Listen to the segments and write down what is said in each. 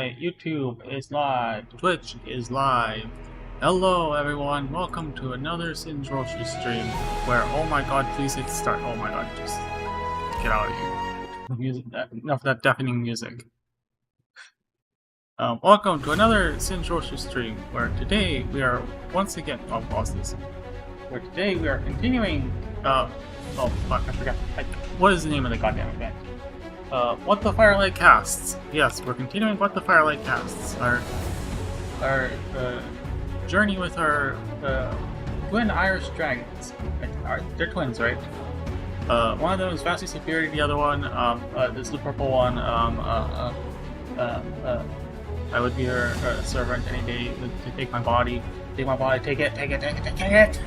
Firelight, YouTube is live, Twitch is live. Hello everyone, welcome to another Singe stream where, oh my god, please hit start. Oh my god, just get out of here. Music, enough of that deafening music. Welcome to another Singe stream where today we are once again, I'll pause this. Where today we are continuing, oh fuck, I forgot. What is the name of the goddamn event? What the Firelight casts. Yes, we're continuing What the Firelight casts. Our journey with our twin Irish dragons. They're twins, right? One of them is vastly superior to the other one. This is the purple one. I would be her servant any day to take my body. Take my body. Take it. Take it. Take it. Take it.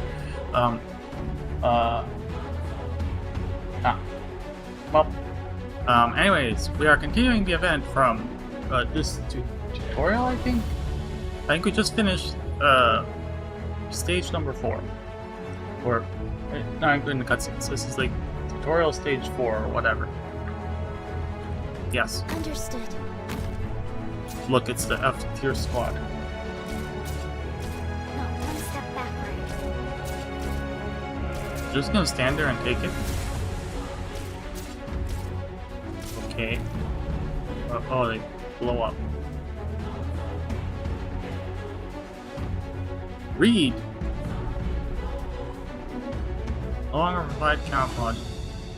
Well. Anyways, we are continuing the event from this tutorial, I think? I think we just finished stage number 4. Or, not including the cutscenes. This is like tutorial stage 4 or whatever. Yes. Understood. Look, it's the F tier squad. Not one step backward. Just gonna stand there and take it. Okay. Oh, they blow up. Read! No longer provide camouflage.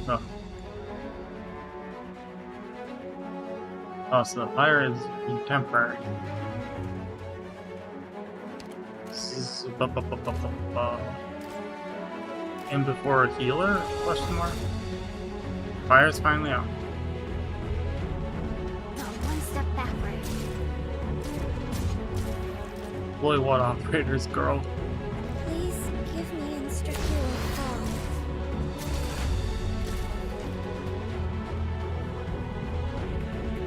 Oh. Oh, so the fire is temporary. This is in before a healer? Question mark. Fire's finally out. Boy, what operators, girl. Please give me instructional call.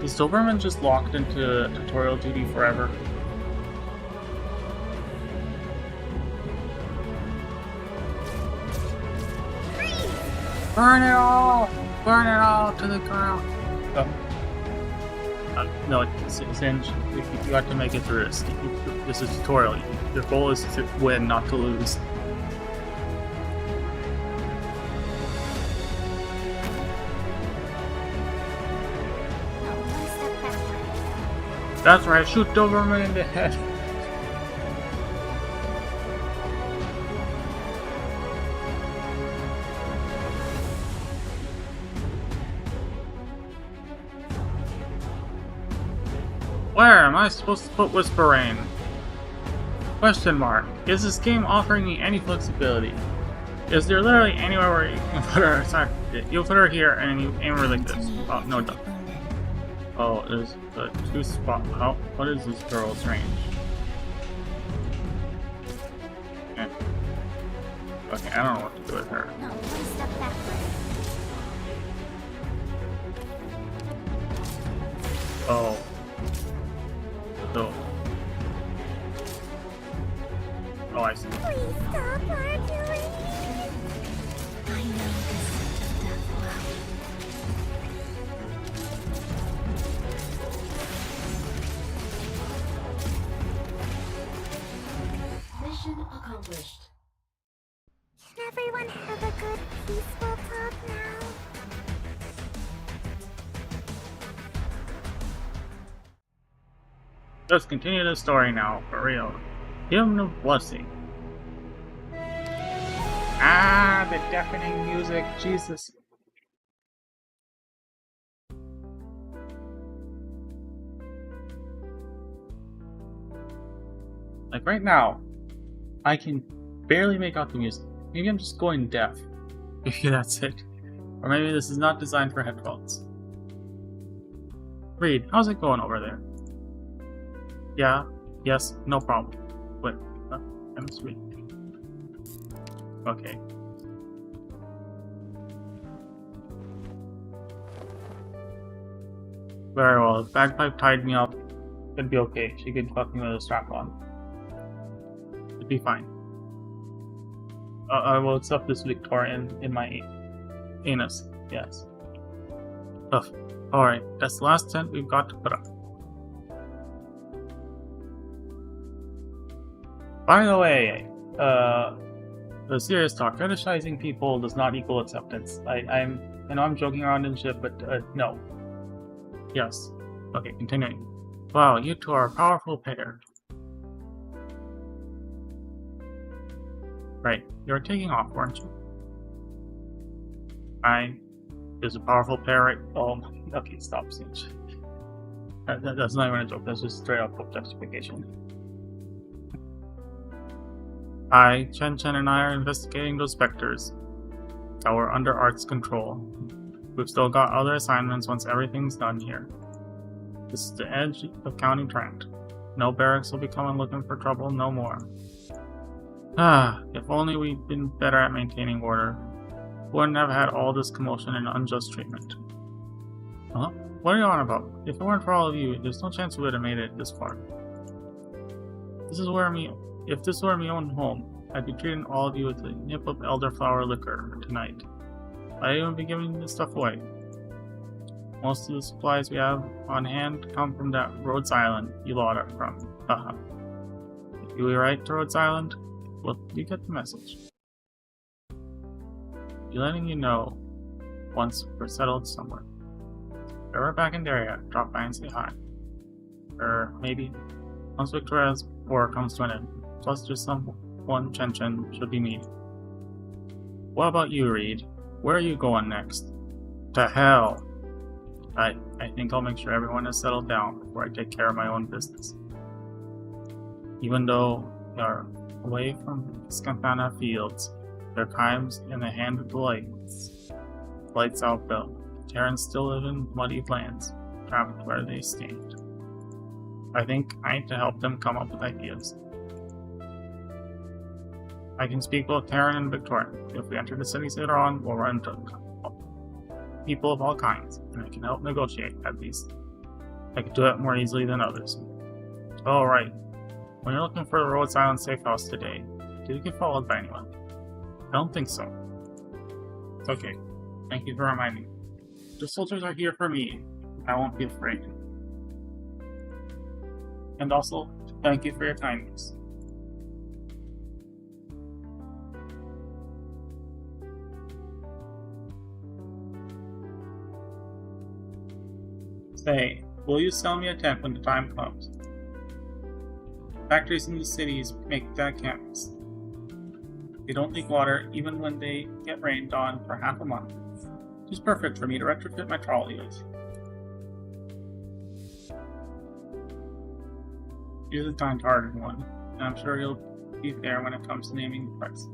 Is Doberman just locked into tutorial duty forever? Burn it all! Burn it all to the ground! Oh. No, Singe, you have to make it through this. This is a tutorial. Your goal is to win, not to lose. That's right, shoot Doberman in the head. Where am I supposed to put Whisper Rain? Question mark. Is this game offering me any flexibility? Is there literally anywhere where you can put her? Sorry, you put her here and you aim her like this. Oh, no, don't. Oh, there's the 2 spot. Oh, what is this girl's range? Okay. Okay, I don't know what to do with her. Not one step backward. Oh. So. Oh, I see. Please stop arguing. I know this is death well. Mission accomplished. Can everyone have a good, peaceful talk now? Let's continue the story now, for real. Hymn of Blessing. Ah, the deafening music, Jesus. Like right now, I can barely make out the music. Maybe I'm just going deaf. Maybe that's it. Or maybe this is not designed for headphones. Reed, how's it going over there? Yeah, yes, no problem. Wait, I'm sweet. Okay. Very well, if Bagpipe tied me up, it'd be okay. She could fuck me with a strap on. It'd be fine. I will accept this Victorian in my anus, yes. Ugh. Alright, that's the last tent we've got to put up. By the way, the serious talk, fetishizing people does not equal acceptance. I know I'm joking around and shit, but no. Yes. Okay, continuing. Wow, you two are a powerful pair. Right, you're taking off, weren't you? There's a powerful pair, right? Oh, okay, stop, Singe. That's not even a joke, that's just straight up justification. Chen and I are investigating those specters that were under Art's control. We've still got other assignments once everything's done here. This is the edge of County Trent. No barracks will be coming looking for trouble no more. If only we'd been better at maintaining order. Wouldn't have had all this commotion and unjust treatment. Huh? What are you on about? If it weren't for all of you, there's no chance we would have made it this far. If this were my own home, I'd be treating all of you with a nip of elderflower liquor tonight. I'd even be giving this stuff away. Most of the supplies we have on hand come from that Rhodes Island you lot are from. Haha. If you were right to Rhodes Island, well, you get the message. Be letting you know once we're settled somewhere. If we're back in the area, drop by and say hi. Or maybe once Victoria's war comes to an end, plus just someone Chen should be meeting. What about you, Reed? Where are you going next? To hell! I think I'll make sure everyone is settled down before I take care of my own business. Even though they are away from Scampana fields, their times in the hand of the lights out though. Terrans still live in muddy lands, trapped where they stand. I think I need to help them come up with ideas. I can speak both Terran and Victorian. If we enter the cities later on, we'll run into people of all kinds, and I can help negotiate, at least. I could do it more easily than others. Oh, right. When you're looking for the Rhodes Island safe house today, did you get followed by anyone? I don't think so. It's okay. Thank you for reminding me. The soldiers are here for me. I won't be afraid. And also, thank you for your kindness. Say, will you sell me a tent when the time comes? Factories in the cities make that canvas. They don't leak water even when they get rained on for half a month. It's perfect for me to retrofit my trolley with. You're the kind-hearted one, and I'm sure you'll be fair when it comes to naming the price.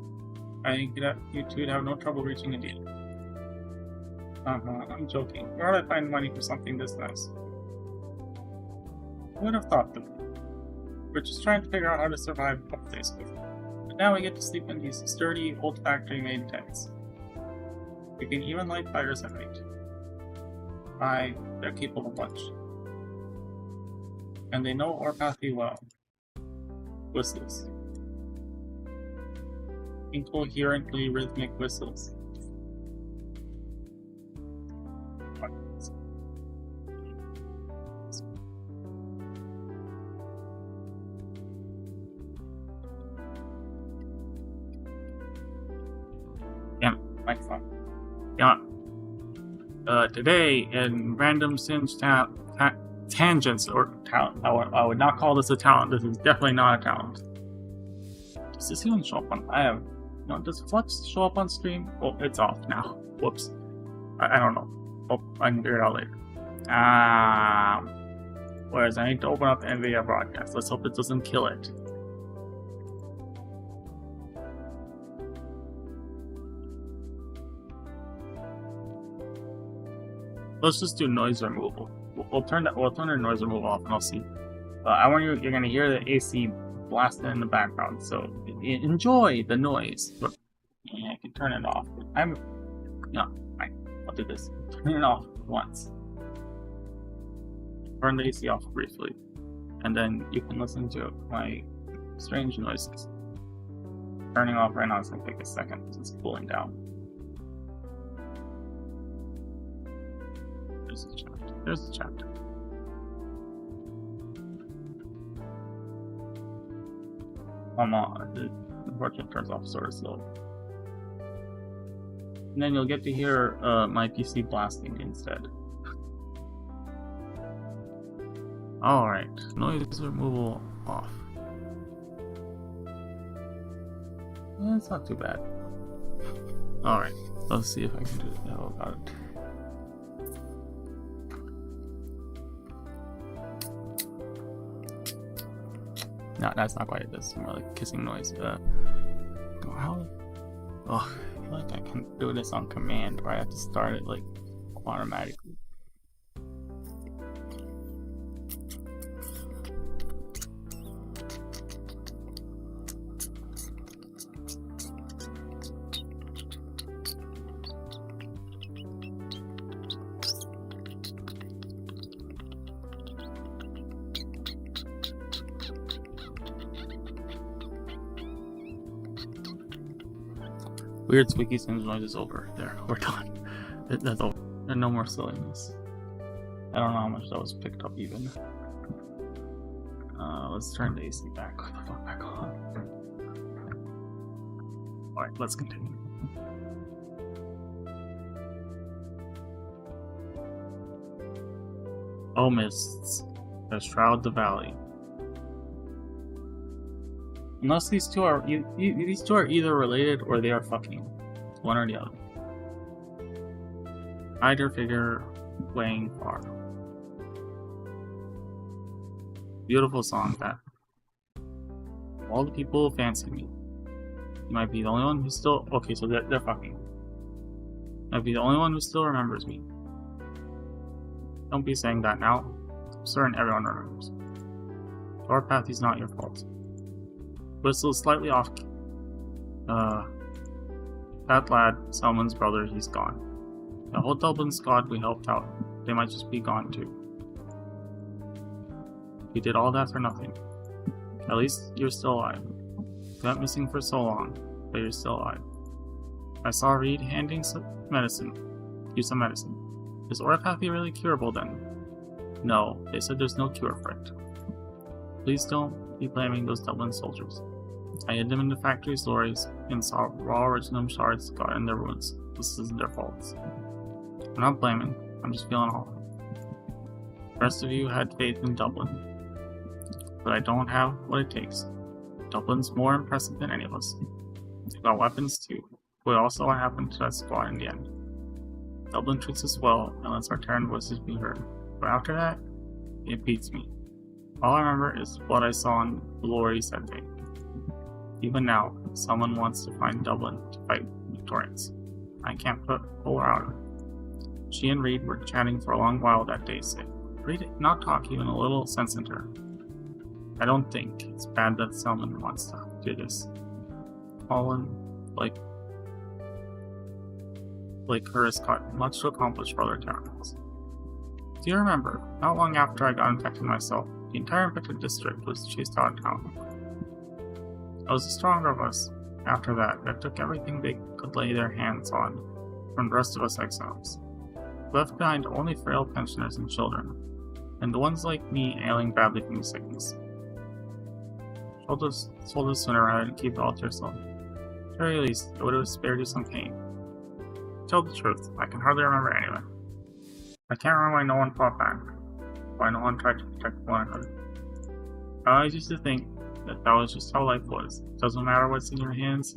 I think you two'd have no trouble reaching a deal. I'm joking. Where would I find money for something this nice? Who would have thought that? We're just trying to figure out how to survive a couple days ago. But now we get to sleep in these sturdy, old factory-made tents. We can even light fires at night. They're capable bunch. And they know Orpathy well. Whistles. Incoherently rhythmic whistles. Damn, microphone. Yeah. Today in random Singe tangents or talent. I would not call this a talent. This is definitely not a talent. Does this even show up on? Does Flux show up on stream? Oh, it's off now. Whoops. I don't know. Oh, I can figure it out later. Whereas I need to open up NVIDIA broadcast. Let's hope it doesn't kill it. Let's just do noise removal. We'll turn the noise removal off, and I'll see. I want you're gonna hear the AC blasting in the background, so enjoy the noise. But yeah, I can turn it off. Fine. I'll do this. Turn it off once. Turn the AC off briefly, and then you can listen to my strange noises. Turning off right now is gonna take a second because it's cooling down. There's the chapter. There's the chapter. come on. The unfortunate turns off sort of slow. And then you'll get to hear my PC blasting instead. Alright, noise removal off. It's not too bad. Alright, let's see if I can do it. Oh god. No, that's not quite it. That's more like kissing noise. How? Oh, I feel like I can do this on command, or I have to start it like automatically. Weird squeaky Singe noise is over. There, we're done. That's over. There's no more silliness. I don't know how much that was picked up even. Let's turn the AC back. What the fuck back on? Alright, let's continue. Oh, mists that shroud the valley. Unless these two are these two are either related or they are fucking. One or the other. Either figure weighing far. Beautiful song that. All the people who fancy me. You might be the only one who still okay, so they're fucking. Might be the only one who still remembers me. Don't be saying that now. I'm certain everyone remembers. Your path is not your fault. Whistle slightly off. That lad, Selman's brother, he's gone. The whole Dublin squad we helped out, they might just be gone too. We did all that for nothing. At least you're still alive. You went missing for so long, but you're still alive. I saw Reed handing some medicine. You some medicine. Is orthopathy really curable then? No, they said there's no cure for it. Please don't be blaming those Dublin soldiers. I hid them in the factory stories and saw raw originum shards got in their wounds. This isn't their fault. I'm not blaming, I'm just feeling awful. The rest of you had faith in Dublin. But I don't have what it takes. Dublin's more impressive than any of us. They got weapons too. But also what happened to that squad in the end. Dublin treats us well and lets our Terran voices be heard. But after that, it beats me. All I remember is what I saw on Glory Sunday. Even now, someone wants to find Dublin to fight Victorians. I can't pull her out of it. She and Reed were chatting for a long while that day, say. Reed did not talk even a little sense into her. I don't think it's bad that Selman wants to do this. Colin, like her, has got much to accomplish for other Terrans. Do you remember, not long after I got infected myself, the entire infected district was chased out of town. It was the stronger of us, after that took everything they could lay their hands on from the rest of us exiles. Left behind only frail pensioners and children, and the ones like me ailing badly from sickness. Told us sooner rather than keep it all to yourself. At the very least, it would have spared you some pain. To tell the truth, I can hardly remember anyway. I can't remember why no one fought back, why no one tried to protect one another. I always used to think that was just how life was. It doesn't matter what's in your hands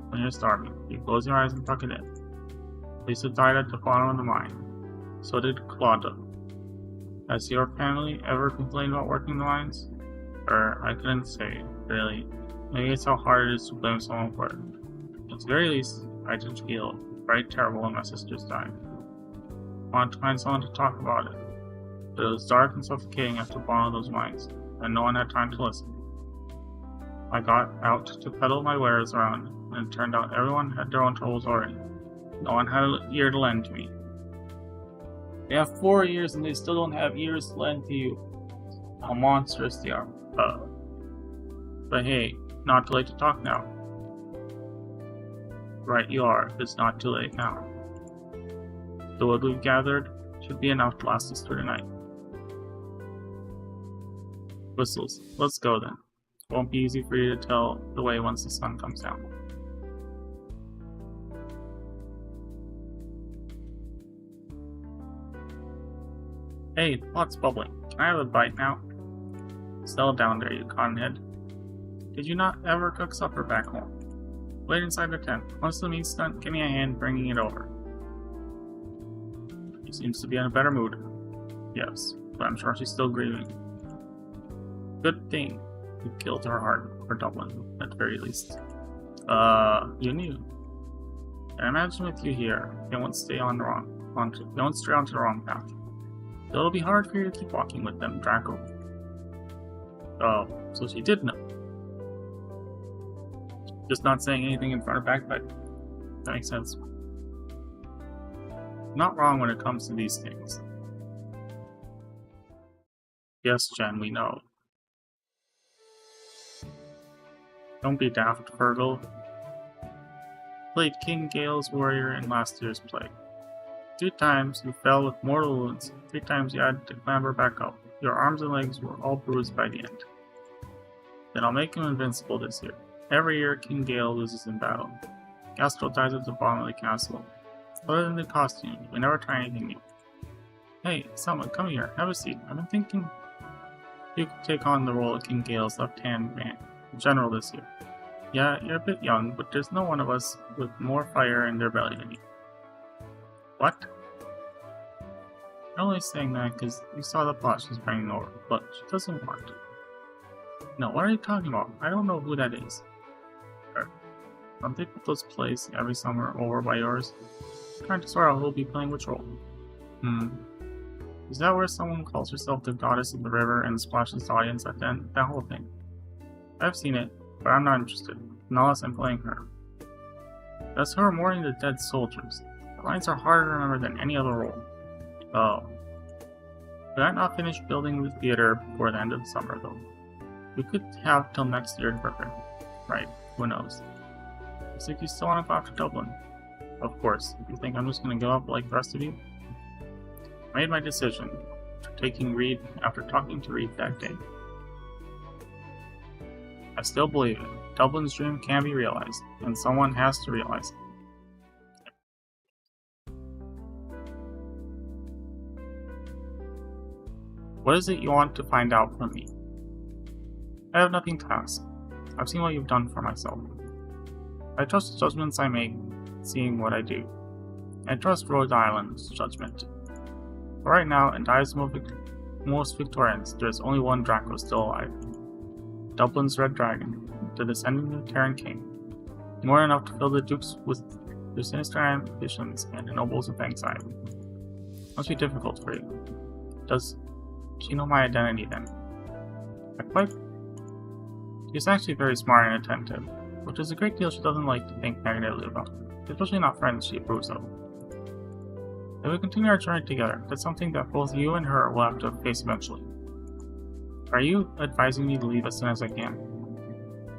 when you're starving. You close your eyes and tuck it in. Lisa died at the bottom of the mine. So did Claudia. Has your family ever complained about working the mines? I couldn't say, really. Maybe it's how hard it is to blame someone for it. At the very least, I didn't feel very terrible when my sisters died. I wanted to find someone to talk about it, but it was dark and suffocating at the bottom of those mines, and no one had time to listen. I got out to peddle my wares around, and it turned out everyone had their own troubles already. No one had an ear to lend to me. They have 4 ears and they still don't have ears to lend to you. How monstrous they are. But hey, not too late to talk now. Right you are, it's not too late now. The wood we've gathered should be enough to last us through the night. Whistles, let's go then. Won't be easy for you to tell the way once the sun comes down. Hey, the pot's bubbling. Can I have a bite now? Settle down there, you cottonhead. Did you not ever cook supper back home? Wait inside the tent. Once the meat's done, give me a hand bringing it over. She seems to be in a better mood. Yes, but I'm sure she's still grieving. Good thing you killed her heart, or Dublin, at the very least. You knew. I imagine with you here, you won't stray onto the wrong path. It'll be hard for you to keep walking with them, Draco. Oh, so she did know. Just not saying anything in front of Bagpipe. That makes sense. Not wrong when it comes to these things. Yes, Jen, we know. Don't be daft, Virgil. Played King Gale's warrior in last year's play. 2 times you fell with mortal wounds. 3 times you had to clamber back up. Your arms and legs were all bruised by the end. Then I'll make him invincible this year. Every year, King Gale loses in battle. Gastrel dies at the bottom of the castle. Other than the costume, we never try anything new. Hey, Selma, come here. Have a seat. I've been thinking you could take on the role of King Gale's left-hand man, general this year. Yeah, you're a bit young, but there's no one of us with more fire in their belly than you. What? I'm only saying that because you saw the plot she's bringing over, but she doesn't want. No, what are you talking about? I don't know who that is. Don't they put those plays every summer over by yours? I'm trying to sort out who'll be playing which role. Is that where someone calls herself the goddess of the river and splashes the audience at the end? That whole thing. I've seen it, but I'm not interested, unless I'm playing her. That's her mourning the dead soldiers. The lines are harder to remember than any other role. Oh. Did I not finish building the theater before the end of the summer, though? We could have till next year to prepare. Right, who knows. Looks like you still want to go after Dublin. Of course, you think I'm just going to give up like the rest of you? I made my decision, after talking to Reed that day. I still believe it. Dublin's dream can be realized, and someone has to realize it. What is it you want to find out from me? I have nothing to ask. I've seen what you've done for myself. I trust the judgments I make, seeing what I do. I trust Rhode Island's judgment. But right now, in the eyes of most Victorians, there is only one Draco still alive. Dublin's Red Dragon, the descendant of the Terran King. More than enough to fill the dukes with their sinister ambitions and the nobles of anxiety. Must be difficult for you. Does she know my identity then? She's actually very smart and attentive, which is a great deal she doesn't like to think negatively about, especially not friends she approves of. If we continue our journey together, that's something that both you and her will have to face eventually. Are you advising me to leave as soon as I can?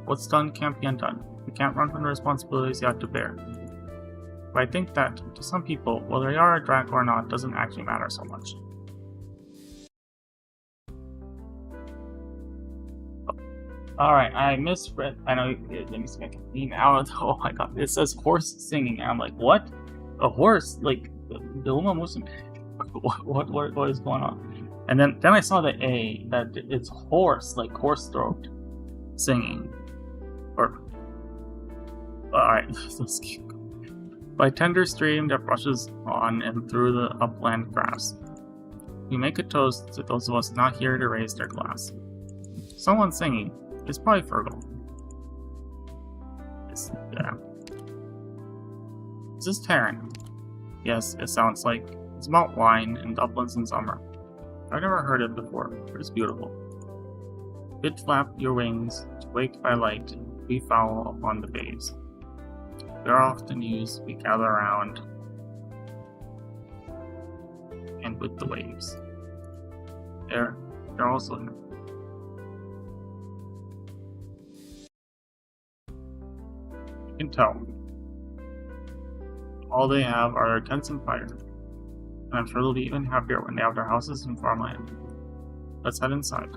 What's done can't be undone. You can't run from the responsibilities you have to bear. But I think that, to some people, whether they are a Draco or not doesn't actually matter so much. Alright, I misread. I know. Let me see if I can lean out. Oh my god, it says horse singing. And I'm like, what? A horse? Like, the woman wasn't. What is going on? And then I saw the A, that it's horse, like horse throat singing. Or. Alright, let's keep going. By tender stream that brushes on and through the upland grass, we make a toast to those of us not here to raise their glass. Someone singing. It's probably Fergal. Yeah. Is this Terran? Yes, it sounds like. It's about wine and Dublin's in summer. I've never heard it before, but it's beautiful. Bid flap your wings, to wake by light, we foul upon the bays. We are often used, we gather around, and with the waves. They're also here. You can tell. All they have are their tents and fire. And I'm sure they'll be even happier when they have their houses and farmland. Let's head inside.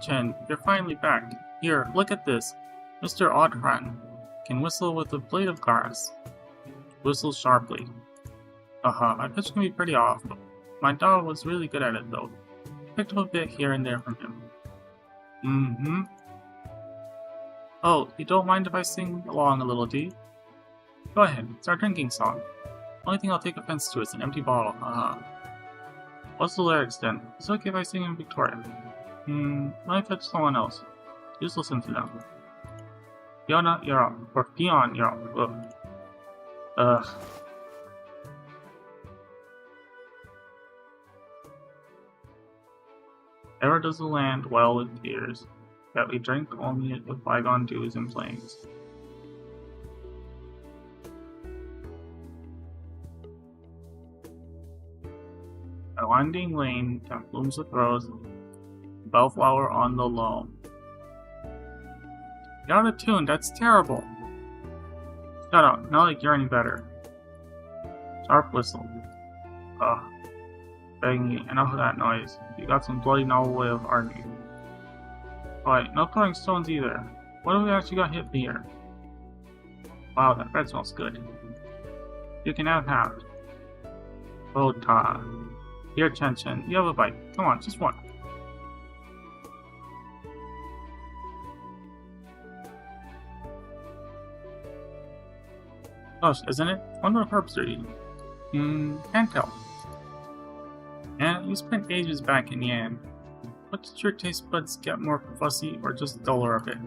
Chen, you're finally back. Here, look at this. Mr. Oddran can whistle with a blade of grass. Whistles sharply. My pitch can be pretty off. My dog was really good at it though. Picked up a bit here and there from him. Mm-hmm. Oh, you don't mind if I sing along a little, do you? Go ahead, it's our drinking song. Only thing I'll take offense to is an empty bottle, What's the lyrics then? It's okay if I sing in Victorian. Let me fetch someone else. Just listen to them. Fiona, you're up. Or Peon, you're up. Ugh. Ever does the land well with tears, that we drink only the bygone dews and plains. A winding lane that blooms with rose, bellflower on the loam. You're out of tune, that's terrible! Shut up, not like you're any better. Sharp whistle. Ugh. Begging you, enough of that noise. You got some bloody novel way of arguing. Alright, no throwing stones either. What if we actually got hit here? Wow, that bread smells good. You can have half. Oh, ta. Here, Chen Chen, you have a bite. Come on, just one. Gosh, isn't it? Wonder what herbs are eating. Can't tell. And you spent ages back in Yan. What did your taste buds get more fussy or just duller a bit?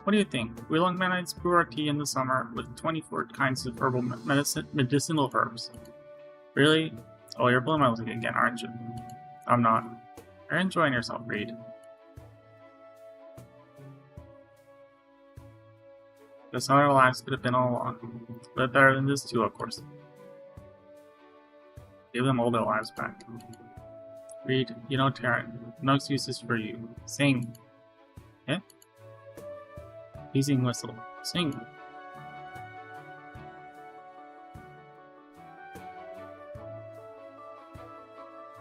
What do you think? We long manites brew our tea in the summer with 24 kinds of herbal medicinal herbs. Really? Oh, you're blowing my look again, aren't you? I'm not. You're enjoying yourself, Reed. Guess how our lives could have been all along. But better than this too, of course. Give them all their lives back. Reed, you know Taryn. No excuses for you. Sing. Yeah? Pleasing whistle. Sing.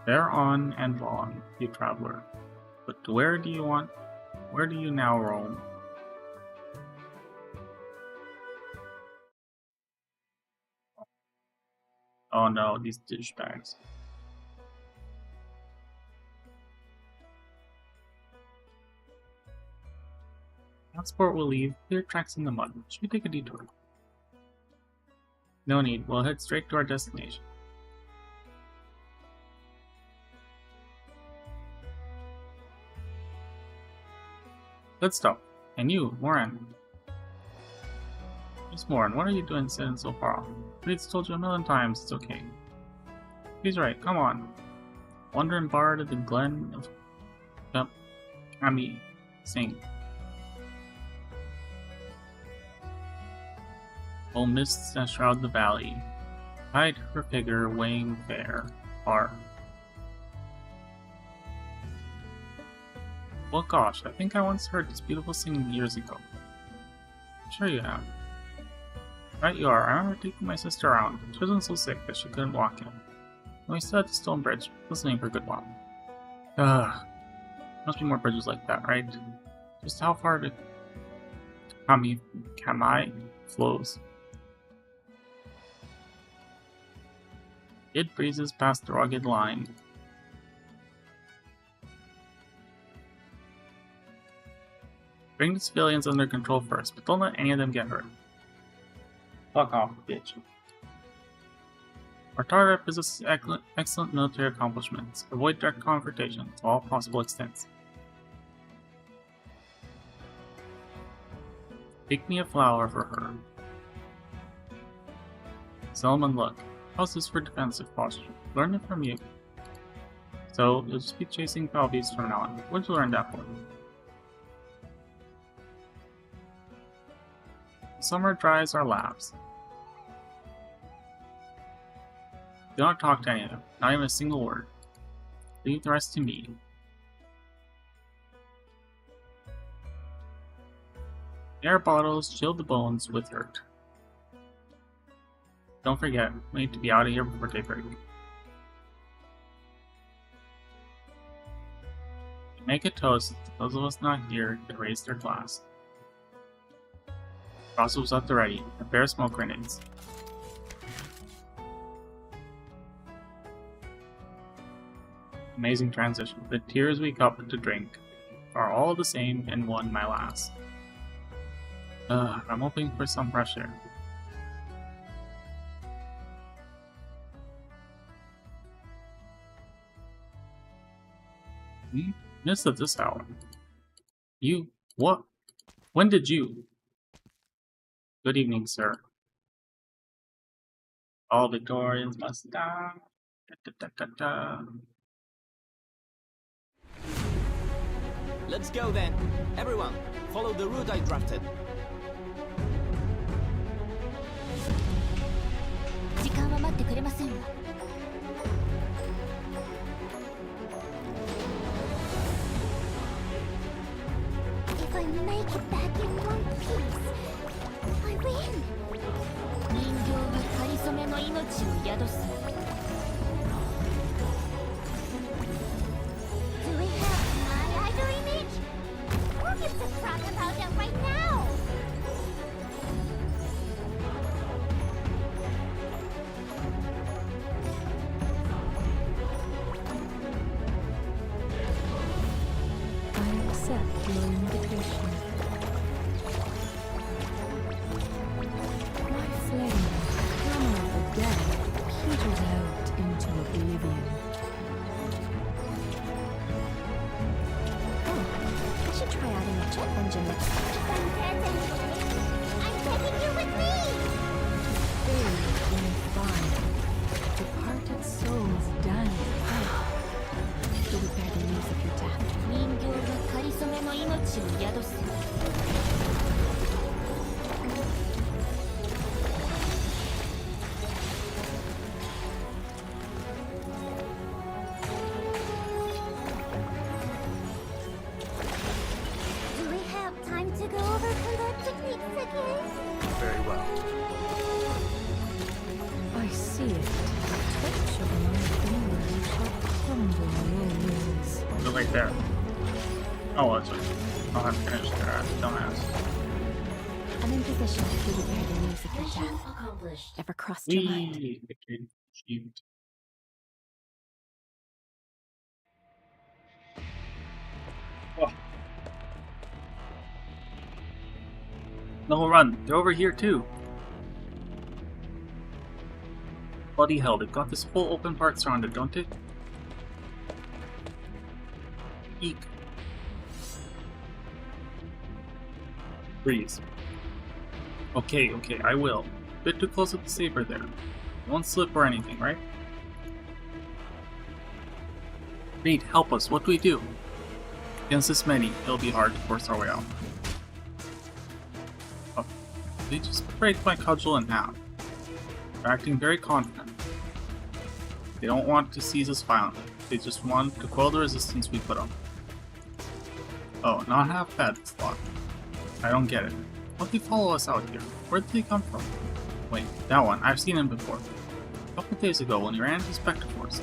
Bear on and on, you traveler. But where do you now roam? Oh no, these douchebags. Transport will leave. Clear tracks in the mud. Should we take a detour? No need. We'll head straight to our destination. Good stuff. And you, Moran. Miss Moran, what are you doing sitting so far off? Reed's told you a million times it's okay. He's right, come on. Wandering bar to the glen of Kami. Sing. Oh, mists that shroud the valley. Hide her figure weighing fair. Far. Well gosh, I think I once heard this beautiful singing years ago. Sure you have. Right you are, I remember taking my sister around. She wasn't so sick that she couldn't walk in. And we stood at the stone bridge, listening for a good while. Must be more bridges like that, right? Just how far to Kamai flows. It breezes past the rugged line. Bring the civilians under control first, but don't let any of them get hurt. Fuck off, bitch. Our target possesses excellent military accomplishments. Avoid direct confrontation to all possible extents. Pick me a flower for her. Selman, look. How's this for defensive posture? Learn it from you. So, you'll just be chasing foul beasts from now on. What'd you learn that for? Summer dries our laps. Do not talk to any of them, not even a single word. Leave the rest to me. Air bottles chill the bones with hurt. Don't forget, we need to be out of here before daybreak. Make a toast to those of us not here to raise their glass. Crossbows at the ready. Prepare smoke grenades. Amazing transition. The tears we cup to drink are all the same in one my last. I'm hoping for some fresh air. Missed at this hour. You? What? When did you? Good evening, sir. All Victorians must die. Da, da, da, da, da. Let's go then. Everyone, follow the route I drafted. 時間は待ってくれませんわ。If I make it back in one piece, I win. 人形がかりそめの命を宿す。Do we have my idol image? Who gives a crap about that right now? I accept your invitation. My flame, hammer of the dead, peters out into oblivion. Oh, I should try adding a jet engine next time. If I'm dead anyway, I'm taking you with me! Bathed in fire, departed souls dying out. You would bear the news of your death. 人形がかりそめの命を宿す。Do we have time to go over combat techniques again? Very well. I see it. A touch of my finger shall crumble your wings. Go right there. Oh, that's right. I'll have to finish that. Dumbass. I'm in position if you would bear the news of your Mission death. accomplished. Ever crossed your mind? Wee! Victory achieved. Oh. No, run! They're over here too! Bloody hell, they've got this whole open part surrounded, don't they? Eek. Freeze. Okay, I will. Bit too close with the saber there. Won't slip or anything, right? Reed, help us. What do we do? Against this many, it'll be hard to force our way out. Oh, they just break my cudgel in half. They're acting very confident. They don't want to seize us violently. They just want to quell the resistance we put up. Oh, not half bad, this lot. I don't get it. Why'd they follow us out here? Where did they come from? Wait, that one. I've seen him before. A couple days ago when he ran into Spectre Force.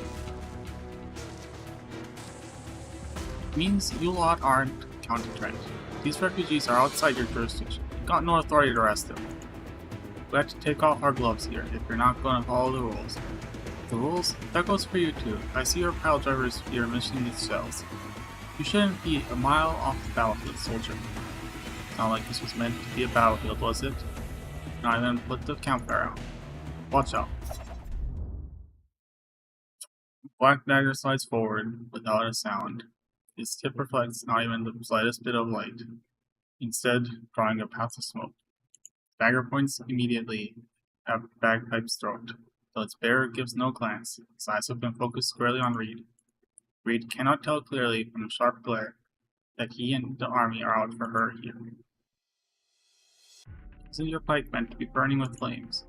Means you lot aren't county trained. These refugees are outside your jurisdiction. You got no authority to arrest them. We have to take off our gloves here if you're not going to follow the rules. The rules? That goes for you too. I see your pile drivers here mission these shells. You shouldn't be a mile off the battlefield, soldier. Not like this was meant to be a battlefield, was it? Now then, put the campfire out. Watch out. Black dagger slides forward without a sound. Its tip reflects not even the slightest bit of light, instead drawing a path of smoke. Dagger points immediately at Bagpipe's throat, though its bearer gives no glance. His eyes have been focused squarely on Reed. Reed cannot tell clearly from the sharp glare that he and the army are out for her here. Isn't your pike meant to be burning with flames?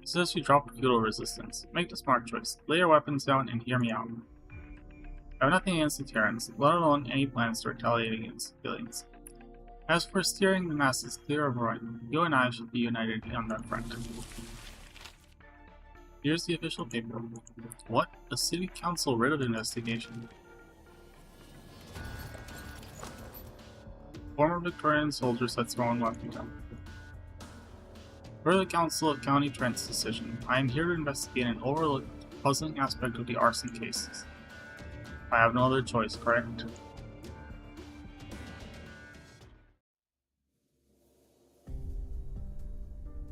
It says you drop feudal resistance. Make the smart choice. Lay your weapons down and hear me out. I have nothing against the Terrans, let alone any plans to retaliate against civilians. As for steering the masses clear of ruin, you and I should be united on that front. Here's the official paper. What? A city council writ of investigation? Former Victorian soldier sets their own weapon down. Per the Council of County Trent's decision, I am here to investigate and overlook the puzzling aspect of the arson cases. I have no other choice, correct?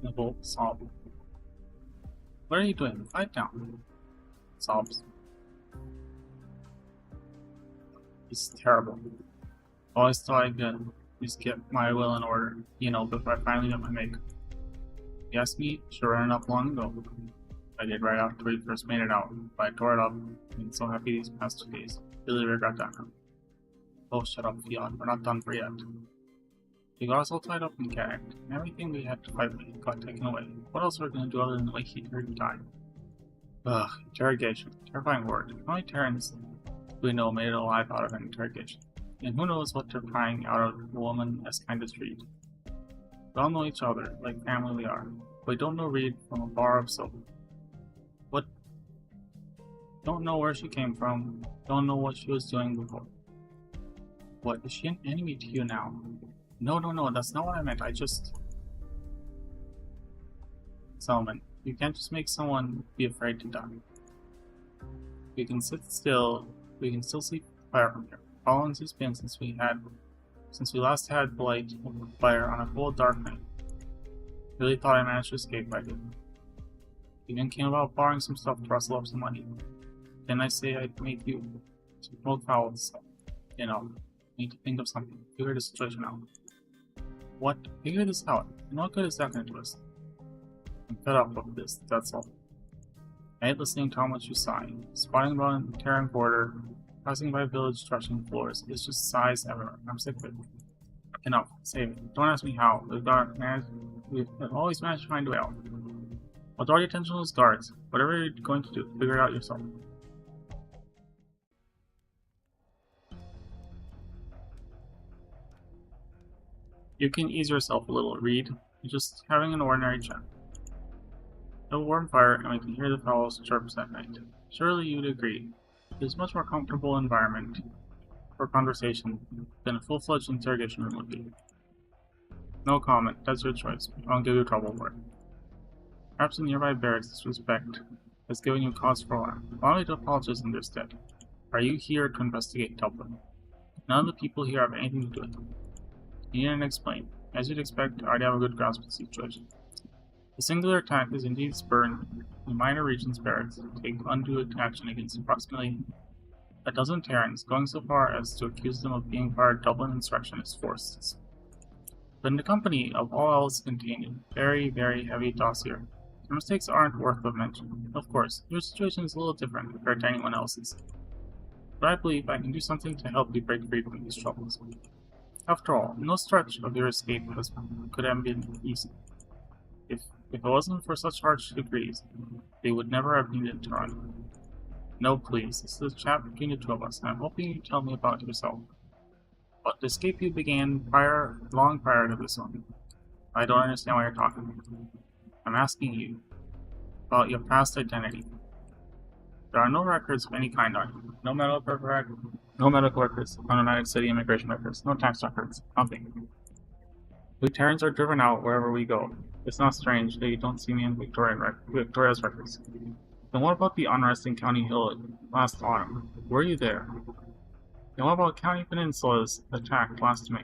Nibble, sob. What are you doing? Fight down. Sobs. It's terrible. Always thought I could just get my will in order, before I finally get my makeup. You asked me, should run it up long ago. I did right after we first made it out, but I tore it up. I've been so happy these past 2 days. Really regret that now. Oh, shut up, Fiat. We're not done for yet. We got us all tied up and gagged, and everything we had to fight with got taken away. What else were we going to do other than wait here and die? Ugh, interrogation. Terrifying word. How many Terrans we know made it alive out of an interrogation? And who knows what they're prying out of a woman as kind as Reed. We all know each other, like family we are. But we don't know Reed from a bar of soap. What? Don't know where she came from. Don't know what she was doing before. What, is she an enemy to you now? No, that's not what I meant. I just... Solomon, you can't just make someone be afraid to die. We can sit still. We can still see fire from here. How long has it been since we last had the light of fire on a cold dark night? Really thought I managed to escape by it. Even came about borrowing some stuff to rustle up some money. Didn't I say I'd make you smoke foul with stuff? Need to think of something. Figure the situation out. What? Figure this out? And what good is that going to do us? I'm fed up of this, that's all. I hate listening to how much you sigh. Spotting about on the Terran border, passing by village threshing floors, it's just sighs everywhere. I'm sick of it. Enough. Save it. Don't ask me how. We've always managed to find a way out. I'll draw your attention to those guards. Whatever you're going to do, figure it out yourself. You can ease yourself a little, Reed. You're just having an ordinary chat. No warm fire, and we can hear the fowls chirps at night. Surely you'd agree. It is a much more comfortable environment for conversation than a full-fledged interrogation room would be. No comment. That's your choice. I won't give you trouble for it. Perhaps in nearby barracks disrespect has given you cause for alarm. Allow me to apologize in their stead. Are you here to investigate Dublin? None of the people here have anything to do with it. You needn't explain. As you'd expect, I already have a good grasp of the situation. The singular attack is indeed spurned in minor regions barracks to take undue action against approximately a dozen Terrans, going so far as to accuse them of being part of Dublin insurrectionist forces. But in the company of all else contained a very, very heavy dossier, your mistakes aren't worth of mention. Of course, your situation is a little different compared to anyone else's. But I believe I can do something to help you break free from these troubles. After all, no stretch of your escape could have been easy. If it wasn't for such harsh degrees, they would never have needed to run. No, please, this is a chat between the two of us, and I'm hoping you tell me about yourself. But the escape you began long prior to this one. I don't understand why you're talking. I'm asking you about your past identity. There are no records of any kind on you. No medical records, automatic city immigration records, no tax records, nothing. We Terrans are driven out wherever we go. It's not strange that you don't see me in Victoria's records. Then what about the unrest in County Hill last autumn? Were you there? And what about County Peninsula's attack last May?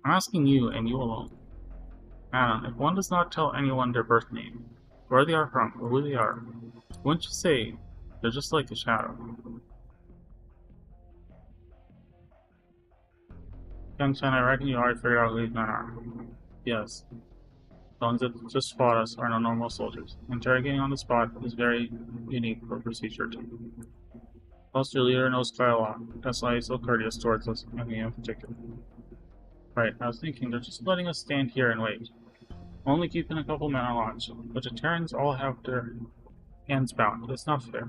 I'm asking you and you alone. Madam, if one does not tell anyone their birth name, where they are from, or who they are, wouldn't you say they're just like a shadow? Young-chan, I reckon you already figured out who these men are. Yes. The ones that just fought us are no normal soldiers. Interrogating on the spot is very unique for procedure too. Plus, your leader knows quite a lot. That's why he's so courteous towards us, and me in particular. Right, I was thinking, they're just letting us stand here and wait. Only keeping a couple men on watch, but the Terrans all have their hands bound. It's not fair.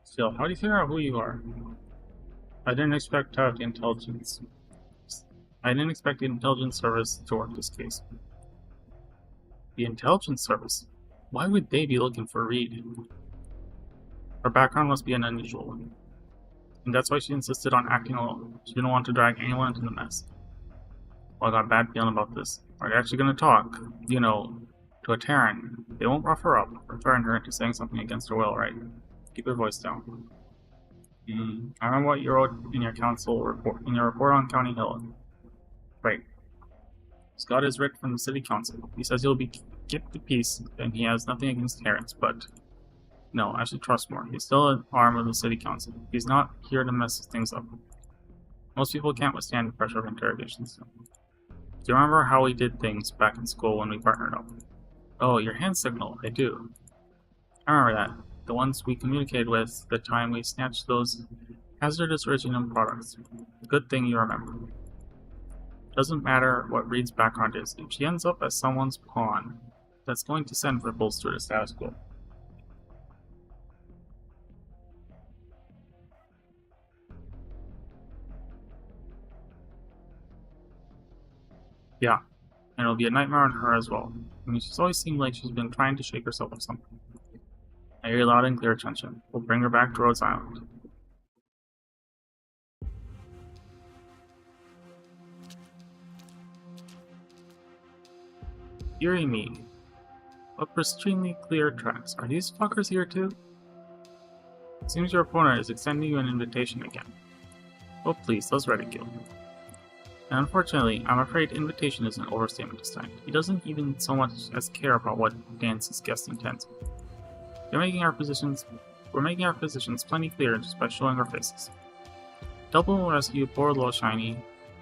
Still, how do you figure out who you are? I didn't expect to have the intelligence. I didn't expect the intelligence service to work this case. The intelligence service? Why would they be looking for Reed? Her background must be an unusual one. And that's why she insisted on acting alone. She didn't want to drag anyone into the mess. Well, I got a bad feeling about this. Are they actually gonna talk? You know, to a Terran. They won't rough her up or threaten her into saying something against her will, right? Keep your voice down. I remember what you wrote in your report on County Hill. Right. Scott is Rick from the City Council. He says he'll keep the peace, and he has nothing against Terrans, but no, I should trust more. He's still an arm of the City Council. He's not here to mess things up. Most people can't withstand the pressure of interrogations. Do you remember how we did things back in school when we partnered up? Oh, your hand signal. I do. I remember that. The ones we communicated with the time we snatched those hazardous Reginum products. Good thing you remember. Doesn't matter what Reed's background is. If she ends up as someone's pawn, that's going to send ripples through the status quo. Yeah, and it'll be a nightmare on her as well. I mean, she's always seemed like she's been trying to shake herself of something. I hear loud and clear, Chen. We'll bring her back to Rhodes Island. Dearie me. What pristinely clear tracks. Are these fuckers here too? Seems your opponent is extending you an invitation again. Oh please, those Reticule. And unfortunately, I'm afraid invitation is an overstatement this time. He doesn't even so much as care about what Dance's guest intends. We're making our positions plenty clear just by showing our faces. Double will rescue poor little Shiny,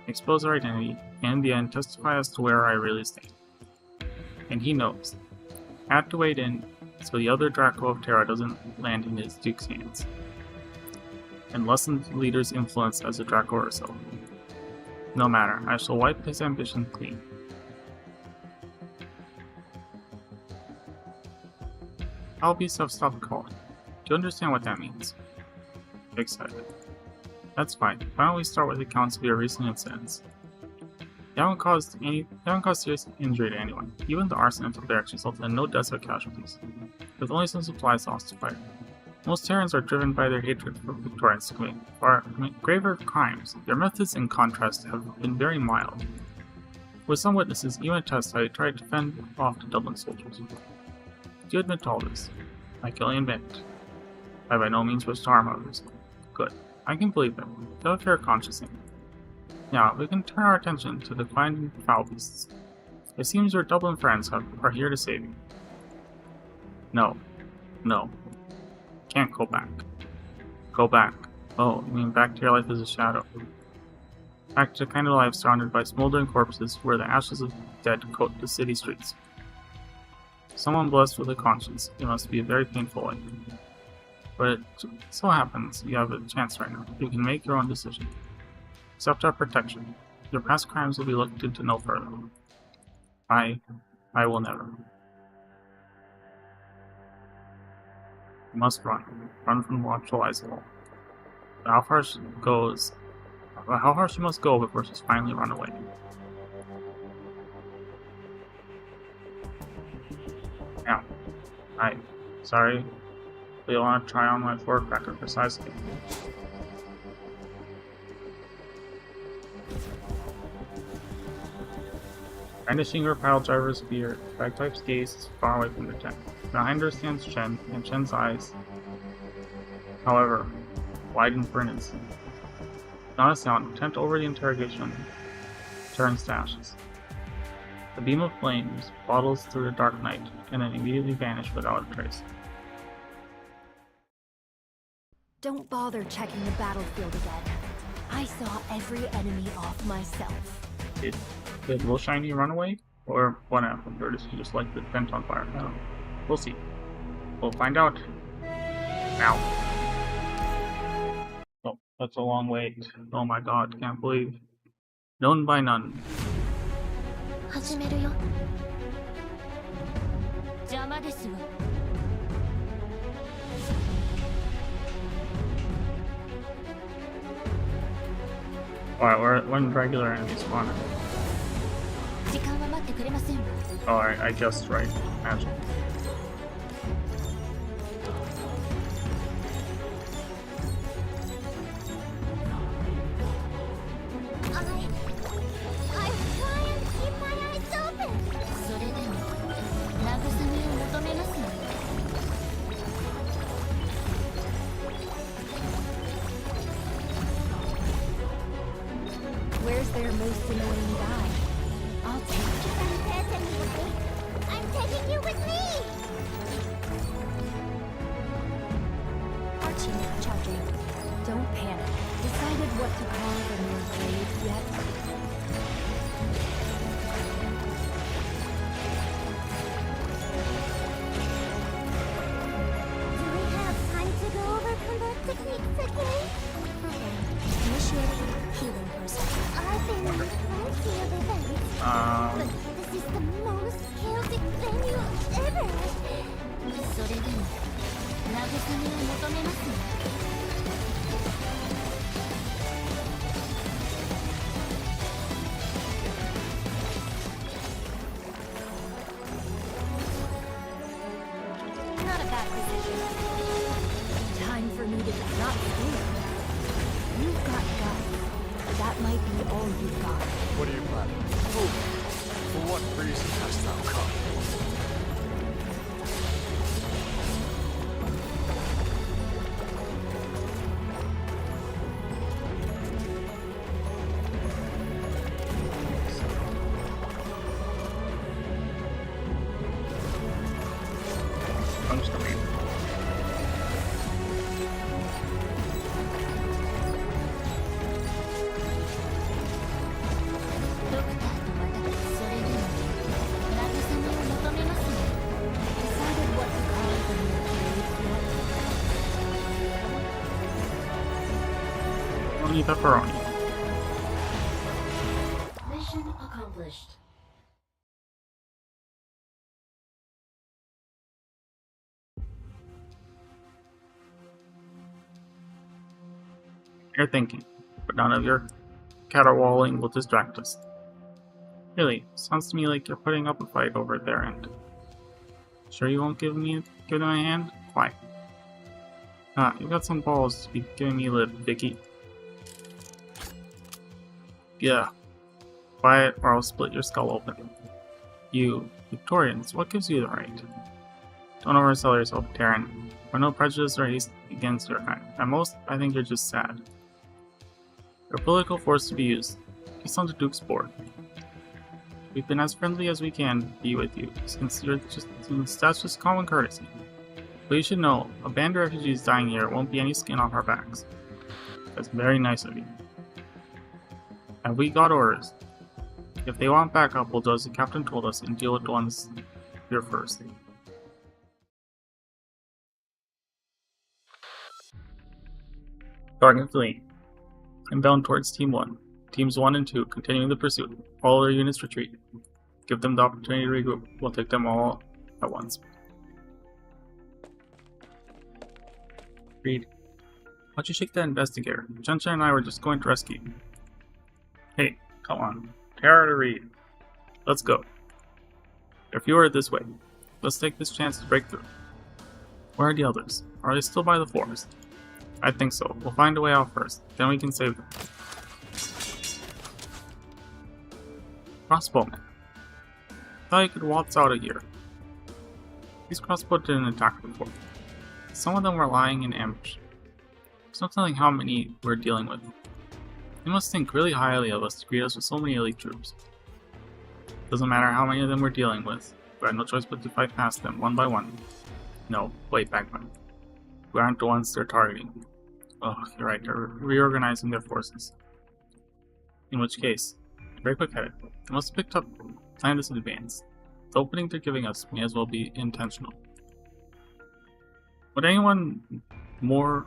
expose our identity, and in the end testify as to where I really stand. And he knows. Had to wade in so the other Draco of Terra doesn't land in his Duke's hands. And lessen the leader's influence as a Draco herself. No matter, I shall wipe his ambition clean. Albies have stopped calling. Do you understand what that means? Excited. That's fine. Why don't we start with accounts of your recent incidents? They haven't caused serious injury to anyone. Even the arson until there actually resulted in no deaths or casualties, with only some supplies lost to fire. Most Terrans are driven by their hatred for Victorians to commit graver crimes. Their methods, in contrast, have been very mild. With some witnesses, even attest how they tried to fend off the Dublin soldiers. Do you admit to all this? I can only admit. I by no means wish to harm others. Good. I can believe them. They have a fair conscience in me. Now, we can turn our attention to the fine foul beasts. It seems your Dublin friends are here to save you. No. No. Can't go back. Go back. Oh, you mean back to your life as a shadow. Back to the kind of life surrounded by smoldering corpses where the ashes of dead coat the city streets. Someone blessed with a conscience, it must be a very painful life. But it so happens you have a chance right now. You can make your own decision. Accept our protection. Your past crimes will be looked into no further. I will never. You must run. Run from watchful eyes alone. But how far she must go before she's finally run away. Now, sorry. Do you want to try on my floor cracker precisely? Brandishing her pile driver's spear, Bagpipe's gaze is far away from the tent. Behind her stands Chen, and Chen's eyes, however, widen for an instant. Not a sound, attempt over the interrogation turns to ashes. The beam of flames bottles through the dark night, and then immediately vanish without a trace. Don't bother checking the battlefield again. I saw every enemy off myself. Did Little Shiny run away? Or what happened? Or does he just light the tent on fire? I don't know. We'll see. We'll find out. Now. Oh, that's a long wait. Oh my god, can't believe. Known by none. 始めるよ。邪魔ですわ。Alright, we're when regular enemies spawn. 時間は待ってくれませんわ。 Alright, I guessed right. Magic. I've most annoying guy. I'll take it. It's unfair to me, right? I'm taking you with me! Archie, charging. Don't panic. Decided what to call the new grade yet? Do we have time to go over combat techniques again? Initiating healing process. I've been in plenty of events, but this is the most chaotic venue ever. それでも慰めを求めますね。Not a bad position. Time for me to not scared. You've got guts. That might be all you've got. What are you planning? Move. For what reason hast thou come? I'm just gonna read. Decided what to call the new grade yet? Only pepperoni. Mission accomplished. You're thinking, but none of your caterwauling will distract us. Really, sounds to me like you're putting up a fight over their end. Sure you won't give them a hand? Why? Ah, you got some balls to be giving me lip, Vicky. Yeah. Quiet, or I'll split your skull open. You, Victorians, what gives you the right? Don't oversell yourself, Taryn. We're no prejudice or haste against your kind. At most, I think you're just sad. You're a political force to be used. Peace on the Duke's board. We've been as friendly as we can be with you, since that's just common courtesy. But you should know, a band of refugees dying here won't be any skin off our backs. That's very nice of you. And we got orders. If they want backup, we'll do as the captain told us and deal with the ones here first. Target fleeing. Inbound towards Team 1. Teams 1 and 2 continuing the pursuit. All other units retreat. Give them the opportunity to regroup. We'll take them all at once. Reed. Why'd you shake that investigator? Juncha and I were just going to rescue you. Hey, come on. Tara to Reed. Let's go. There are fewer this way. Let's take this chance to break through. Where are the others? Are they still by the forest? I think so. We'll find a way out first. Then we can save them. Crossbowmen. Thought you could waltz out of here. These crossbow didn't attack before. Some of them were lying in ambush. There's no telling how many we're dealing with. They must think really highly of us to greet us with so many elite troops. Doesn't matter how many of them we're dealing with. We had no choice but to fight past them one by one. No, wait, Bagman. We aren't the ones they're targeting. Oh, you're right, they're reorganizing their forces. In which case, very quick-headed. They must have picked up planned this in advance. The opening they're giving us may as well be intentional. Would anyone more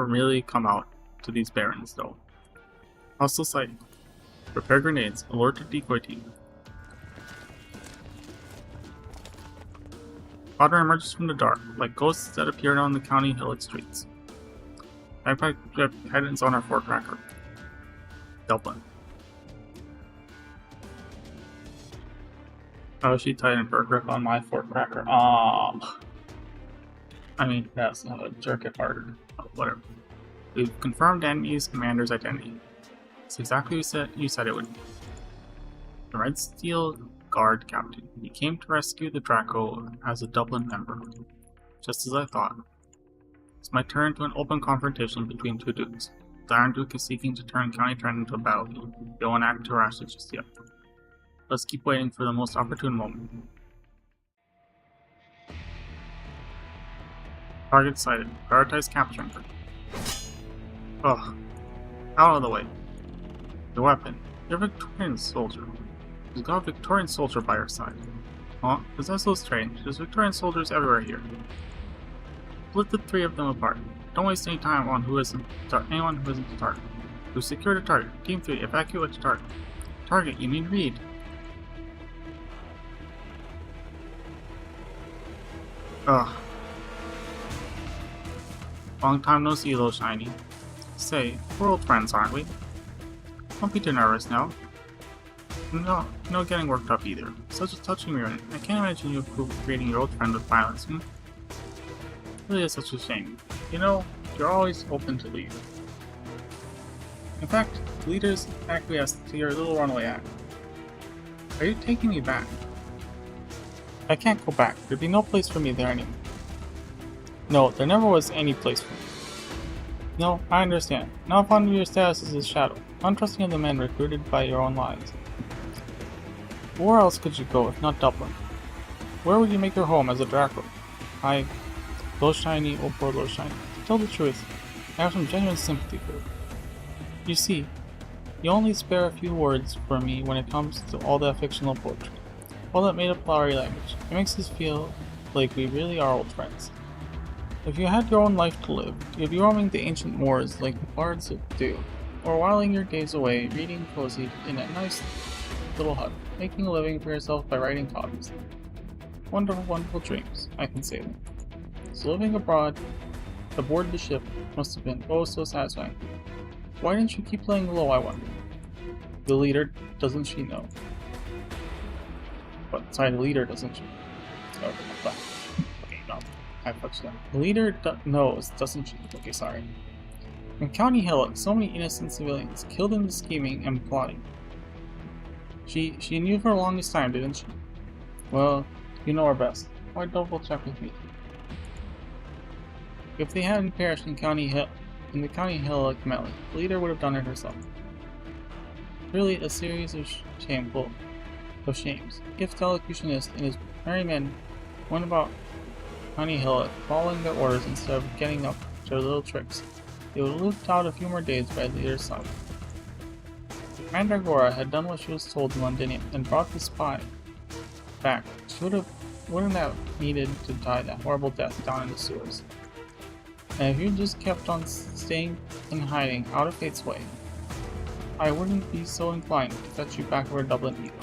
really come out to these barrens, though? Hostile sighting. Prepare grenades. Alert the decoy team. Water emerges from the dark, like ghosts that appeared on the county hillock streets. Backpack drip guidance on our fort cracker. Dublin. Oh, she tightened her grip on my fort cracker. I mean, that's jerk it harder. Oh, whatever. We've confirmed enemy's commander's identity. It's exactly what you said it would be. The Red Steel Guard captain. He came to rescue the Draco as a Dublin member. Just as I thought. It's my turn to an open confrontation between two dudes. The Iron Duke is seeking to turn County Trent into a battlefield. They won't act too rashly just yet. Let's keep waiting for the most opportune moment. Target sighted. Prioritize capturing her. Ugh. Out of the way. Your weapon. You're a Victorian soldier. You've got a Victorian soldier by your side. Huh? Is that so strange? There's Victorian soldiers everywhere here. Split the three of them apart. Don't waste any time on anyone who isn't the target. We've secured a target. Team 3, evacuate the target. Target, you mean Reed. Ugh. Long time no see, little shiny. Say, we're old friends, aren't we? Don't be too nervous now. No getting worked up either. Such a touching reunion. I can't imagine you creating your old friend with violence, Really is such a shame. You know, you're always open to leave. In fact, the leaders acquiesced to your little runaway act. Are you taking me back? I can't go back. There'd be no place for me there anymore. No, there never was any place for me. No, I understand. Now fond of your status as a shadow, untrusting of the men recruited by your own lies. Where else could you go if not Dublin? Where would you make your home as a Draco? Low Shiny, oh poor Low Shiny. To tell the truth, I have some genuine sympathy for you. You see, you only spare a few words for me when it comes to all that fictional poetry, all that made-up flowery language. It makes us feel like we really are old friends. If you had your own life to live, you'd be roaming the ancient moors like the bards do, or whiling your days away reading cozy in a nice little hut, making a living for yourself by writing copies. Wonderful, wonderful dreams, I can say them. So living abroad, aboard the ship, must have been oh so satisfying. Why didn't you keep playing low, I wonder? The leader, doesn't she know? But, sorry, the leader, doesn't she? Oh, but, okay, no, I fucked that. The leader knows, doesn't she? Okay, sorry. In County Hill, so many innocent civilians killed in the scheming and plotting. She knew for the longest time, didn't she? Well, you know her best. Why double check with me? If they hadn't perished in the County Hill Camellia, the leader would have done it herself. Really a series of shames. If the elocutionist and his merry men went about County Hill following their orders instead of getting up to their little tricks, they would have lived out a few more days by the leader's side. If Mandragora had done what she was told in Londinium and brought the spy back, she wouldn't have needed to die that horrible death down in the sewers. And if you just kept on staying in hiding out of Fate's way, I wouldn't be so inclined to fetch you back over Dublin either.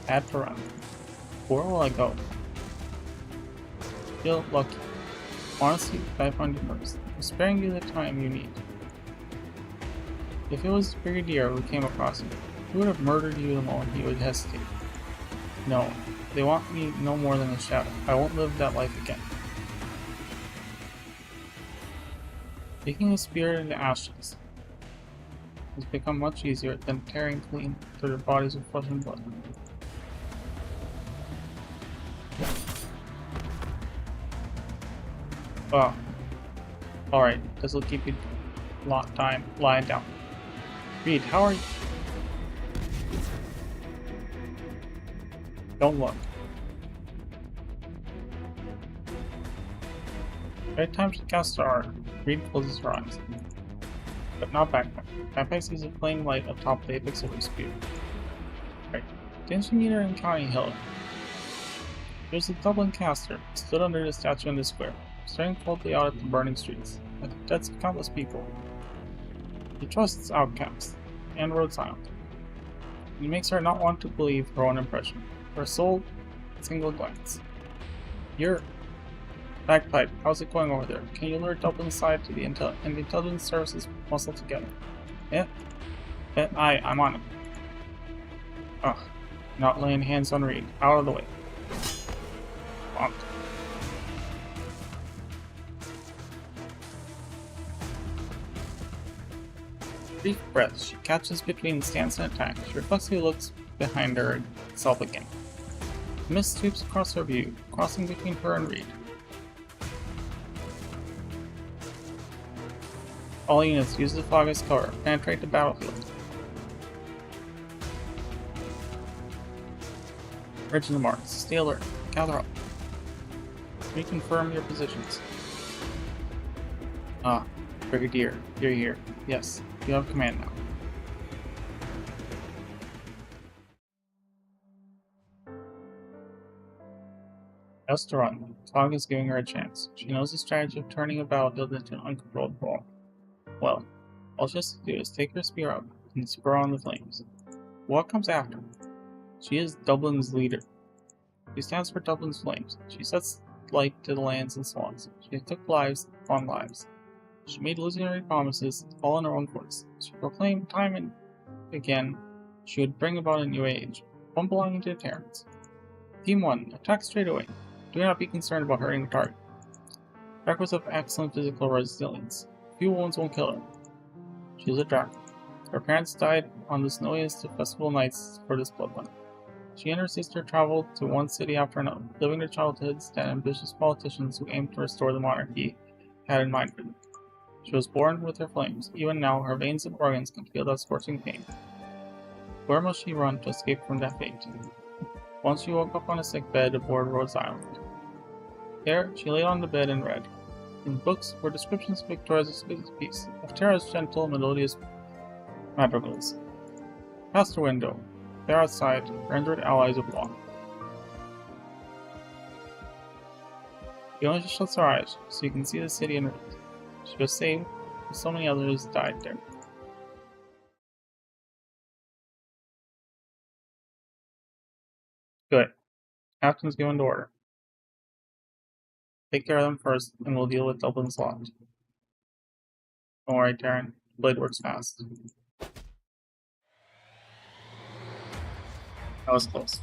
Add to run. Where will I go? Feel lucky. Honestly, I found you first. I'm sparing you the time you need. If it was Brigadier who came across you, he would have murdered you the moment he would hesitate. No, they want me no more than a shadow. I won't live that life again. Taking a spear into ashes has become much easier than tearing clean through their bodies of flesh and blood. Oh. Alright, this'll keep you a lot of time lying down. Reed, how are you? Don't look. Right time to cast our Reed closes her eyes. But not Backpack. Backpack sees a flame light atop the apex of her spear. Right. Didn't you meet her in County Hill? There's a Dublin caster, stood under the statue in the square, staring coldly out at the burning streets, at the deaths of countless people. He trusts outcasts, and rode silent. It makes her not want to believe her own impression. Her sole single glance. You're Bagpipe, how's it going over there? Can you lure Dublin aside to the intelligence services muscle together? Yeah? I'm on it. Ugh. Not laying hands on Reed. Out of the way. Bonked. Brief breaths she catches between stance and attack. She reflexively looks behind herself again. The mist sweeps across her view, crossing between her and Reed. All units use the fog as cover. Penetrate the battlefield. Original marks. Stay alert. Gather up. Reconfirm your positions. Ah, Brigadier, you're here. Yes, you have command now. Just to run. Fog is giving her a chance. She knows the strategy of turning a battlefield into an uncontrolled brawl. Well, all she has to do is take her spear up and spur on the flames. What comes after? She is Dublin's leader. She stands for Dublin's flames. She sets light to the lands and swans. She took lives upon lives. She made illusionary promises, all in her own voice. She proclaimed time and again she would bring about a new age, one belonging to the Terrans. Team 1, attack straight away. Do not be concerned about hurting the target. Drac was of excellent physical resilience. Few wounds won't kill her. She is a Drac. Her parents died on the snowiest of festival nights for this bloodline. She and her sister traveled to one city after another, living their childhoods that ambitious politicians who aimed to restore the monarchy had in mind for them. She was born with her flames. Even now, her veins and organs can feel that scorching pain. Where must she run to escape from that fate? Once she woke up on a sick bed aboard Rhodes Island. There, she lay on the bed and read. In books were descriptions of Victoria's exquisite peace, of Terra's gentle, melodious madrigals. Past her window, there outside, rendered allies of law. She only just shuts her eyes, so you can see the city in ruins. She was saved, but so many others died there. Good. Captain's given the order. Take care of them first, and we'll deal with Dublin's lot. Don't worry, Terran. The blade works fast. That was close.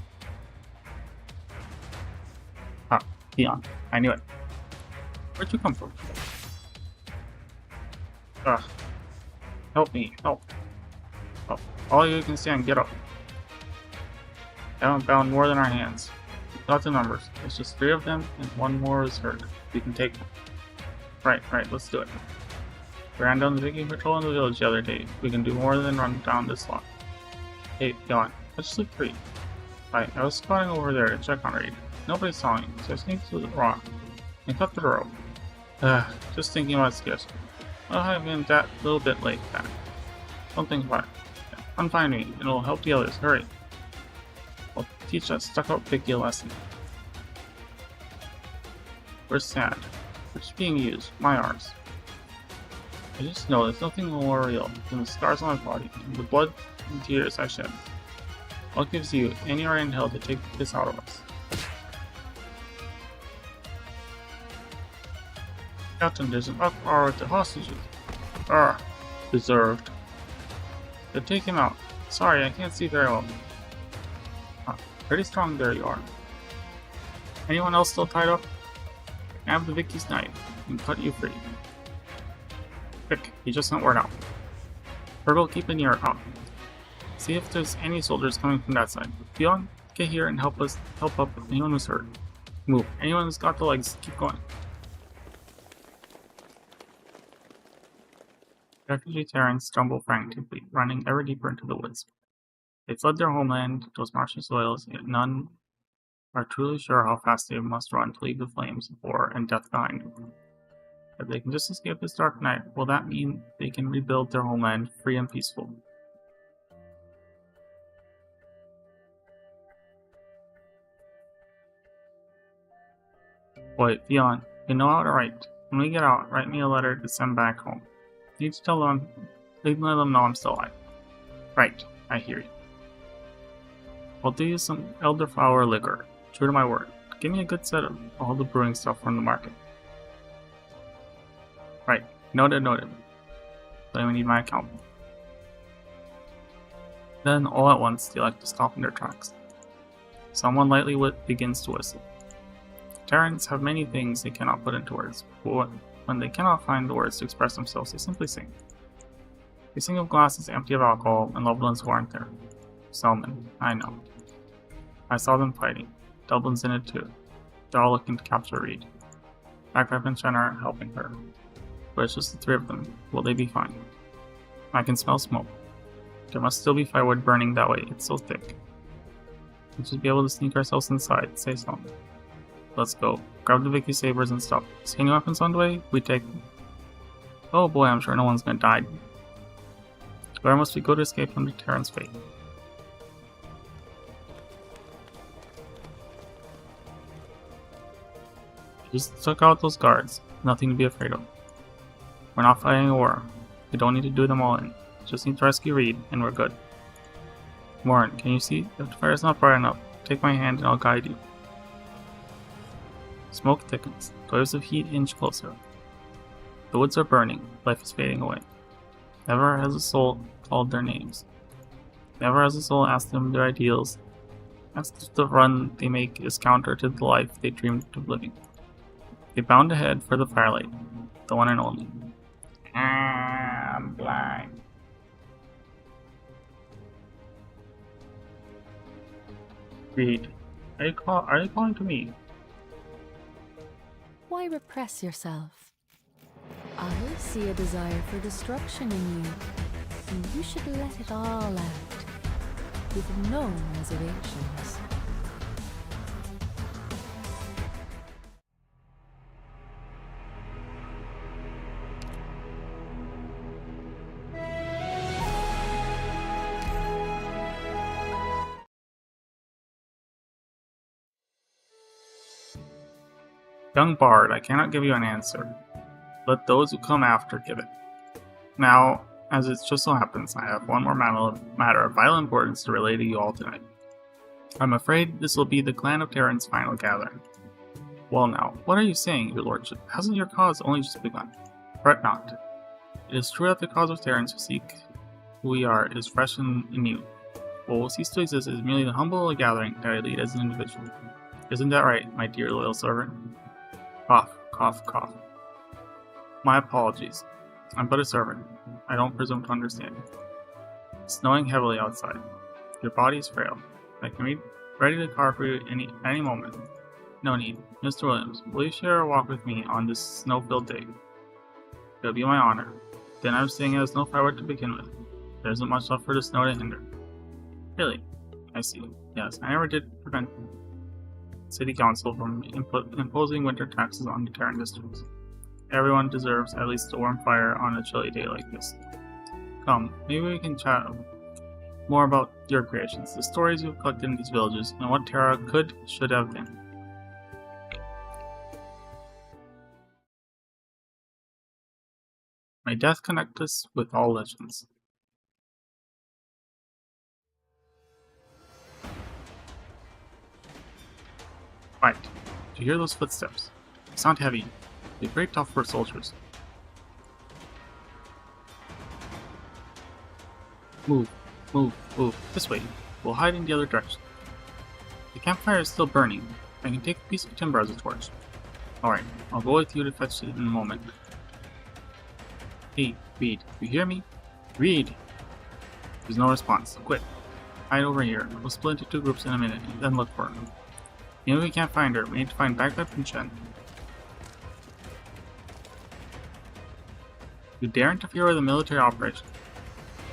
Ah, Theon. I knew it. Where'd you come from? Ugh. Help me, help. Oh, all you can stand, get up. Haven't bound more than our hands. Lots of numbers. There's just 3 of them, and 1 more is hurt. We can take them. Right, let's do it. We ran down the Viking patrol in the village the other day. We can do more than run down this lot. Hey, Theon, let's just look free. Right, I was squatting over there to check on Raid. Nobody saw me, so I sneaked through the rock and cut the rope. Just thinking about skills. Well, I've been that little bit late back. Don't think about it. Unfind me, and it'll help the others. Hurry. I'll teach that stuck-up Vicky a lesson. We're sad. We're just being used. My arms. I just know there's nothing more real than the scars on my body, and the blood and tears I shed. What gives you any right in hell to take this out of us? Captain, there's an uproar with the hostages. Deserved. Then take him out. Sorry, I can't see very well. Pretty strong there you are. Anyone else still tied up? Grab the Vicky's knife and cut you free. Quick, he just sent word out. Virgil, keep an ear out. See if there's any soldiers coming from that side. Theon, get here and help up anyone who's hurt. Move. Anyone who's got the legs, keep going. Refugee Terrans stumble frantically, running ever deeper into the woods. They fled their homeland, those marshy soils, yet none are truly sure how fast they must run to leave the flames, war, and death behind them. If they can just escape this dark night, will that mean they can rebuild their homeland free and peaceful? Boy, Theon, you know how to write. When we get out, write me a letter to send back home. Need to tell them, let them know I'm still alive. Right, I hear you. I'll do you some elderflower liquor. True to my word. Give me a good set of all the brewing stuff from the market. Right, noted. So we need my account. Then, all at once, they like to stop in their tracks. Someone lightly begins to whistle. Terrans have many things they cannot put into words, but when they cannot find the words to express themselves, they simply sing. They sing of glasses empty of alcohol and loved ones who aren't there. Selman, I know. I saw them fighting. Dublin's in it too. They're all looking to capture Reed. Bagpipe and Shen are helping her. but it's just the three of them. Will they be fine? I can smell smoke. There must still be firewood burning that way. It's so thick. We should be able to sneak ourselves inside. Say so. Let's go. Grab the Vicky sabers and stuff. Is any weapons on the way? We take them. Oh boy, I'm sure no one's gonna die. Where must we go to escape from the Terran's fate? Just took out those guards. Nothing to be afraid of. We're not fighting a war. We don't need to do them all in. Just need to rescue Reed, and we're good. Warren, can you see? If the fire's not bright enough, take my hand and I'll guide you. Smoke thickens. Waves of heat inch closer. The woods are burning. Life is fading away. Never has a soul called their names. Never has a soul asked them their ideals. Asked if the run they make is counter to the life they dreamed of living. They bound ahead for the Firelight, the one and only. I'm blind. Reed, are you calling to me? Why repress yourself? I see a desire for destruction in you, and you should let it all out, with no reservations. Young Bard, I cannot give you an answer. Let those who come after give it. Now, as it just so happens, I have one more matter of vital importance to relay to you all tonight. I'm afraid this will be the Clan of Terran's final gathering. Well now, what are you saying, your lordship? Hasn't your cause only just begun? Fret not. It is true that the cause of Terrans who seek who we are is fresh and new. What will cease to exist is merely the humble gathering that I lead as an individual. Isn't that right, my dear loyal servant? Cough, cough, cough. My apologies. I'm but a servant. I don't presume to understand. It's snowing heavily outside. Your body is frail. I can be ready to carve for you any moment. No need. Mr. Williams, will you share a walk with me on this snow-filled day? It'll be my honor. Then I'm staying at a snow firewood to begin with. There isn't much left for the snow to hinder. Really? I see. Yes, I never did prevent City Council from imposing winter taxes on the Terran districts. Everyone deserves at least a warm fire on a chilly day like this. Come, maybe we can chat more about your creations, the stories you've collected in these villages, and what Terra should have been. May death connect us with all legends. Right. Do you hear those footsteps? They sound heavy. They're very tough for soldiers. Move, move, move. This way. We'll hide in the other direction. The campfire is still burning. I can take a piece of timber as a torch. Alright, I'll go with you to fetch it in a moment. Hey, Reed, you hear me? Reed! There's no response. Quit. Hide over here. We'll split into two groups in a minute, and then look for her. Maybe we can't find her. We need to find Bagpipe and Chen. You dare interfere with a military operation.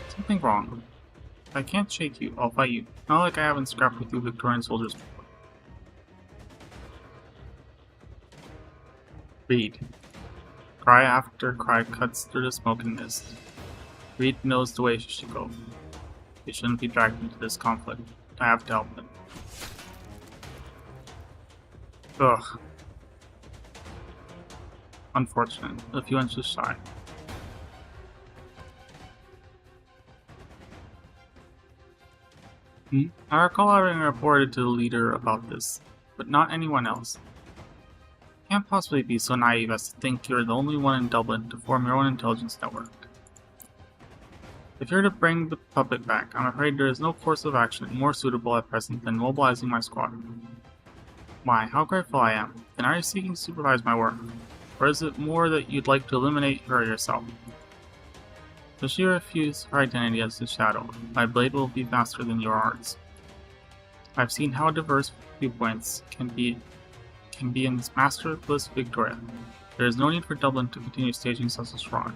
Something wrong. If I can't shake you, I'll fight you. Not like I haven't scrapped with you Victorian soldiers before. Reed. Cry after cry cuts through the smoke and mist. Reed knows the way she should go. He shouldn't be dragged into this conflict. I have to help them. Ugh. Unfortunate. A few inches shy. I recall having reported to the leader about this, but not anyone else. Can't possibly be so naive as to think you're the only one in Dublin to form your own intelligence network. If you're to bring the puppet back, I'm afraid there is no course of action more suitable at present than mobilizing my squad. My, how grateful I am. Then are you seeking to supervise my work? Or is it more that you'd like to eliminate her yourself? If she refuses her identity as the Shadow, my blade will be faster than your arts. I've seen how diverse viewpoints can be in this masterless Victoria. There is no need for Dublin to continue staging such a fraud.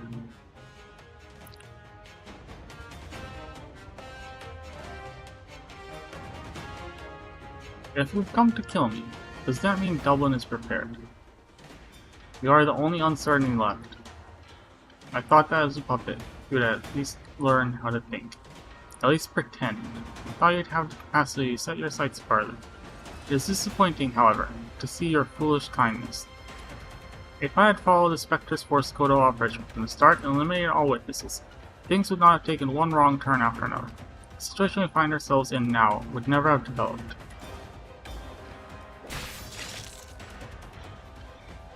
If you've come to kill me, does that mean Dublin is prepared? You are the only uncertainty left. I thought that as a puppet, you would at least learn how to think. At least pretend. I thought you'd have the capacity to set your sights farther. It is disappointing, however, to see your foolish kindness. If I had followed the Spectre's Force code of operation from the start and eliminated all witnesses, things would not have taken one wrong turn after another. The situation we find ourselves in now would never have developed.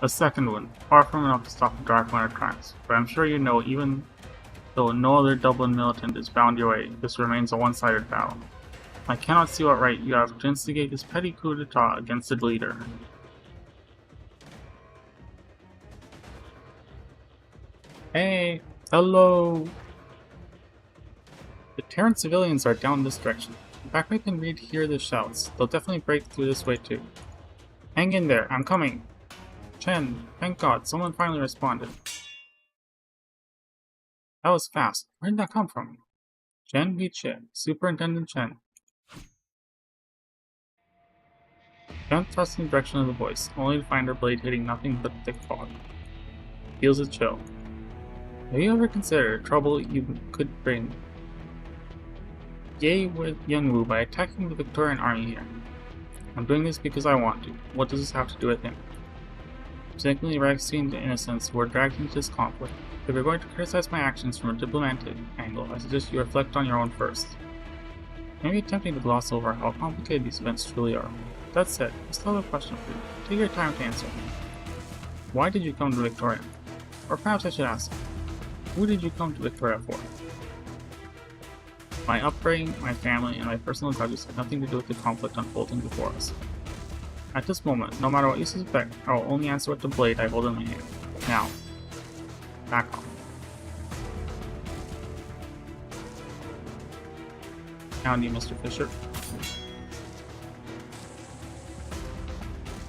A second one, far from enough to stop the Dark Winter crimes, but I'm sure you know even though no other Dublin militant is bound your way, this remains a one-sided battle. I cannot see what right you have to instigate this petty coup d'etat against the leader. Hey! Hello! The Terran civilians are down this direction. In fact, I can hear the shouts. They'll definitely break through this way too. Hang in there, I'm coming! Chen, thank God, someone finally responded. That was fast. Where did that come from? Chen Viche, Superintendent Chen. Chen thrust in the direction of the voice, only to find her blade hitting nothing but thick fog. Feels a chill. Have you ever considered trouble you could bring Ye with Youngwoo by attacking the Victorian army here? I'm doing this because I want to. What does this have to do with him? Secondly, rescuing the innocents who were dragged into this conflict. If you're going to criticize my actions from a diplomatic angle, I suggest you reflect on your own first. It may be tempting to gloss over how complicated these events truly are. That said, I still have a question for you. Take your time to answer. Why did you come to Victoria? Or perhaps I should ask, who did you come to Victoria for? My upbringing, my family, and my personal grudges have nothing to do with the conflict unfolding before us. At this moment, no matter what you suspect, I will only answer with the blade I hold in my hand. Now, back off. Howdy, Mr. Fisher.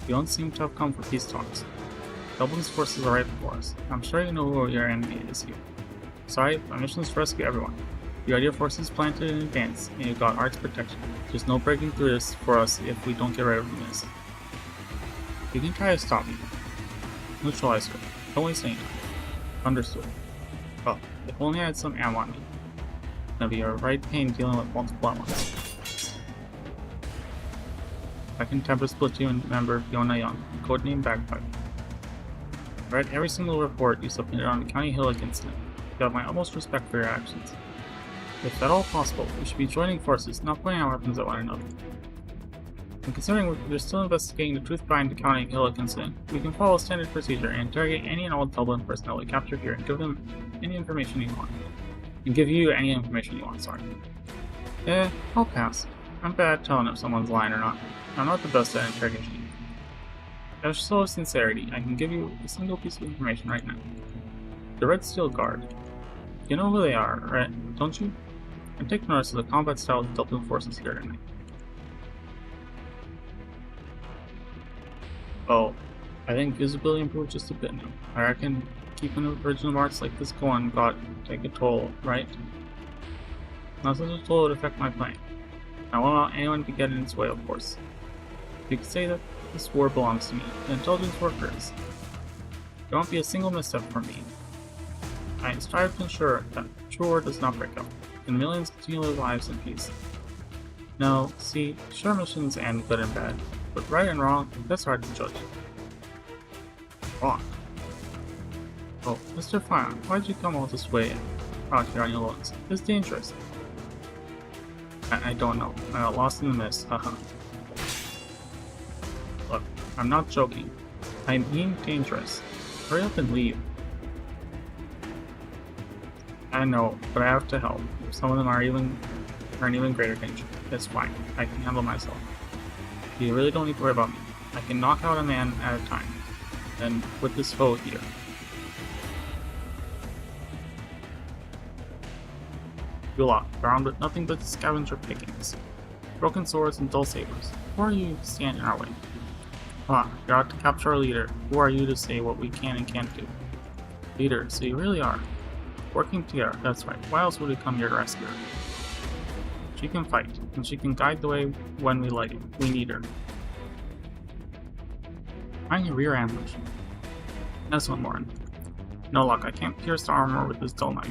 You don't seem to have come for peace talks. Dublin's forces are right before us. I'm sure you know who your enemy is here. Sorry, my mission is to rescue everyone. You got your forces planted in advance, and you've got Art's protection. There's no breaking through this for us if we don't get rid of this. You can try to stop me. Neutralize her. Don't waste any time. Understood. Well, if only I had some ammo on me. It's gonna be a right pain dealing with multiple at once. Second Tempest Platoon member Fiona Young, codename Bagpipe. I read every single report you submitted on the County Hillock incident. You have my utmost respect for your actions. If at all possible, we should be joining forces, not pointing our weapons at one another. And considering we're still investigating the truth behind the County Hillock incident, we can follow standard procedure and interrogate any and all Dublin personnel we capture here and give them any information you want. And give you any information you want, sorry. I'll pass. I'm bad at telling if someone's lying or not. I'm not the best at interrogation. Out of show of sincerity, I can give you a single piece of information right now. The Red Steel Guard. You know who they are, right? Don't you? And take notice of the combat style of the Dublin forces here tonight. Oh, I think visibility improved just a bit now. I reckon keeping original marks like this going got take a toll, right? Not such a toll would affect my plan. I won't allow anyone to get in its way, of course. You could say that this war belongs to me, the intelligence workers. There won't be a single misstep from me. I strive to ensure that true war does not break out, and millions continue their lives in peace. Now, see, sure missions end good and bad, but right and wrong, that's hard to judge. Wrong. Oh, Mr. Fire, why'd you come all this way out here on your loans? It's dangerous. I don't know. I got lost in the mist, haha. Look, I'm not joking. I mean dangerous. Hurry up and leave. I know, but I have to help. Some of them are in even greater danger. It's fine. I can handle myself. You really don't need to worry about me. I can knock out a man at a time. And with this foe here. You lot, armed with nothing but scavenger pickings, broken swords and dull sabers. Who are you to stand in our way? Come on, you're out to capture our leader. Who are you to say what we can and can't do? Leader, so you really are. Working together, that's right. Why else would we come here to rescue her? She can fight, and she can guide the way when we need her. Find your rear ambush. That's one more. No luck, I can't pierce the armor with this dull knife.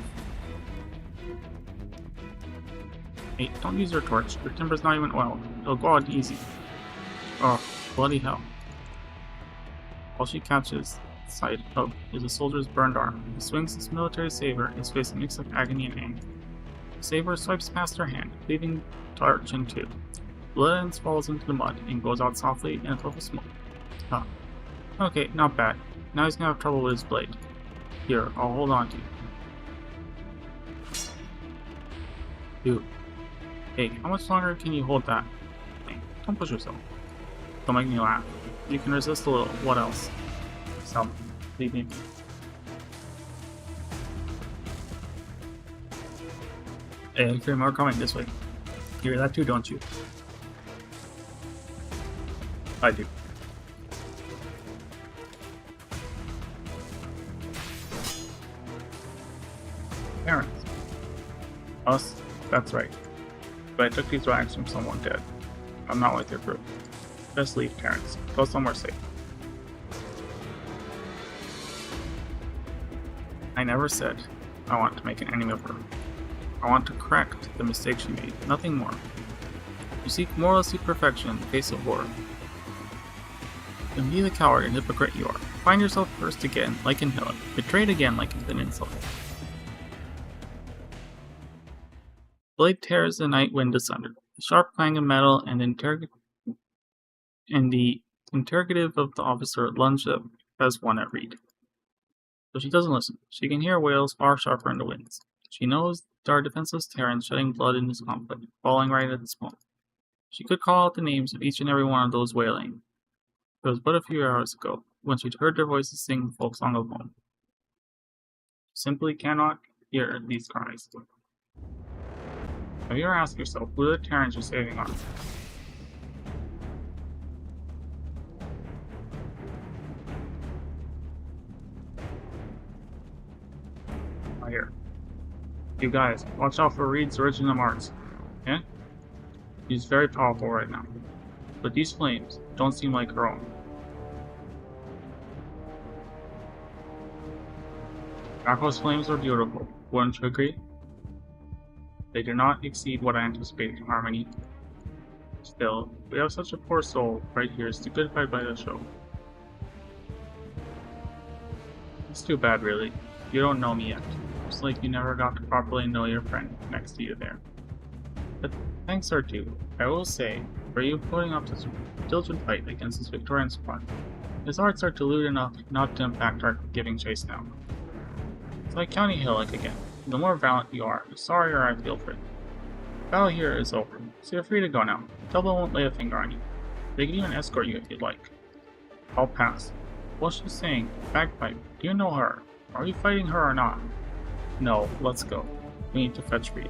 Hey, don't use your torch. Your timber's not even oiled. It'll go out easy. Oh, bloody hell. All she catches sight of is a soldier's burned arm. He swings his military saber, his face a mix of agony and anger. The saber swipes past her hand, leaving torch in two. Blood ends falls into the mud and goes out softly in a puff of smoke. Huh. Okay, not bad. Now he's gonna have trouble with his blade. Here, I'll hold on to you. Dude. Hey, how much longer can you hold that? Hey, don't push yourself. Don't make me laugh. You can resist a little. What else? Some. Leave me. Hey, 3 more coming this way. You hear that too, don't you? I do. Parents. Us? That's right. But I took these rags from someone dead. I'm not with your group. Just leave, Terrence. Go somewhere safe. I never said I want to make an enemy of her. I want to correct the mistake she made, nothing more. You seek moralistic perfection in the face of war. Then be the coward and hypocrite you are. Find yourself cursed again, like in Helen. Betrayed again, like you've been insulted. Blade tears the night wind asunder. The sharp clang of metal and the interrogative of the officer lunged up as one at Reed. But she doesn't listen. She can hear wails far sharper in the winds. She knows there are defenseless Terrans shedding blood in this conflict, falling right at this moment. She could call out the names of each and every one of those wailing. It was but a few hours ago, when she'd heard their voices sing the folk song of home. She simply cannot hear these cries. Have you ever asked yourself who the Terrans you're saving are? Right here. You guys, watch out for Reed's original marks. Okay? He's very powerful right now. But these flames don't seem like her own. Draco's flames are beautiful, wouldn't you agree? They do not exceed what I anticipated in harmony. Still, we have such a poor soul right here is the good fight by the show. It's too bad, really. You don't know me yet. It's like you never got to properly know your friend next to you there. But thanks are due. I will say, for you putting up such a diligent fight against this Victorian squad, his arts are dilute enough not to impact our giving chase now. It's like County Hill again. The more valiant you are, the sorrier I feel for it. The battle here is over, so you're free to go now. Double won't lay a finger on you. They can even escort you if you'd like. I'll pass. What's she saying? Bagpipe, do you know her? Are you fighting her or not? No, let's go. We need to fetch Reed.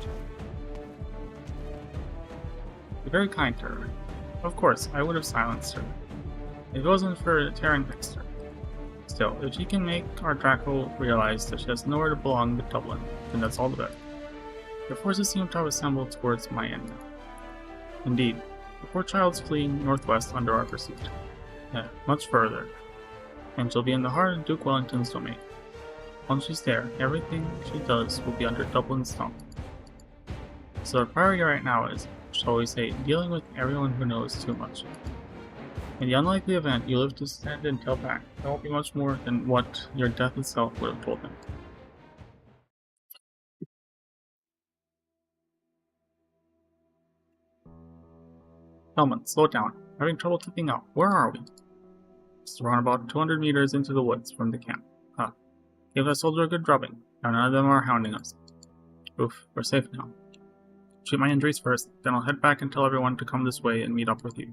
You're very kind to her. Of course, I would have silenced her. If it wasn't for Terran next to her. Still, if she can make our Draco realize that she has nowhere to belong but Dublin, then that's all the better. Your forces seem to have assembled towards my end now. Indeed, the poor child's fleeing northwest under our pursuit. Yeah, much further. And she'll be in the heart of Duke Wellington's domain. Once she's there, everything she does will be under Dublin's thumb. So our priority right now is, shall we say, dealing with everyone who knows too much. In the unlikely event you live to stand and tell back, there won't be much more than what your death itself would have told them. Hellman, slow down. Having trouble keeping up. Where are we? Just around about 200 meters into the woods from the camp. Give that soldier a good drubbing. Now none of them are hounding us. Oof, we're safe now. Treat my injuries first, then I'll head back and tell everyone to come this way and meet up with you.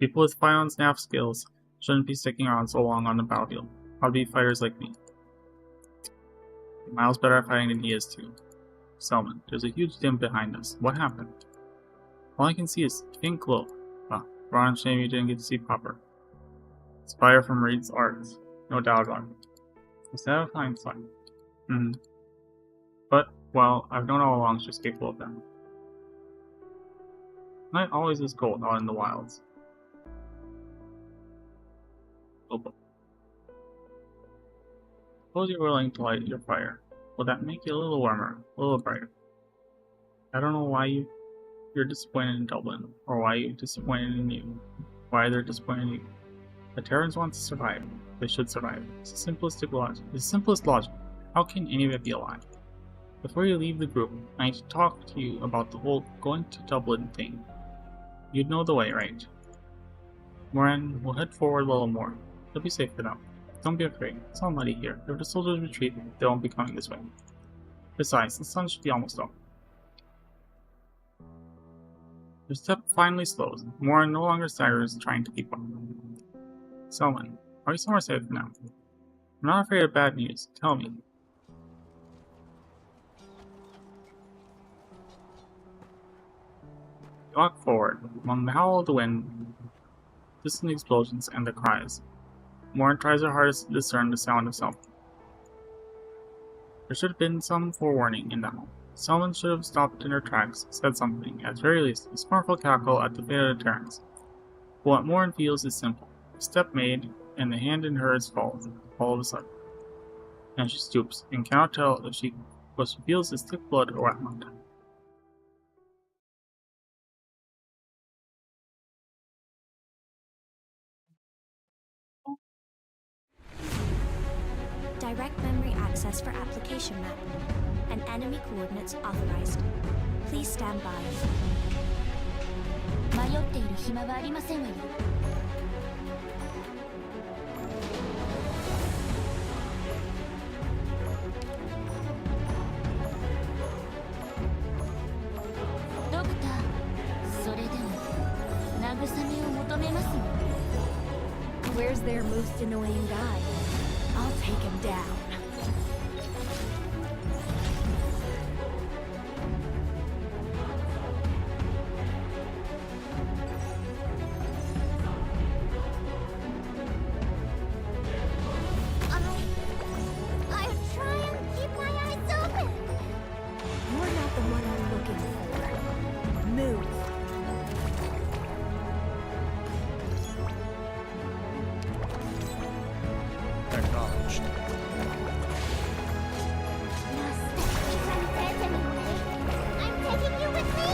People with fire and snap skills shouldn't be sticking around so long on the battlefield. I'll be fighters like me. Miles better at fighting than he is too. Selman, there's a huge dim behind us. What happened? All I can see is faint glow. Ron, shame you didn't get to see proper. Inspired from Reed's art, no doubt about it. Instead of hindsight. But, well, I've known all along she's capable of that. Night always is cold out in the wilds. Oh, suppose you're willing to light your fire. Will that make you a little warmer, a little brighter? I don't know why you're disappointed in Dublin, or why you're disappointed in you. Why they're disappointed in you. The Terrans want to survive. They should survive. It's the simplistic logic. It's the simplest logic. How can any of it be alive? Before you leave the group, I need to talk to you about the whole going to Dublin thing. You'd know the way, right? Moran, we'll head forward a little more. You'll be safe for now. Don't be afraid. It's all muddy here. If the soldiers retreat, they won't be coming this way. Besides, the sun should be almost up. Your step finally slows. Moran no longer staggers, trying to keep up. Selman, are you somewhere safe now? I'm not afraid of bad news. Tell me. You walk forward, among the howl of the wind, distant explosions, and the cries. Moran tries her hardest to discern the sound of something. There should have been some forewarning in that moment. Selman should have stopped in her tracks, said something, at the very least, a scornful cackle at the fate of the Terrans. But what Moran feels is simple. A step made, and the hand in hers falls, all of a sudden. And she stoops, and cannot tell if what she feels is thick blood or whatnot. Direct memory access for application map. And enemy coordinates authorized. Please stand by. 迷っている暇はありませんわよ。ドクター、それでも慰めを求めますの。Where's their most annoying guy? I'll take him down. I'll try and keep my eyes open. You're not the one I'm looking for. Move. Acknowledged. I'm taking you with me.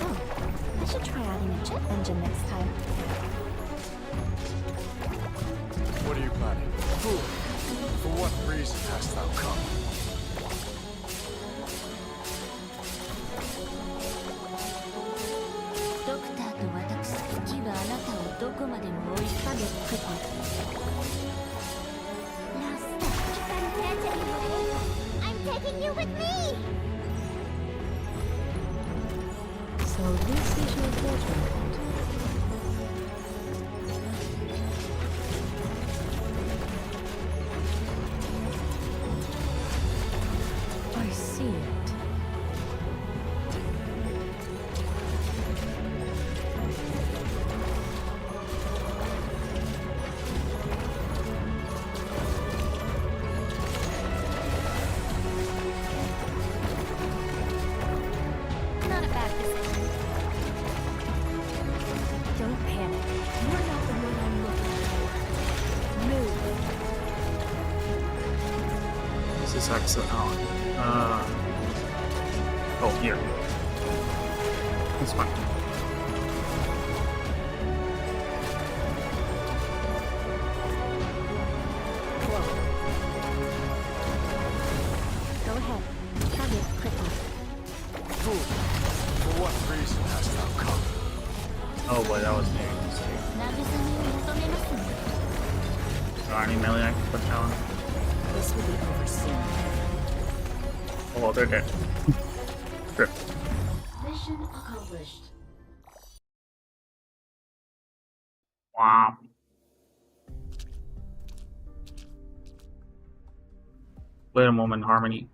Oh, I should try adding a jet engine next time. What are you planning? Fool! For what reason hast thou come? Doctor と私、次はあなたをどこまでも追いかけてくる。I'm taking you with me. So this is your judgment. I see it. Not a bad decision. Don't panic. You're not the one I'm looking for. Move. This is exit out. Oh, here. That's fine. Go ahead. Have it quickly. Fool! For what reason hast thou come? Oh boy, that was me. 慰めを求めますの。 Is there any melee I can put down? This will be overseen. Oh well, they're dead. Rip. Mission accomplished. Wow. Wait a moment, Harmony.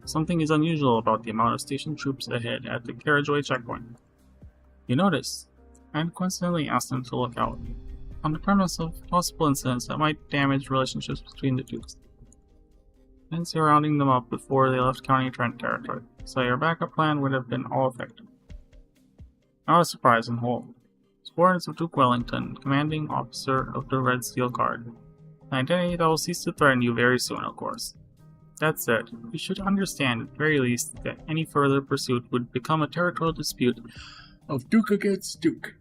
Something is unusual about the amount of station troops ahead at the carriageway checkpoint. You notice, and coincidentally asked them to look out, on the premise of possible incidents that might damage relationships between the dukes. Hence you're rounding them up before they left County Trent territory, so your backup plan would have been all effective. Not a surprise in whole. Squadrons of Duke Wellington, commanding officer of the Red Steel Guard. An identity that will cease to threaten you very soon, of course. That said, you should understand at the very least that any further pursuit would become a territorial dispute of Duke against Duke.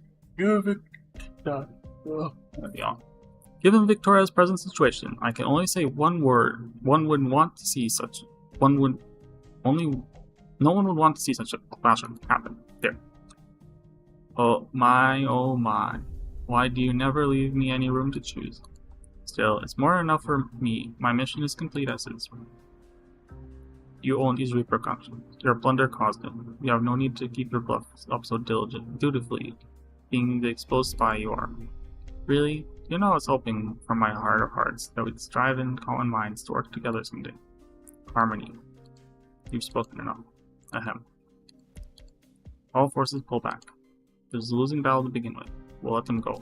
Given Victoria's present situation, I can only say one word. No one would want to see such a clash happen. There. Oh my, oh my. Why do you never leave me any room to choose? Still, it's more than enough for me. My mission is complete as is. You own these repercussions. Your blunder caused it. You have no need to keep your bluff up so dutifully, being the exposed spy you are. Really? You know I was hoping from my heart of hearts that we'd strive in common minds to work together someday. Harmony. You've spoken enough. Ahem. All forces pull back. There's a losing battle to begin with. We'll let them go.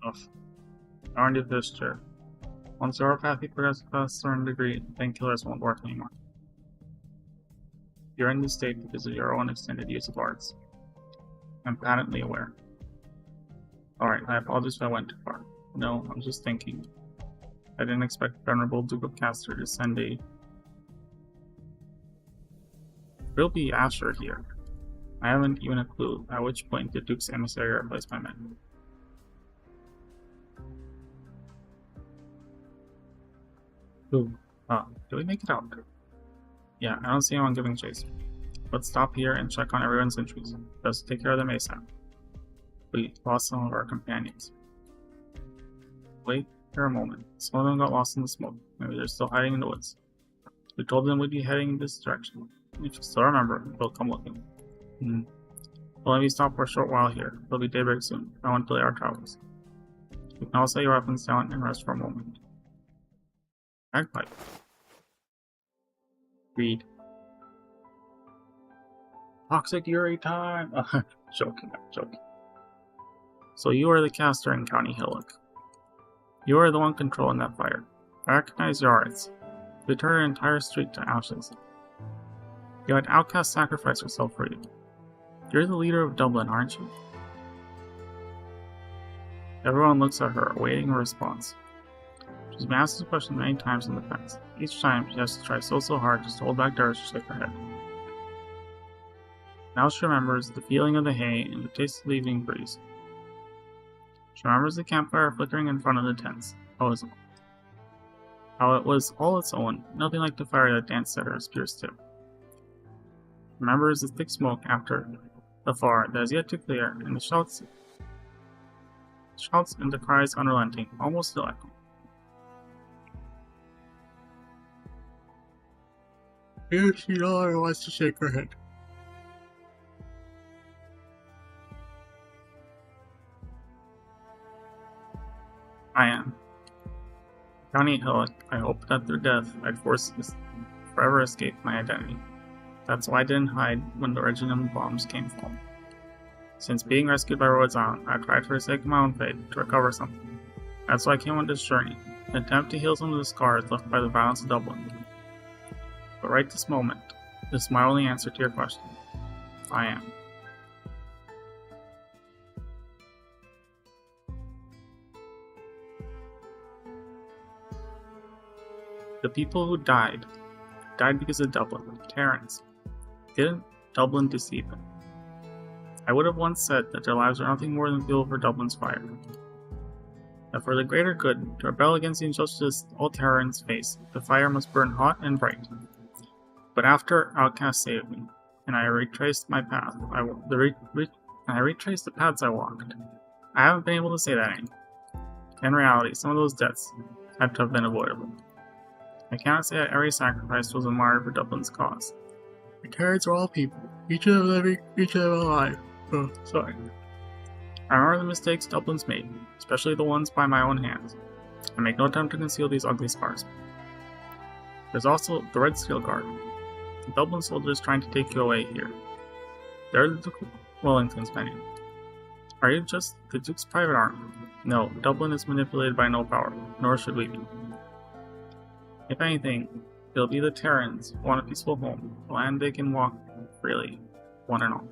Ugh. R&D Fisher. Once your pathy progresses past a certain degree, painkillers won't work anymore. You're in this state because of your own extended use of arts. I'm patently aware. Alright, I apologize if I went too far. No, I was just thinking. I didn't expect Venerable Duke of Castor to send a Trilby Asher here. I haven't even a clue at which point the Duke's emissary replaced my men. Ooh, did we make it out? Yeah, I don't see anyone giving chase. Let's stop here and check on everyone's entries. Just take care of them ASAP. We lost some of our companions. Wait here a moment. Some of them got lost in the smoke. Maybe they're still hiding in the woods. We told them we'd be heading this direction. If you still remember, they'll come looking. Well, let me stop for a short while here. It'll be daybreak soon. I won't delay our travels. You can all set your weapons down and rest for a moment. Bagpipe. Read. Toxic Yuri time! Joking. So you are the caster in County Hillock. You are the one controlling that fire. I recognize your arts. You turned an entire street to ashes. You had outcasts sacrifice herself for you. You're the leader of Dublin, aren't you? Everyone looks at her, awaiting a response. She's been asked this question many times in the past. Each time, she has to try so hard just to hold back tears to shake her head. Now she remembers the feeling of the hay and the taste of the evening breeze. She remembers the campfire flickering in front of the tents. How it was all its own, nothing like the fire that danced at her spear's tip. Remembers the thick smoke after the far that is yet to clear, and the shouts and the cries unrelenting, almost still echo. Here she no longer wants to shake her head. I am. County Hillock, I hope that through death I'd forever escape my identity. That's why I didn't hide when the Reginald bombs came falling. Since being rescued by Rhodes Island, I tried to forsake my own fate to recover something. That's why I came on this journey, an attempt to heal some of the scars left by the violence of Dublin. But right this moment, this is my only answer to your question. I am. The people who died because of Dublin, Terrans. Didn't Dublin deceive them? I would have once said that their lives are nothing more than fuel for Dublin's fire. That for the greater good, to rebel against the injustice all Terrans face, the fire must burn hot and bright. But after Outcast saved me, and I retraced my path, I retraced the paths I walked, I haven't been able to say that anymore. In reality, some of those deaths had to have been avoidable. I cannot say that every sacrifice was a martyr for Dublin's cause. The Terrans are all people, each of them living, each of them alive. Oh, sorry. I remember the mistakes Dublin's made, especially the ones by my own hands. I make no attempt to conceal these ugly scars. There's also the Red Steel Guard. The Dublin soldiers trying to take you away here. They're the Duke of Wellington's men. Are you just the Duke's private army? No, Dublin is manipulated by no power, nor should we be. If anything, it'll be the Terrans who want a peaceful home, a land they can walk freely, one and all.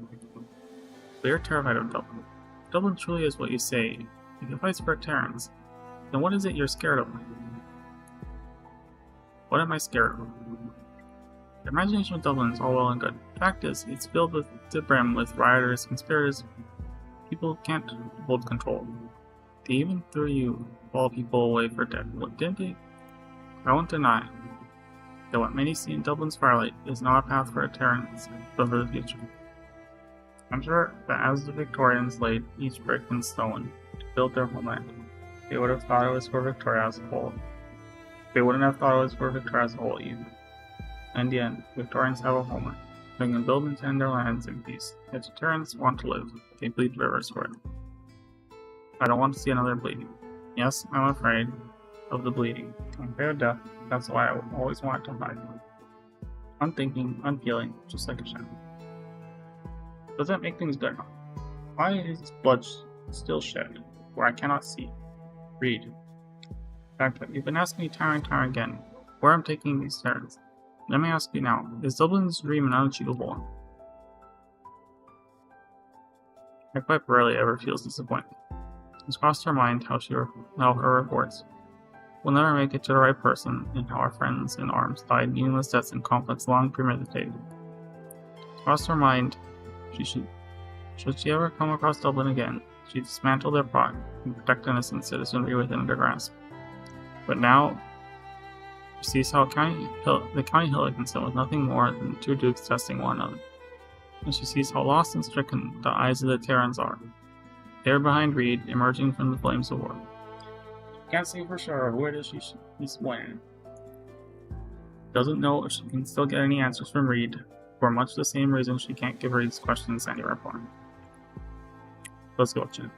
We are terrified of Dublin. If Dublin truly is what you say, if it fights for Terrans, then what is it you're scared of? What am I scared of? The imagination of Dublin is all well and good. The fact is, it's filled with the brim with rioters, conspirators. People can't hold control. They even threw you, all people, away for dead. What didn't they? I won't deny that what many see in Dublin's Firelight is not a path for a Terrans, but for the future. I'm sure that as the Victorians laid each brick and stone to build their homeland, they would have thought it was for Victoria as a whole. They wouldn't have thought it was for Victoria as a whole either. In the end, Victorians have a homeland. They can build and tend their lands in peace. If the Terrans want to live, they bleed rivers for it. I don't want to see another bleeding. Yes, I'm afraid of the bleeding. I'm afraid of death. That's why I always wanted to hide. Unthinking, unfeeling, just like a shadow. Does that make things better? Why is blood still shed where I cannot see? Read. In fact, you've been asking me time and time again where I'm taking these Terrans. Let me ask you now, is Dublin's dream an unachievable one? I quite rarely ever feels disappointed. It's crossed her mind how her reports will never make it to the right person, and how our friends in arms died meaningless deaths in conflicts long premeditated. It's crossed her mind should she ever come across Dublin again, she'd dismantle their plot and protect innocent citizenry within their grasp. But now, she sees how the county hill can sit with nothing more than two dukes testing one another. And she sees how lost and stricken the eyes of the Terrans are. They are behind Reed, emerging from the flames of war. She can't say for sure who it is she's winning. Doesn't know if she can still get any answers from Reed, for much the same reason she can't give Reed's questions any reply. Let's go, Jen.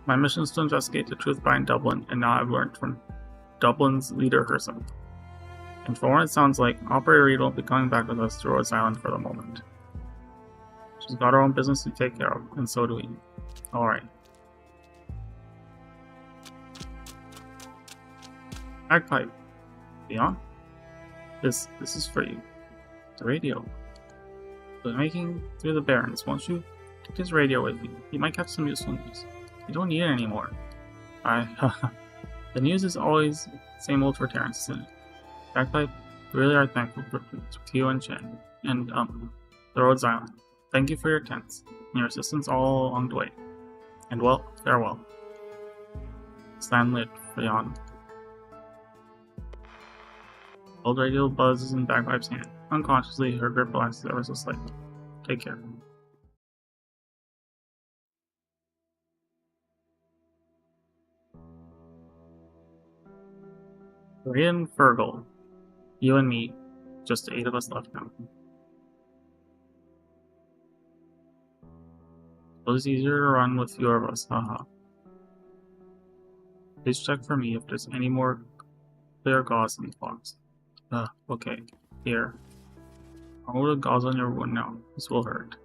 My mission is to investigate the truth behind Dublin, and now I've learned from Dublin's leader herself. And from what it sounds like, Operator Reed won't be coming back with us to Rhodes Island for the moment. She's got her own business to take care of, and so do we. Alright. Bagpipe. Beyond? This is for you. The radio. But making through the Barrens, won't you take his radio with you? You might catch some useful news. You don't need it anymore. The news is always the same old for Terrence, isn't it? Bagpipe, we really are thankful to you and Chen, and, the Rhodes Island. Thank you for your tents, and your assistance all along the way. And well, farewell. Stand lit, Fionn. Old radio buzzes in Bagpipe's hand. Unconsciously, her grip relaxes ever so slightly. Take care. Rian Fergal. You and me. Just 8 of us left now. It was easier to run with fewer of us, haha. Please check for me if there's any more clear gauze in the box. Okay. Here. I'll move the gauze on your wound now. This will hurt.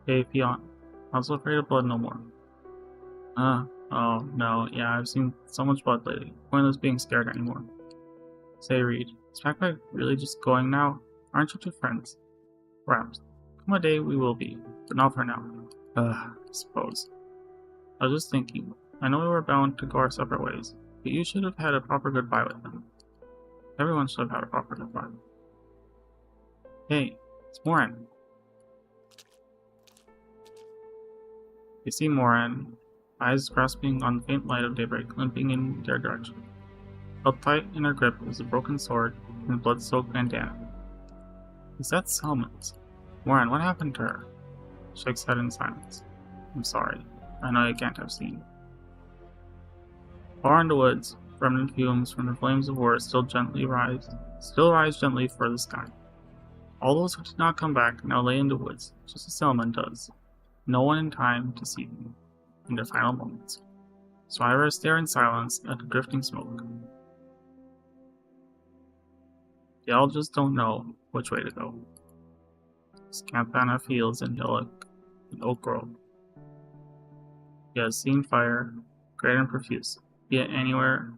Hey, Fionn. I'm so afraid of blood no more. Oh, no. Yeah, I've seen so much blood lately. Pointless being scared anymore. Say, Reed, is Bagpipe really just going now? Aren't you two friends? Perhaps. Come a day we will be, but not for now. I suppose. I was just thinking. I know we were bound to go our separate ways, but you should have had a proper goodbye with them. Everyone should have had a proper goodbye. Hey, it's Moran. You see Moran, eyes grasping on the faint light of daybreak, limping in their direction. Held tight in her grip was a broken sword and a blood-soaked bandana. Is that Selman's? Moran, what happened to her? Shakes head in silence. I'm sorry. I know you can't have seen. Far in the woods, remnant fumes from the flames of war still rise gently for the sky. All those who did not come back now lay in the woods, just as Selman does, no one in time to see them in their final moments. Survivors stare in silence at the drifting smoke. They all just don't know which way to go. Scampana fields in Hillock and Oak Grove. He has seen fire, great and profuse, yet anywhere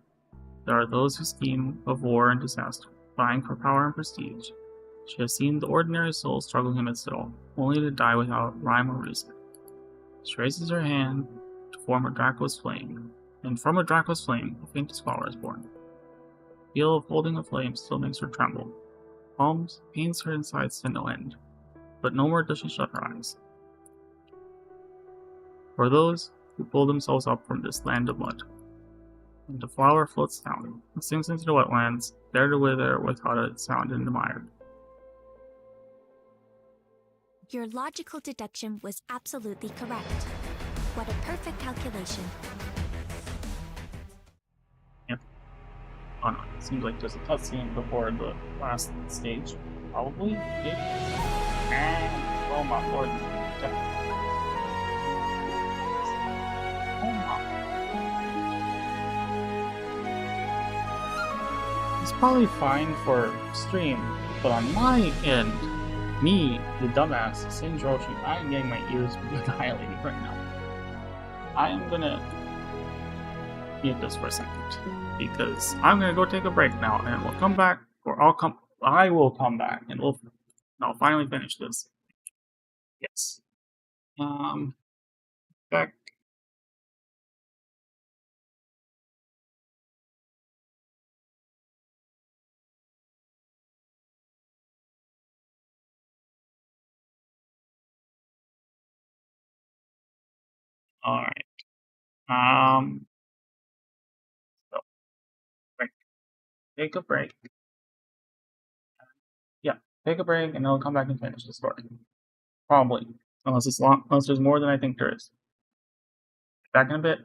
there are those who scheme of war and disaster, vying for power and prestige. She has seen the ordinary soul struggling amidst it all, only to die without rhyme or reason. She raises her hand to form a Dracula's flame, and from a Dracula's flame, the faintest flower is born. The feel of holding a flame still makes her tremble. Palms, pains her insides to no end, but no more does she shut her eyes. For those who pull themselves up from this land of mud, and the flower floats down and sinks into the wetlands, there to wither without a sound in the mire. Your logical deduction was absolutely correct. What a perfect calculation. Yep. Oh no, it seems like there's a cutscene before the last stage. Probably? Maybe? And, oh my lord. Oh my. It's probably fine for stream, but on my end, me, the dumbass, Singe, I am getting my ears annihilated right now. I am gonna mute this for a second, because I'm gonna go take a break now, and we'll come back, or I will come back, and I'll finally finish this. Yes. Back. Alright. So, break. Take a break. Yeah, take a break, and then I'll come back and finish the story. Probably. Unless there's more than I think there is. Back in a bit.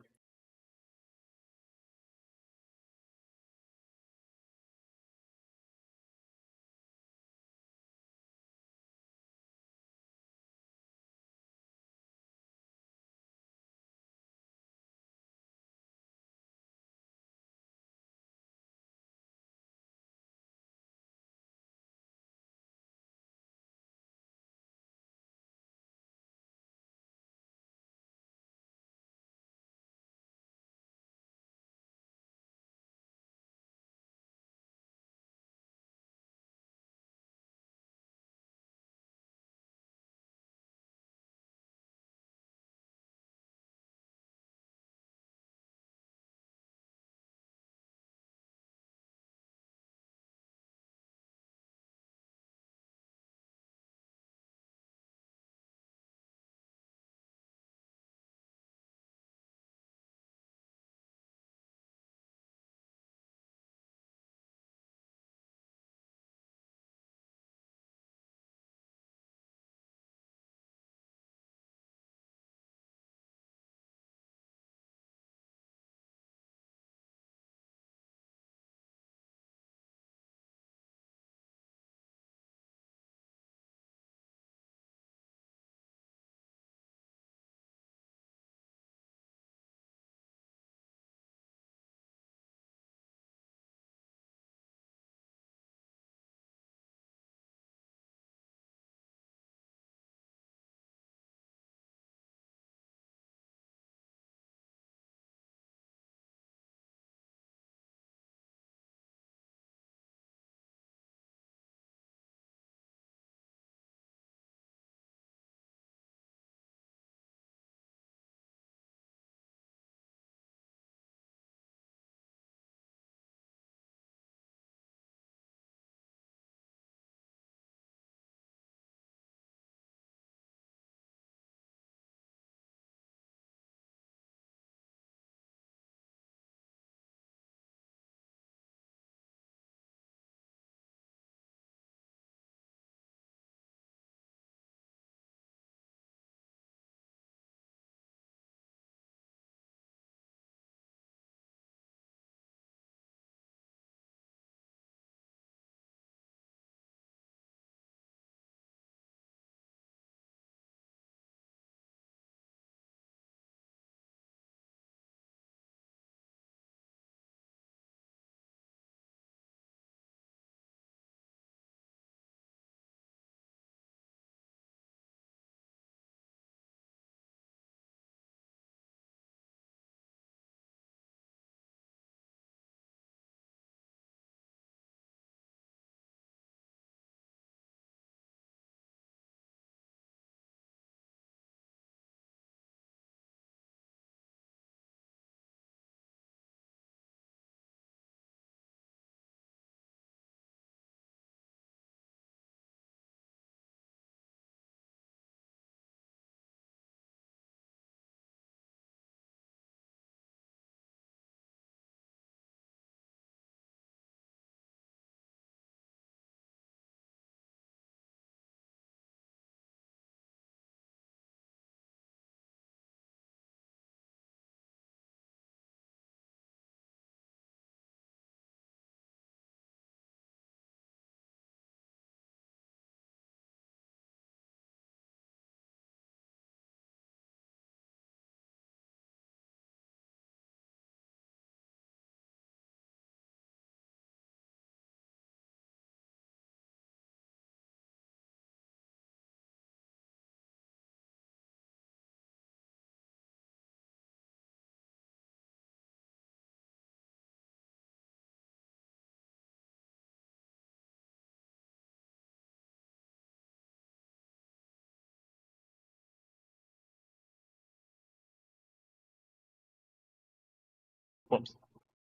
Whoops.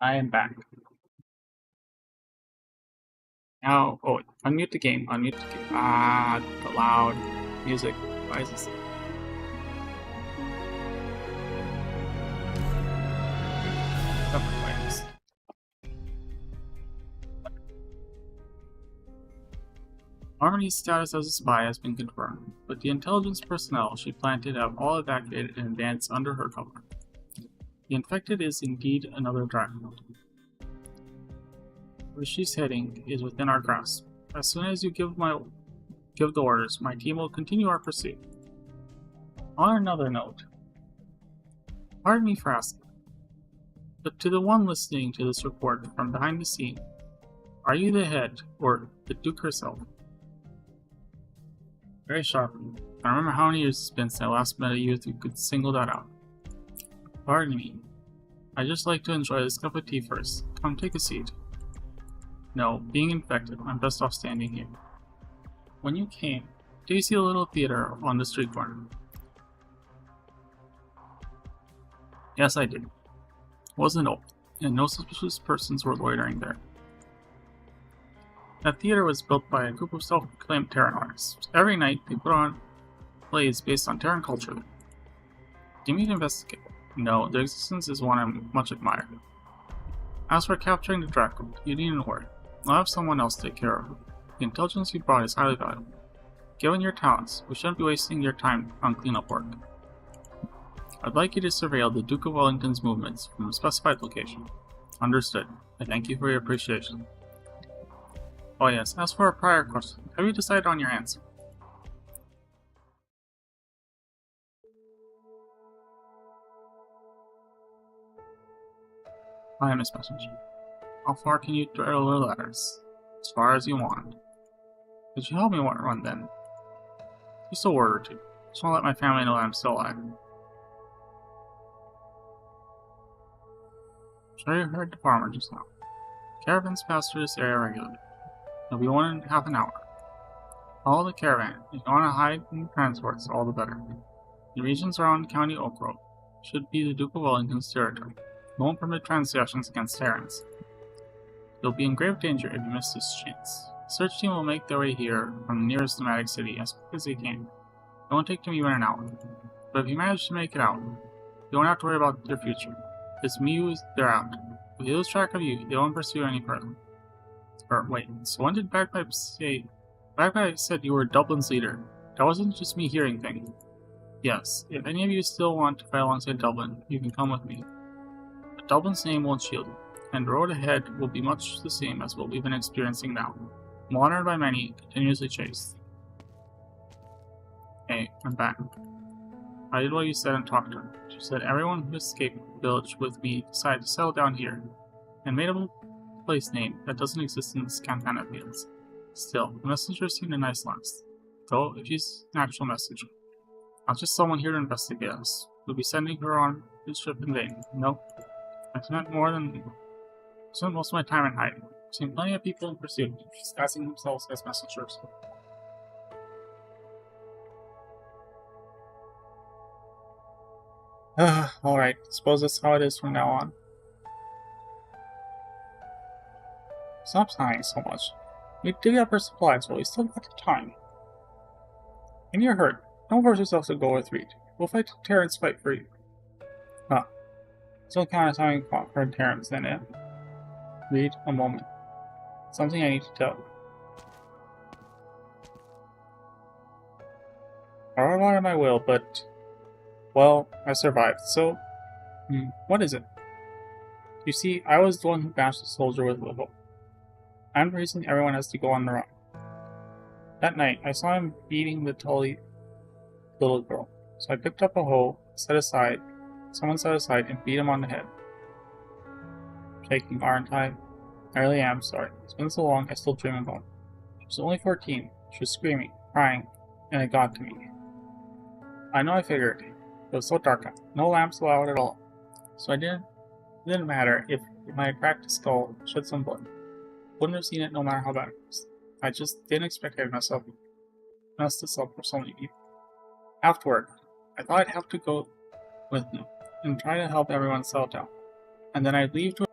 I am back. Now, oh, unmute the game, unmute the game. Ah, the loud music. Why is this? Harmony's status as a spy has been confirmed, but the intelligence personnel she planted have all evacuated and advanced under her cover. The infected is indeed another dragon. Where she's heading is within our grasp. As soon as you give the orders, my team will continue our pursuit. On another note, pardon me for asking, but to the one listening to this report from behind the scene, are you the head, or the Duke herself? Very sharply. I remember how many years it's been since I last met a youth who could single that out. Pardon me. I'd just like to enjoy this cup of tea first. Come, take a seat. No, being infected, I'm best off standing here. When you came, did you see a little theater on the street corner? Yes, I did. It wasn't open, and no suspicious persons were loitering there. That theater was built by a group of self-proclaimed Terran artists. Every night, they put on plays based on Terran culture. Give me to investigate. No, their existence is one I much admire. As for capturing the Draco, you needn't worry. I'll have someone else take care of it. The intelligence you brought is highly valuable. Given your talents, we shouldn't be wasting your time on cleanup work. I'd like you to surveil the Duke of Wellington's movements from a specified location. Understood. I thank you for your appreciation. Oh yes, as for a prior question, have you decided on your answer? Hi, Miss Messenger. How far can you deliver letters? As far as you want. Could you help me run then? Just a word or two. Just want to let my family know that I'm still alive. Sure you heard the farmer just now. Caravans pass through this area regularly. It'll be 1.5 hours. Follow the caravan. If you want to hide in transports, all the better. The regions around County Oak Grove should be the Duke of Wellington's territory. We won't permit transactions against Terrans. You'll be in grave danger if you miss this chance. The search team will make their way here from the nearest nomadic city as quick as they can. It won't take them even an hour. But if you manage to make it out, you don't have to worry about your future. It's me who's they're out. If they lose track of you, they won't pursue any further. Or wait, so when did Bagpipe say... Bagpipe said you were Dublin's leader. That wasn't just me hearing things. Yes, if any of you still want to fight alongside Dublin, you can come with me. But Dublin's name won't shield you, and the road ahead will be much the same as what we've been experiencing now. Monitored by many, continuously chased. Hey, I'm back. I did what you said and talked to her. She said everyone who escaped the village with me decided to settle down here, and made up a place name that doesn't exist in the Campana fields. Still, the messenger seemed a nice last. Though, if she's an actual messenger, not just someone here to investigate us, we'll be sending her on this trip in vain. Nope. I spent most of my time in hiding. I've seen plenty of people in pursuit, disguising themselves as messengers. Alright, suppose that's how it is from now on. Stop sighing so much. We dig up our supplies while we still got the time. And you're hurt. Don't force yourself to go with Reed. We'll fight the Terrans fight for you. Huh. Still count as having fought for Terrans then, eh? Reed, a moment. Something I need to tell you. I wrote out of my will, but... well, I survived, so... what is it? You see, I was the one who bashed the soldier with a hoe. I'm the reason everyone has to go on the run. That night, I saw him beating the tully little girl, so I picked up a hoe, someone set aside, and beat him on the head. Shaking, aren't I? I really am sorry. It's been so long, I still dream about it. She was only 14. She was screaming, crying, and it got to me. I know I figured. It was so dark out. No lamps allowed at all. So it didn't matter if my cracked skull shed some blood. Wouldn't have seen it no matter how bad it was. I just didn't expect I'd mess this up for so many people. Afterward, I thought I'd have to go with them and try to help everyone settle down. and then I'd leave to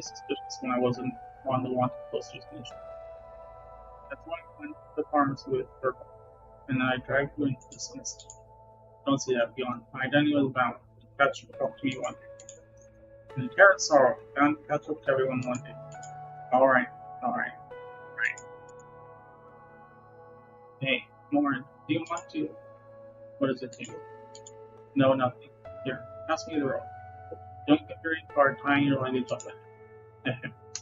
suspicious when I wasn't on the wanted posters mission. That's why I went to the pharmacy with purple, and then I dragged you into this list. Don't see that beyond. My identity was bound to catch up to me one day. In terror sorrow, bound to catch up to everyone one day. Alright. Hey, Lauren, do you want to? What is it, Tingle? No, nothing. Here, pass me the rope. Don't get very far tying your luggage up it.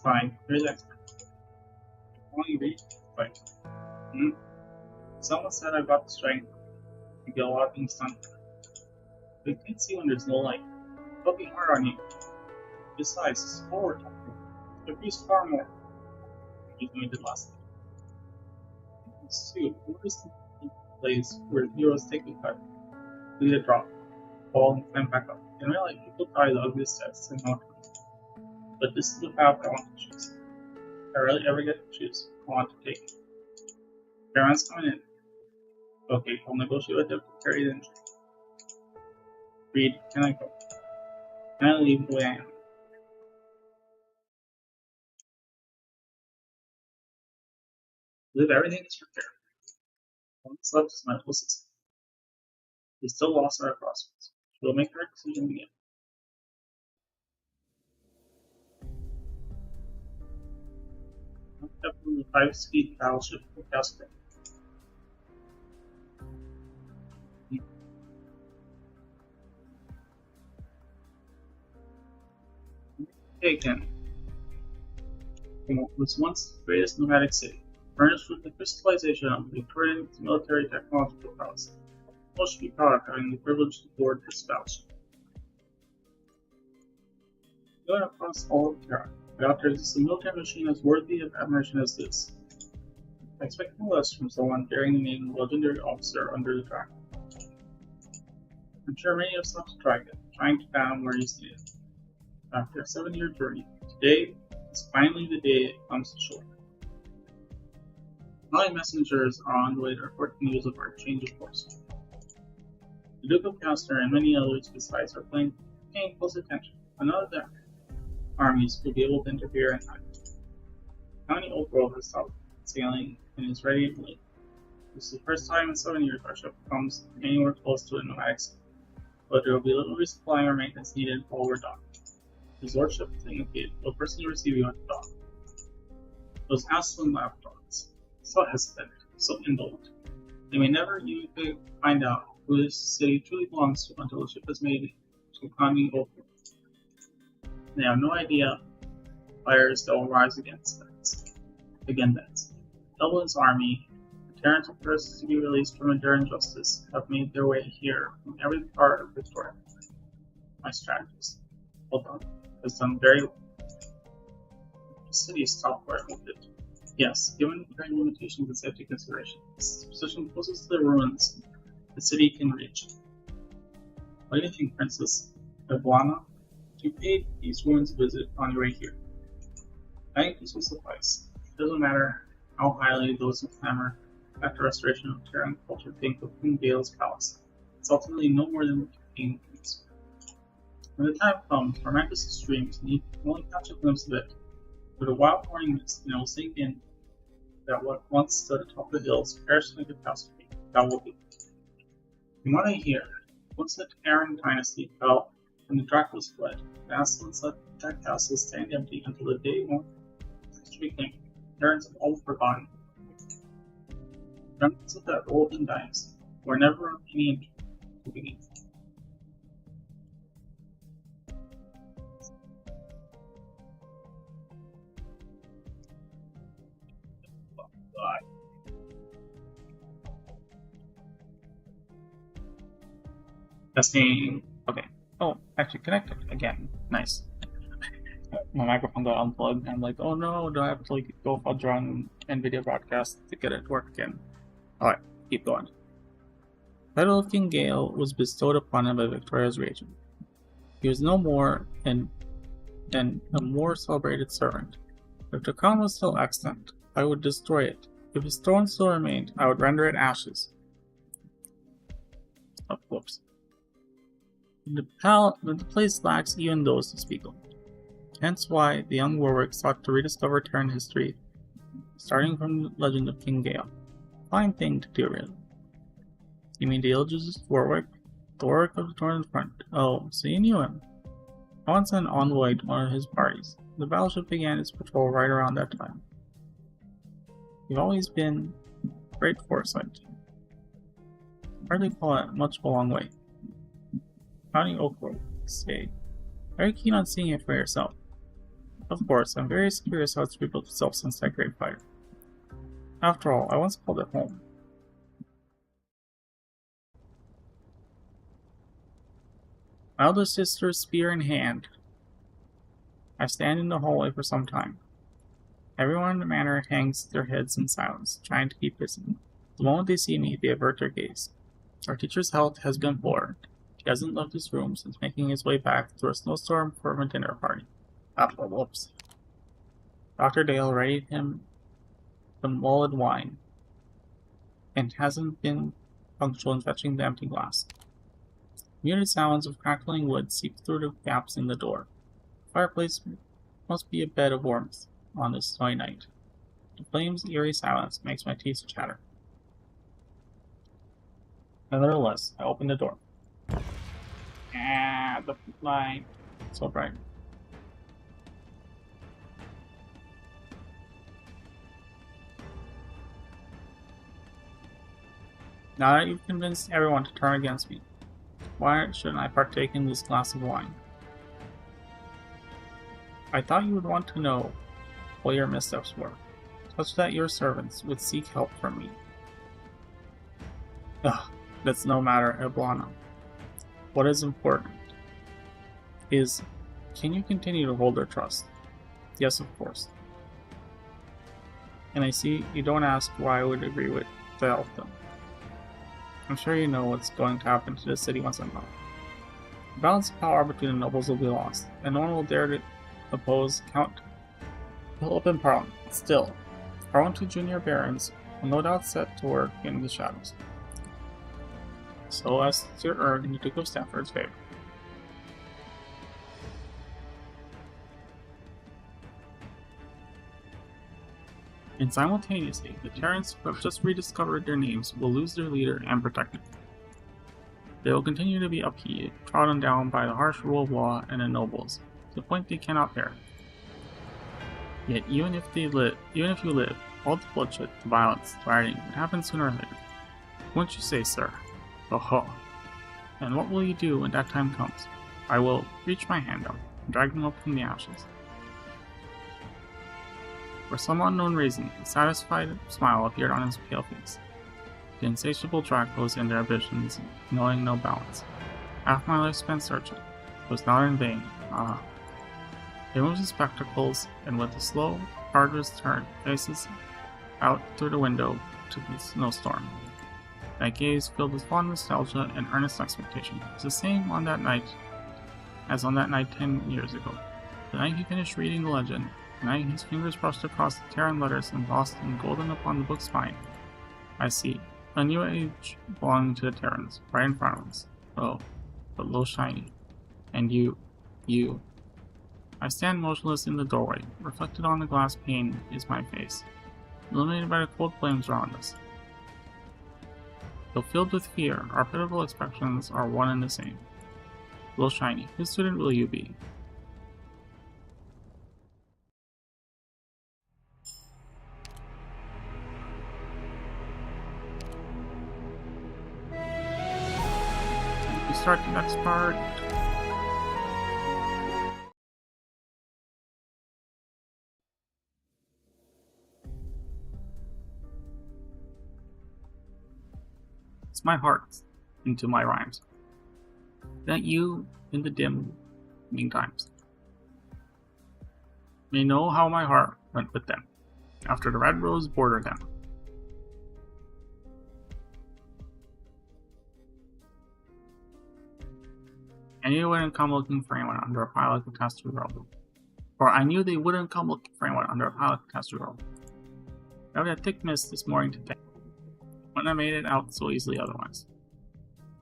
Fine, here's that. Only reach? Right. Someone said I've got the strength to get a lot of things done. But you can't see when there's no light. It'll be hard on you. Besides, it's forward. It reaches far more than we did last time. It's too. Where is the place where heroes take a cut, lead a drop, fall, and climb back up? In real life, people die the ugliest deaths in mountains. But this is the path I want to choose. If I really ever get to choose, I want to take it. Everyone's coming in. Okay, I'll negotiate with them to carry the injury. Reed, can I go? Can I leave the way I am? I believe everything is prepared. What's left is medical system. We still lost our crossroads. We'll make our decision again. Definitely a 5-speed battleship for Casper. Again, was once the greatest nomadic city, furnished with the crystallization of Victorian military technological prowess. Most should be proud of having the privilege to board this battleship. Going across all of Terra, without there exists a military machine as worthy of admiration as this. I expect no less from someone bearing the name of legendary officer under the dragon. I'm sure many have sought to drag it, trying to fathom where he's needed. After a 7-year journey, today is finally the day it comes to shore. My messengers are on the way to report the news of our change of course. The Duke of Castor and many others besides are paying close attention. None of their armies will be able to interfere in time. The county Old World has stopped sailing and is ready to leave. This is the first time in 7 years our ship comes anywhere close to a nomadic city, but there will be little resupplying or maintenance needed while we're docked. His lordship has indicated will personally receive you at the dock. Those asshole lapdogs, so hesitant, so indolent. They may never even find out who this city truly belongs to until the ship is made to economy Old World. They have no idea fires that will rise against them. Dublin's army, the Terrans of Curses to be released from enduring justice, have made their way here from every part of Victoria. My strategist, hold on, has done very well. The city stopped where it moved it. Yes, given the current limitations and safety considerations, this position closest to the ruins the city can reach. What do you think, Princess Eblana? You paid these ruins a visit on your way here. I think this will suffice. It doesn't matter how highly those who clamor after restoration of Terran culture think of Queen Gale's palace. It's ultimately no more than king things. When the time comes, momentous extremes, and you can only catch a glimpse of it. With a wild morning mist, and it will sink in that what once stood atop the hills perished in a catastrophe. That will be. From what I hear, once the Terran dynasty fell and the Dracula's fled, the Assassins let that castle stand empty until the day when history came. Terrans have all forgotten. Remnants of that olden dynasty were never of any interest to begin. Testing. Okay. Oh, actually connected again. Nice. My microphone got unplugged, and I'm like, oh no, do I have to like go fudge around NVIDIA broadcast to get it to work again? Alright, keep going. The title of King Gale was bestowed upon him by Victoria's regent. He was no more than and a more celebrated servant. If the crown was still extant, I would destroy it. If his throne still remained, I would render it ashes. Oh, whoops. The place lacks even those to speak of. Hence why the young Warwick sought to rediscover Terran history, starting from the legend of King Gale. Fine thing to do, really. You mean the illegist Warwick? The Warwick of the Northern Front. Oh, so you knew him. I once sent an envoy to one of his parties. The battleship began its patrol right around that time. You've always been great foresight. Hardly call it much of a long way. County Oakwood, say. Very keen on seeing it for yourself. Of course, I'm very curious how it's rebuilt itself since that great fire. After all, I once called it home. My elder sister's spear in hand. I stand in the hallway for some time. Everyone in the manor hangs their heads in silence, trying to keep busy. The moment they see me, they avert their gaze. Our teacher's health has been poor. He hasn't left his room since making his way back through a snowstorm from a dinner party. Whoops. Dr. Dale readied him the mulled wine, and hasn't been punctual in fetching the empty glass. Muted sounds of crackling wood seep through the gaps in the door. The fireplace must be a bed of warmth on this snowy night. The flame's eerie silence makes my teeth chatter. Nevertheless, I open the door. The light. So bright. Now that you've convinced everyone to turn against me, why shouldn't I partake in this glass of wine? I thought you would want to know what your missteps were, such that your servants would seek help from me. Ugh, that's no matter, Eblana. What is important is, can you continue to hold their trust? Yes, of course. And I see you don't ask why I would agree with to help them. I'm sure you know what's going to happen to this city once I'm gone. The balance of power between the nobles will be lost, and no one will dare to oppose Count Philip in Parliament. Still, our own two junior barons will no doubt set to work in the shadows, so as to earn the Duke of Stafford's favor. And simultaneously, the Terrans who have just rediscovered their names will lose their leader and protector. They will continue to be upheaved, trodden down by the harsh rule of law and the nobles, to the point they cannot bear. Yet even if you live, all the bloodshed, the violence, the rioting would happen sooner or later. Wouldn't you say, sir? Oh. And what will you do when that time comes? I will reach my hand out and drag them up from the ashes. For some unknown reason, a satisfied smile appeared on his pale face. The insatiable track goes in their ambitions, knowing no balance. Half my life spent searching. It was not in vain. He removes his spectacles, and with a slow, arduous turn, faces out through the window to the snowstorm. My gaze, filled with fond nostalgia and earnest expectation, was the same on that night as on that night 10 years ago. The night he finished reading the legend, the night his fingers brushed across the Terran letters embossed in golden upon the book's spine. I see. A new age belonging to the Terrans, right in front of us. Oh, but low shiny. And you. I stand motionless in the doorway. Reflected on the glass pane is my face, illuminated by the cold flames around us. Though filled with fear, our pitiful expressions are one and the same. Low shiny, whose student will you be? We start the next part. It's my heart into my rhymes. That you, in the dim meantimes, may know how my heart went with them, after the red rose bordered them. I knew I wouldn't come looking for anyone under a pile of catastrophe rubble. or I knew they wouldn't come looking for anyone under a pilot catastrophe. I had a thick mist this morning today. Wouldn't have made it out so easily otherwise.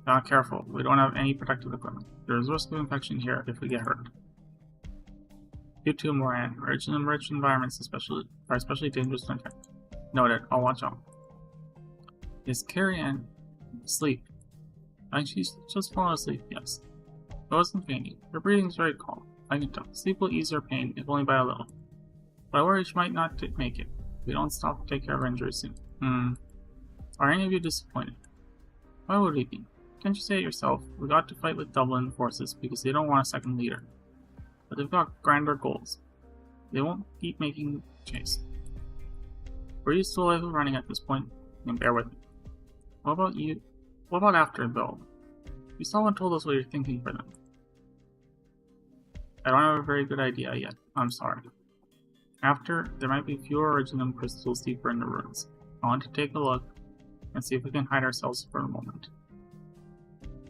Now careful, we don't have any protective equipment. There's risk of infection here if we get hurt. You too, Moran. Rich environments are especially dangerous to infect. Noted, I'll watch out. Is Carrie Ann asleep? She's just fallen asleep, yes. I wasn't fainting. Her breathing's very calm. I can tell. Sleep will ease her pain, if only by a little. But I worry she might not make it. We don't stop to take care of her injuries soon. Are any of you disappointed? Why would we be? Can't you say it yourself? We got to fight with Dublin forces because they don't want a second leader. But they've got grander goals. They won't keep making chase. We're used to a life of running at this point, and bear with me. What about you? What about after, though? You still haven't told us what you're thinking for them. I don't have a very good idea yet. I'm sorry. After, there might be fewer original crystals deeper in the ruins. I want to take a look and see if we can hide ourselves for a moment.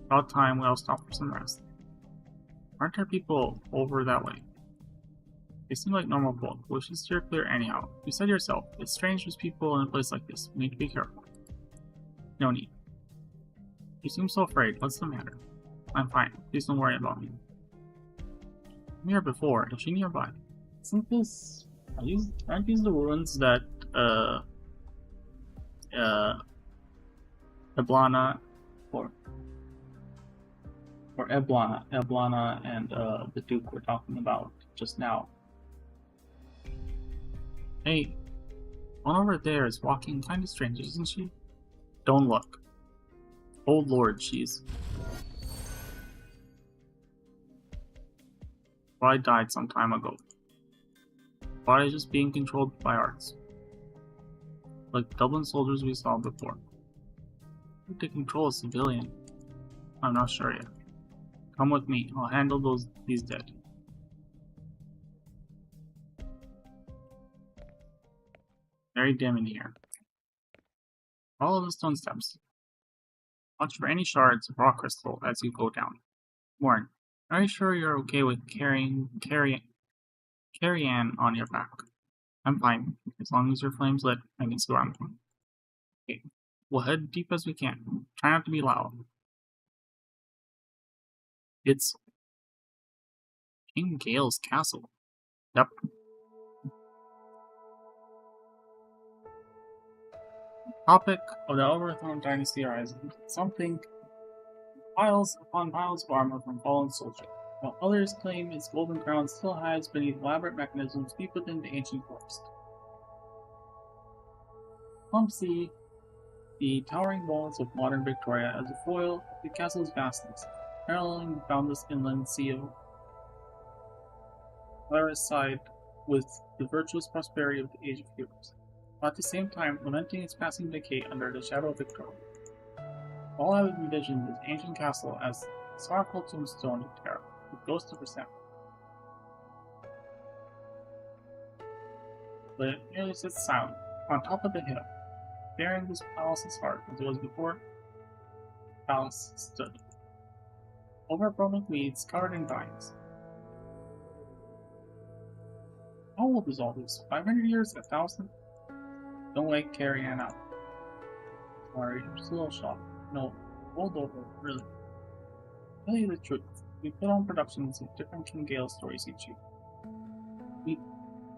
About time we all stop for some rest. Aren't there people over that way? They seem like normal folk. We should steer clear anyhow. You said yourself, it's strange there's people in a place like this. We need to be careful. No need. You seem so afraid. What's the matter? I'm fine. Please don't worry about me. I'm here before. Is she nearby? Isn't this... Aren't these the ruins that, Eblana, or Eblana and, the Duke were talking about just now? Hey, one over there is walking kind of strange, isn't she? Don't look. Oh lord, she's... Body died some time ago. Body just being controlled by arts. Like the Dublin soldiers we saw before. Who to control a civilian? I'm not sure yet. Come with me, I'll handle these dead. Very dim in here. Follow the stone steps. Watch for any shards of rock crystal as you go down. Warren, are you sure you're okay with carrying Ann on your back? I'm fine. As long as your flame's lit, I can see where I'm going. Okay, we'll head deep as we can. Try not to be loud. It's King Gale's castle. Yep. Topic of the overthrown dynasty rising. Something piles upon piles of armor from fallen soldiers, while others claim its golden crown still hides beneath elaborate mechanisms deep within the ancient forest. Some see the towering walls of modern Victoria as a foil of the castle's vastness, paralleling the boundless inland sea of Clara's side with the virtuous prosperity of the Age of Heroes, while at the same time lamenting its passing decay under the shadow of Victoria. All I have envisioned this ancient castle as a sorrowful tombstone of terror, with ghosts of resentment. But it merely sits silent, on top of the hill, bearing this palace's heart as it was before the palace stood. Overgrown with weeds, covered in vines. How old is all this? 500 years? 1,000? Don't wake Carrie Ann out. Sorry, I'm just a little shocked. No, hold over, really. Tell you the truth, we put on productions of different King Gale stories each year. We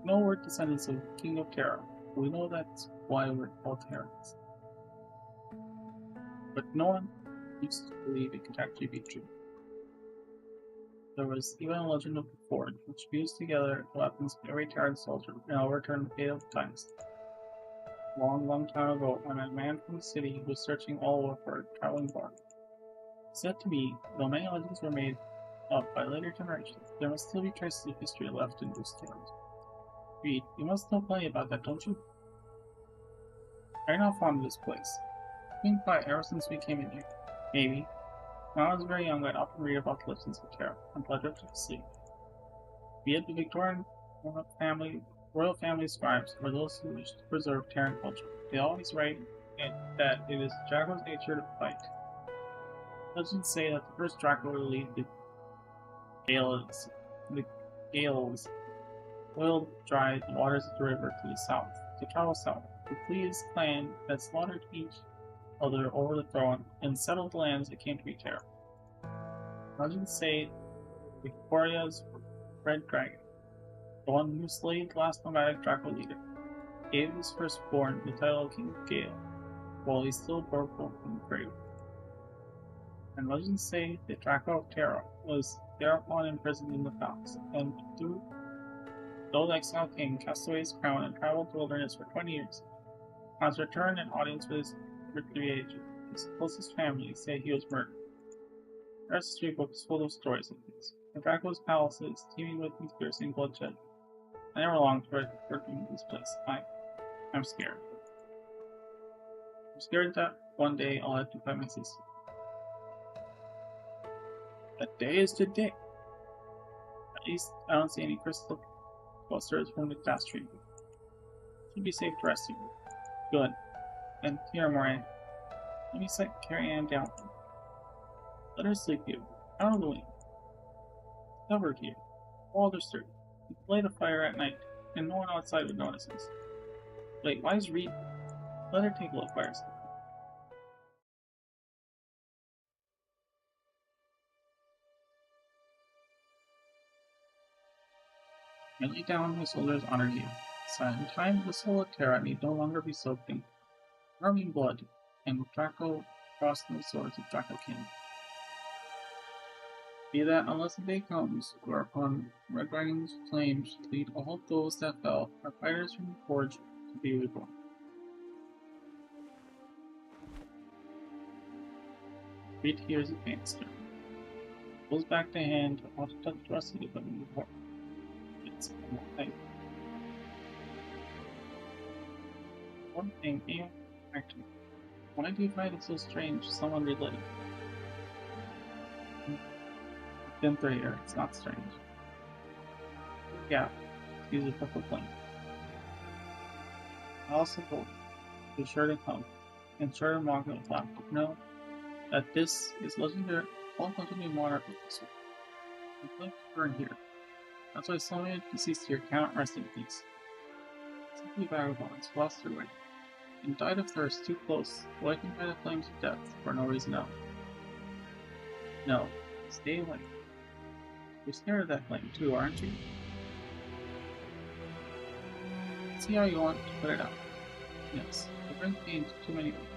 know we're descendants of King of Terra, but we know that's why we're called Terrans. But no one used to believe it could actually be true. There was even a legend of the Forge, which fused together the weapons of every Terran soldier and overturned the fate of the times. Long time ago, when a man from the city was searching all over for a traveling bark. He said to me, though many legends were made up by later generations, there must still be traces of history left in those tales. Reed, you must know plenty about that, don't you? I'm not fond of this place. It's been quiet ever since we came in here. Maybe. When I was very young, I'd often read about the legends of Terra and pleasure to sleep. Be it the Victorian royal family scribes or those who wish to preserve Terran culture, they always write that it is Draco's nature to fight. Legends say that the first Draco to lead the Gales boiled dry the waters of the river to the south, to travel south, to flee his clan that slaughtered each other over the throne and settled the lands that came to be Terra. Legends say Victoria's red dragon, the one who slayed the last nomadic Draco leader, gave his firstborn the title of King of Gale, while he still broke from the grave. And legends say that Draco of Terra was thereupon imprisoned in the Fox, and through the old exiled king cast away his crown and traveled the wilderness for 20 years. On his return and audience with the agent, his closest family say he was murdered. The history book is full of stories like these. The Draco's palace is teeming with conspiracy and bloodshed. I never longed for working in this place. I'm scared. I'm scared that one day I'll have to find my sister. That day is today. At least I don't see any crystal clusters from the catastrophe. Should be safe to rest here. Good. And here, Moran. Let me set Carrie Ann down. Let her sleep here, out of the wind. Covered here, all disturbed. We can light a fire at night, and no one outside would notice us. Wait, why is Reed? Let her take a look by herself. I lay down my shoulders on her heel. In time, the soul of Terra need no longer be soaked in roaming blood, and Draco crossed the swords of Draco King. Be that unless the day comes, whereupon Red Dragon's flames lead all those that fell, our fighters from the forge, to be reborn. Reed hears a faint stir. Pulls back the hand to touch the rusty equipment before. It's tight. One thing, actually, when I do find it so strange, someone relit it. Been through here, it's not strange. Yeah, use a purple flame. I also hope be sure to come, and sure to mock with laughter. Know that this is legendary, all legendary monarch of this world. The flame burn here. That's why so many deceased here cannot rest in peace. Simply vagabonds lost their way, and died of thirst too close, awakened by the flames of death for no reason else. No, stay away. You're scared of that flame too, aren't you? See how you want to put it out. Yes, it brings pain to too many people.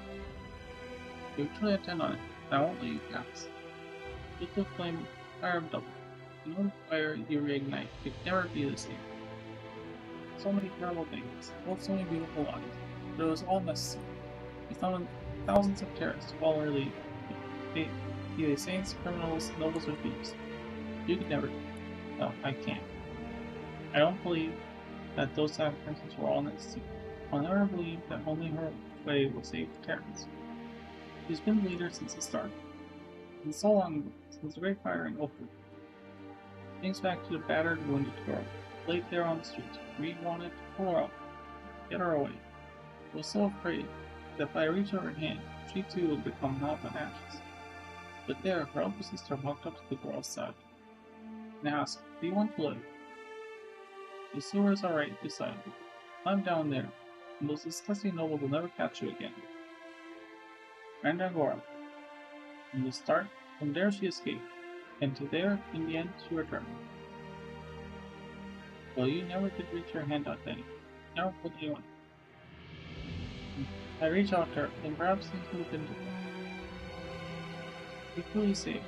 If you truly intend on it, I won't let you pass. With the flame, fire of double. You know the fire you reignite could never be the same. So many terrible things, both so many beautiful lives, but it was all necessary. We summoned thousands of terrorists to follow our lead. Be they saints, criminals, nobles, or thieves. You could never. No, I can't. I don't believe that those sacrifices were all necessary. I'll never believe that only her way will save the terrorists. She's been the leader since the start. And so long ago, since the Great Fire in Oakwood. Thinks back to the battered, wounded girl, laid there on the street. Reed wanted to pull her up, get her away. I was so afraid that if I reached her hand, she too would become naught but ashes. But there, her elder sister walked up to the girl's side and asked, "Do you want to live?" The sewers are right beside you. Climb down there, and those disgusting nobles will never catch you again. Mandragora. From the start, from there she escaped, and to there, in the end, she returned. Well, you never did reach your hand out then. Never put anyone. I reached out to her, and perhaps things would have been different. To be truly safe,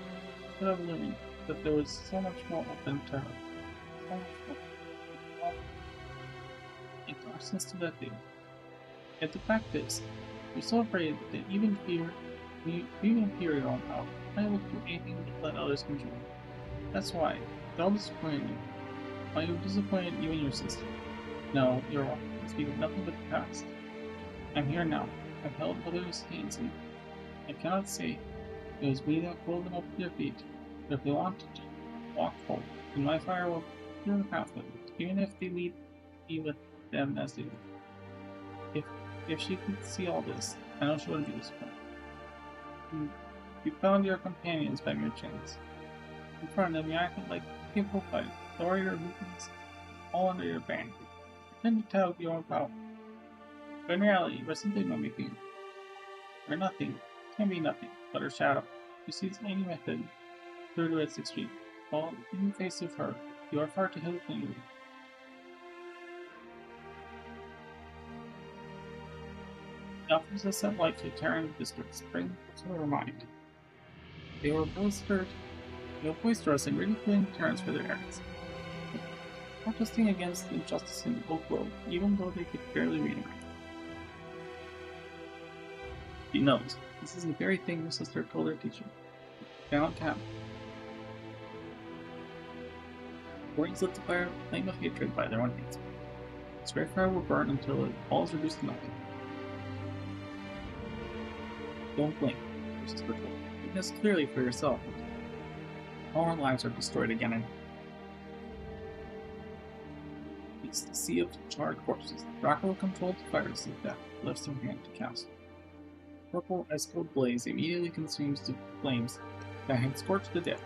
I could have learned that there was so much more open to her. So much more. Like our sister that day. Yet the fact is, you're so afraid that even fear your own power. I will do anything to let others control you. That's why, they'll disappoint you. Why you disappointed even your sister. No, you're wrong. I speak of nothing but the past. I'm here now. I've held others' hands and I cannot say it was me that pulled them up to their feet. But if they want to walk forward, then my fire will clear the pathway, even if they lead me with them as they do. If she could see all this, I know she wouldn't be disappointed. You found your companions by mere chance. In front of them, you acted like a capable fighter, warrior who can all under your ban. Pretend to tell you all about. But in reality, you are simply mimicking. Or nothing. Can be nothing, but her shadow. She sees any method through to its extreme. While in the face of her, you are far too hesitantly. The offers a set light to Terran districts bring to her mind. They were boisterous and ridiculing Terrans for their errands, protesting against injustice in the world, even though they could barely read and write. She knows this is the very thing her sister told her teacher. Found town. Warriors lit the fire, flame of hatred by their own hands. This red fire will burn until it all is reduced to nothing. Don't blink, her sister told her. Witness clearly for yourself. All our lives are destroyed again and it's the sea of charred corpses. Dracula controlled the fires of death, lifts her hand to cast. Purple ice cold blaze immediately consumes the flames that had scorched the dead.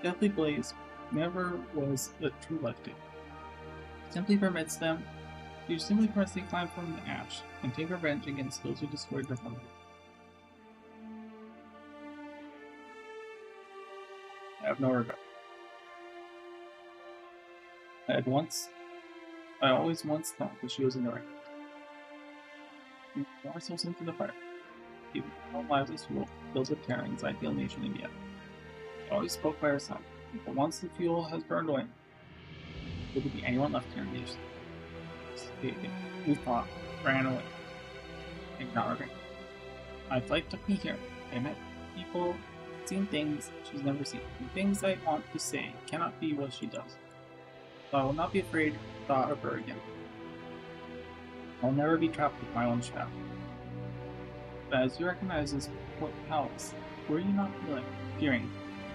Deathly blaze never was a true lifting. Simply permits the climb from the ash and take revenge against those who destroyed their home. I have no regret. I always once thought that she was in the right. We throw ourselves into the fire. Even our lives as fuel, filled with Terran's ideal nation in the end. She always spoke by herself, but once the fuel has burned away, will there be anyone left here in the nation? We thought, ran away. I did not regret. My flight took me here. I met people, seen things she's never seen. The things I want to say cannot be what she does. So I will not be afraid of the thought of her again. I'll never be trapped with my own shadow. But as you recognize this palace, were you not fearing?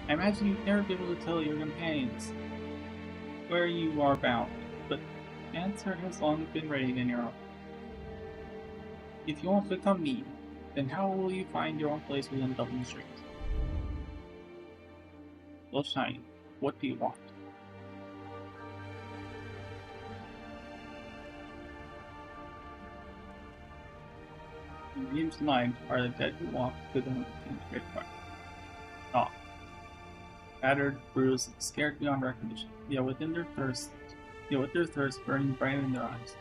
I imagine you'd never be able to tell your companions where you are bound, but the answer has long been ready in your own. If you won't become me, then how will you find your own place within Dublin streets? Well, Shiny, what do you want? In Reem's mind are the dead who walk to them in great fire. Ah. Battered, bruised, scared beyond recognition, yet with their thirst burning bright in their eyes.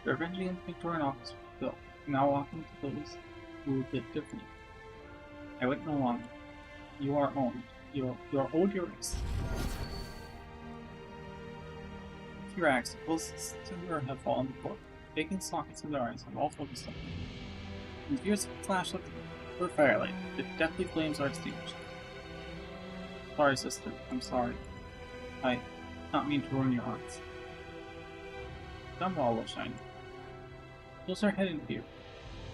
Their avenging in the Victorian office fulfilled, now walking to those who did differently. I wait no longer. You are owned. You are owed your race. Your axe, closest to her have fallen before. Vacant sockets in their eyes have all focused on her. In the fierce flash of her firelight, the deathly flames are extinguished. Sorry, sister. I'm sorry. I did not mean to ruin your hearts. Dumb wall will shine. Pulls her head in fear.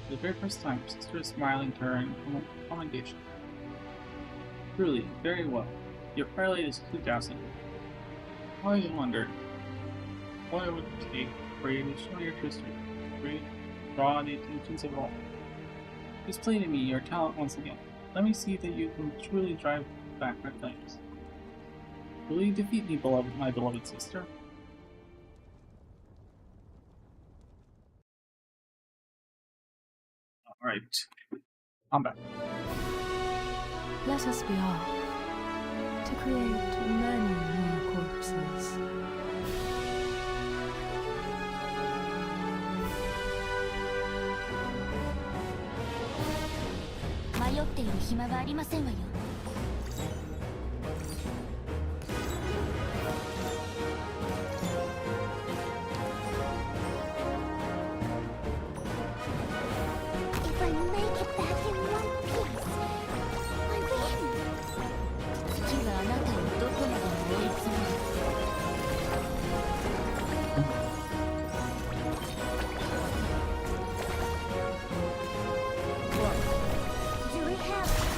For the very first time, her sister is smiling to her in commendation. Truly, very well. Your firelight is too dazzling. I always wondered what it would take for you to show your true strength, draw the attentions of all. Display to me your talent once again. Let me see that you can truly drive back my flames. Will you defeat me, my beloved sister? Alright. I'm back. Let us be off to create many more corpses. 迷っている暇がありませんわよ。If I make it back in one piece, I win. 月はあなたをどこまでも追い詰める。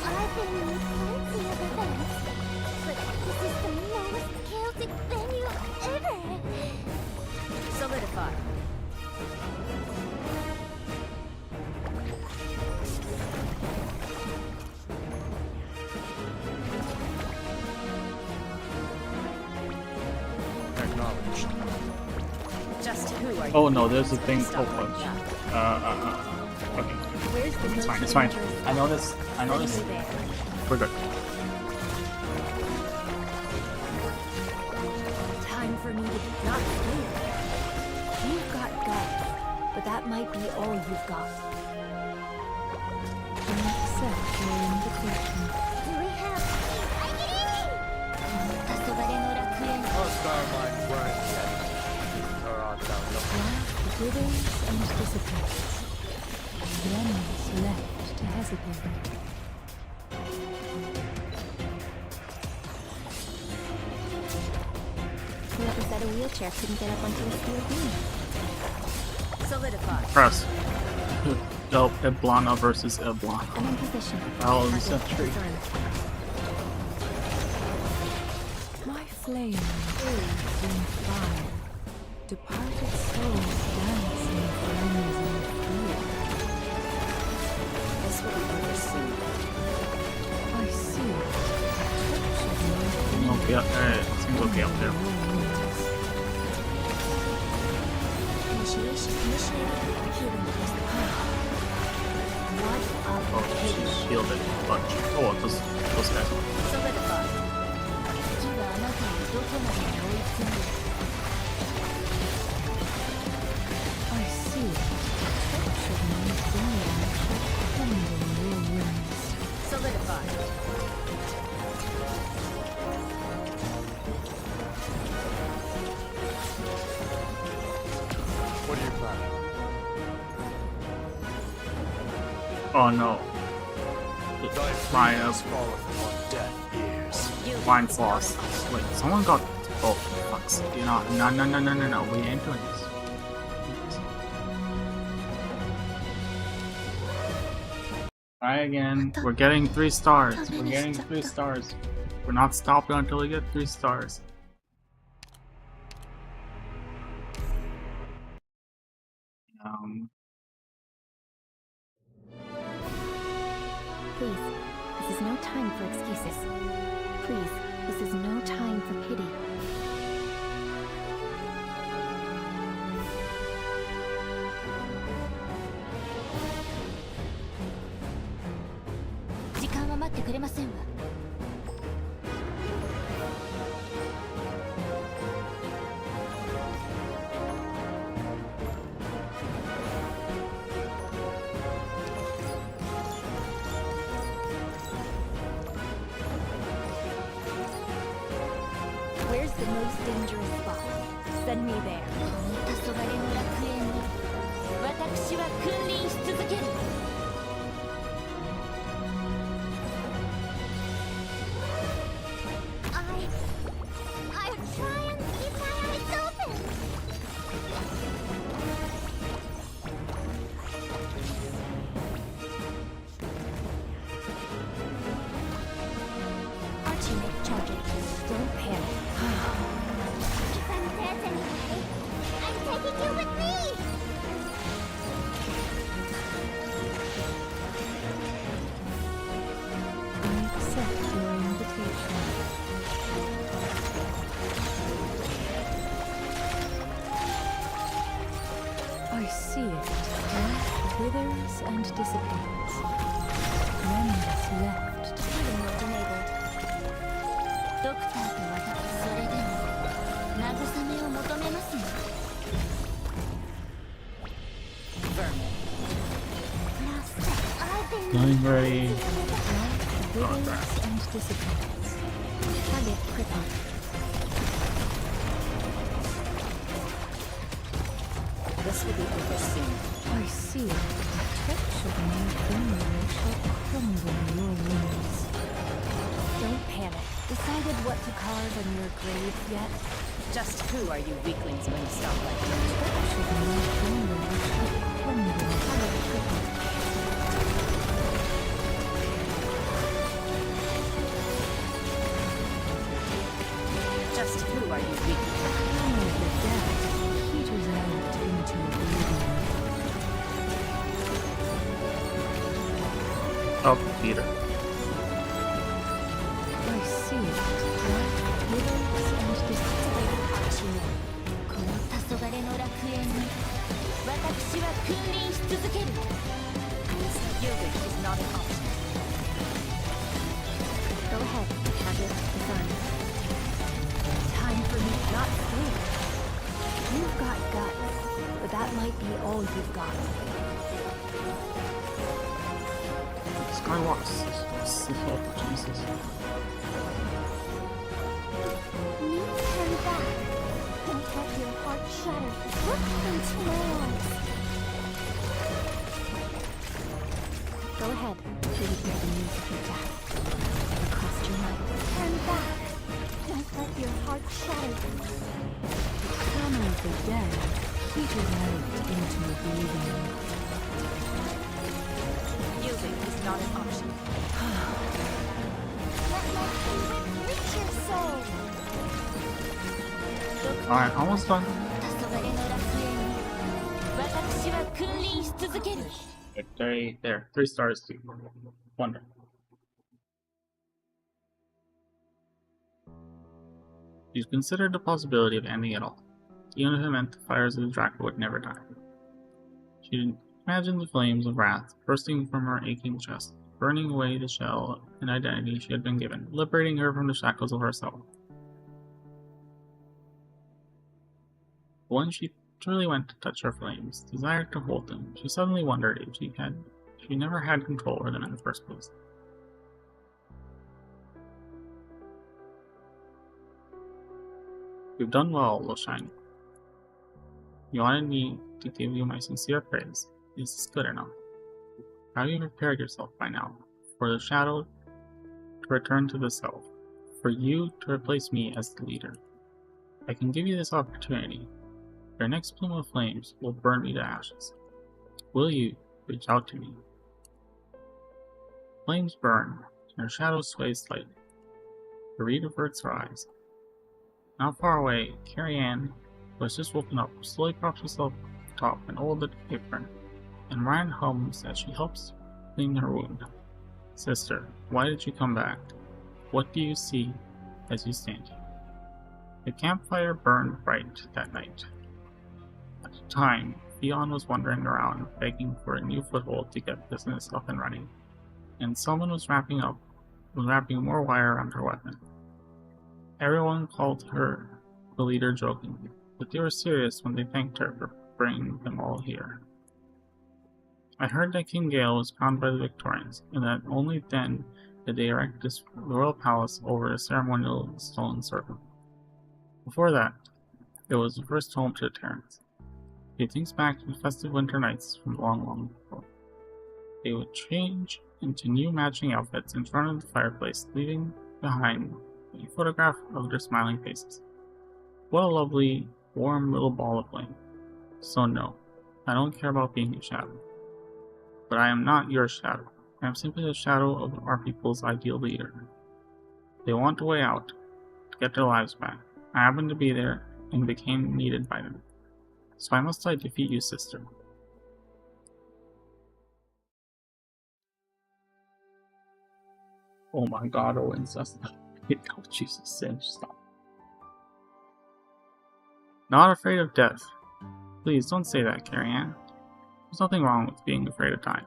I've been in plenty of events, but this is the most chaotic venue ever. Solidify. Just who are you? Oh no, there's a thing. Stop Oh, like that. okay. Where's the It's most fine, it's fine. dangerous I know this. I know Send this. me there. We're good. Time for me to not fear. You've got guts, but that might be all you've got. And accept your invitation. Do we have黄昏の楽園 Oh, Starlight, weren't yet. Or art thou looking? Life withers and dissipates. Remnants left to hesitate. Whoever said a wheelchair couldn't get up onto a steel beam. Solidify. Press. Nope, Eblana versus Eblana. I'm in position. Oh, the Target sentry. confirmed. My flame bathed in fire. Departed souls dance in frenzy of fear. This will be over soon. I see it. Touch of my Okay, it seems okay up there. Initiation. Healing close the path. What a Oh, she's shielded. But oh, those guys. solidify. 敵はあなたをどこまでも追い詰める I see it. Touch of my flame shall crumble your wings. Solidify. What are you planning? Oh no. Thy My fleas falleth upon deaf ears. blind sauce. Wait, someone got. Oh, fuck's sake. No. We ain't doing this. Try again. We're getting 3 stars. We're getting 3 stars. We're not stopping until we get 3 stars. Please, this is no time for excuses. Please, this is no time for pity. Time は待ってくれませんわ。Where's the most dangerous spot? Send me there. 黄昏の楽園に私は君臨し続ける。I'll try and keep my eyes open. Archie, make charges. Don't panic. If I'm dead anyway, I'm taking you with me. I accept your invitation. I see it. Life withers and dissipates. Remnants left to Healing mode enabled. ドクターと私、それでも慰めを求めますね。I've been Getting ready. life withers and dissipates. Target crippled. This will be over soon. I see it. Touch of my finger shall crumble your wings. Don't panic. Decided what to carve on your grave yet? Just who are you weaklings when you stop like that? Touch of my finger shall crumble. Target crippled. Just who are you weaklings? Hammer of the dead peters out into oblivion. Oh, Peter. I see it. Life withers and dissipates. この黄昏の楽私は君臨し続ける Yielding is not an option. Go ahead, have your design. Time for me, not fair. You've got guts, but that might be all you've got. Skywalks. Jesus. You turn back. Don't let your heart shatter. Look into my eyes. Go ahead, till you hear the news of your death. Across your mind. Turn back. Don't let your heart shatter. The clamor of the dead heated light into oblivion. Yielding is not an option. Let my favorite reach your soul. Alright, almost done. 黄昏の楽園に私は君臨し続ける。 Victory. There. 3 stars too. Wonder. She considered the possibility of ending it all, even if it meant the fires of the Draco would never die. She imagined the flames of wrath bursting from her aching chest, burning away the shell and identity she had been given, liberating her from the shackles of herself. But when she truly went to touch her flames, desired to hold them, she suddenly wondered if she never had control over them in the first place. You've done well, little shiny. You wanted me to give you my sincere praise. Is this good enough? Have you prepared yourself by now for the shadow to return to the self, for you to replace me as the leader? I can give you this opportunity. Your next plume of flames will burn me to ashes. Will you reach out to me? Flames burn, and her shadow sways slightly. The reed averts her eyes. Not far away, Carrie-Anne, who has just woken up, slowly props herself atop an old apron, and Ryan hums as she helps clean her wound. Sister, why did you come back? What do you see as you stand here? The campfire burned bright that night. At the time, Theon was wandering around, begging for a new foothold to get business up and running, and someone was wrapping more wire around her weapon. Everyone called her the leader jokingly, but they were serious when they thanked her for bringing them all here. I heard that King Gale was crowned by the Victorians, and that only then did they erect this royal palace over a ceremonial stone circle. Before that, it was the first home to the Terrans. He thinks back to the festive winter nights from long, long before. They would change into new matching outfits in front of the fireplace, leaving behind a photograph of their smiling faces. What a lovely, warm little ball of flame. So no, I don't care about being a shadow. But I am not your shadow. I am simply the shadow of our people's ideal leader. They want a way out, to get their lives back. I happened to be there, and became needed by them. So I must defeat you, sister. Oh my god, oh incest. Oh Jesus, Singe, stop. Not afraid of death. Please don't say that, Carrie-Anne. There's nothing wrong with being afraid of dying.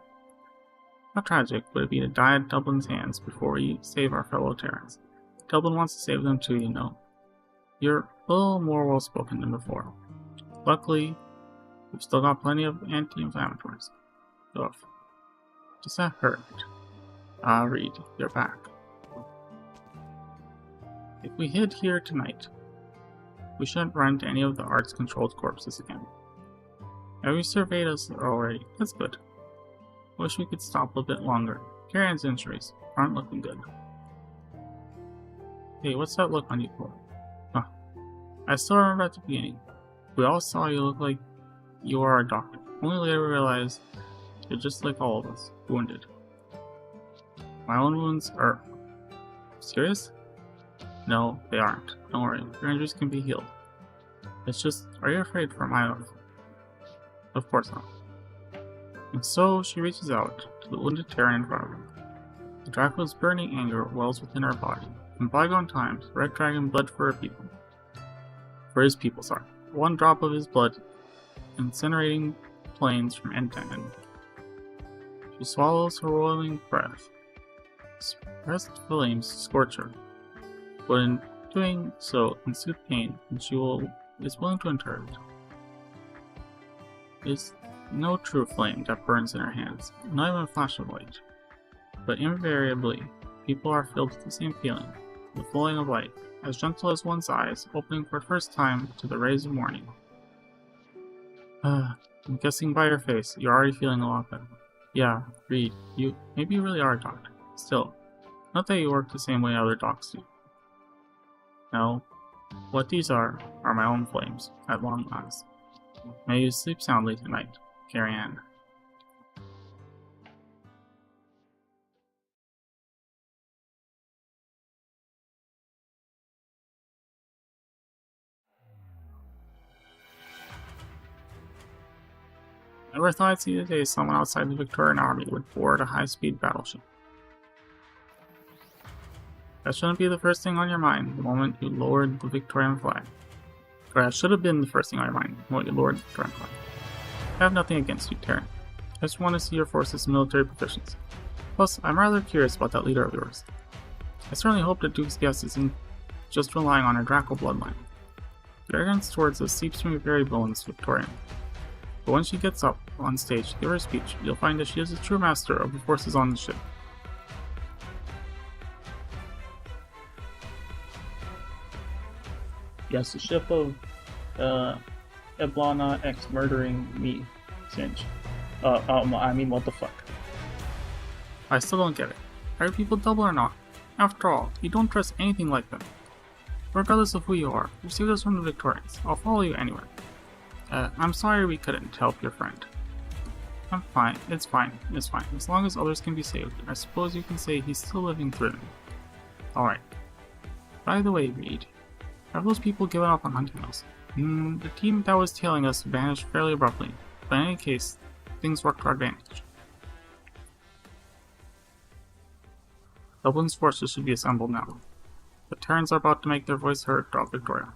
How tragic would it be to die at Dublin's hands before we save our fellow Terrans? Dublin wants to save them too, you know. You're a little more well-spoken than before. Luckily, we've still got plenty of anti-inflammatories. Ugh. Does that hurt? Ah, Reed, you're back. If we hid here tonight, we shouldn't run into any of the arts-controlled corpses again. Have you surveyed us already? That's good. Wish we could stop a bit longer. Carrie-Anne's injuries aren't looking good. Hey, what's that look on you for? Huh. I still remember at the beginning. We all saw you look like you were a doctor. Only later we realized you're just like all of us, wounded. My own wounds are... serious? No, they aren't. Don't worry, your injuries can be healed. It's just, are you afraid for my life? Of course not. And so she reaches out to the wounded Terran in front of her. The Draco's burning anger wells within her body. In bygone times, Red Dragon bled for her people. For his people, sorry. One drop of his blood incinerating flames from end to end. She swallows her rolling breath. Suppressed flames scorch her, but in doing so ensue pain, and she is willing to endure it. It's no true flame that burns in her hands, not even a flash of light. But invariably, people are filled with the same feeling, the flowing of light, as gentle as one's eyes opening for the first time to the rays of morning. I'm guessing by your face, you're already feeling a lot better. Yeah, Reed, maybe you really are a doctor. Still, not that you work the same way other docs do. No, what these are my own flames, at long last. May you sleep soundly tonight, Carrie Ann. Never thought I'd see the day someone outside the Victorian army would board a high-speed battleship. That shouldn't be the first thing on your mind the moment you lowered the Victorian flag. Or that should have been the first thing on your mind the moment you lowered the Victorian flag. I have nothing against you, Terran. I just want to see your force's military proficiency. Plus, I'm rather curious about that leader of yours. I certainly hope that Duke's guess isn't just relying on her Draco bloodline. The arrogance towards us seeps from your very bones, Victorian. But when she gets up on stage to give her speech, you'll find that she is a true master of the forces on the ship. Yes, the ship of Eblana X murdering me, Singe. I mean, what the fuck? I still don't get it. Are people double or not? After all, you don't trust anything like them. Regardless of who you are, you saved us from the Victorians. I'll follow you anywhere. I'm sorry we couldn't help your friend. I'm fine. It's fine. It's fine. As long as others can be saved, I suppose you can say he's still living through me. Alright. By the way, Reed, have those people given up on hunting us? The team that was tailing us vanished fairly abruptly, but in any case, things worked to our advantage. Dublin's forces should be assembled now. The Terrans are about to make their voice heard throughout Victoria.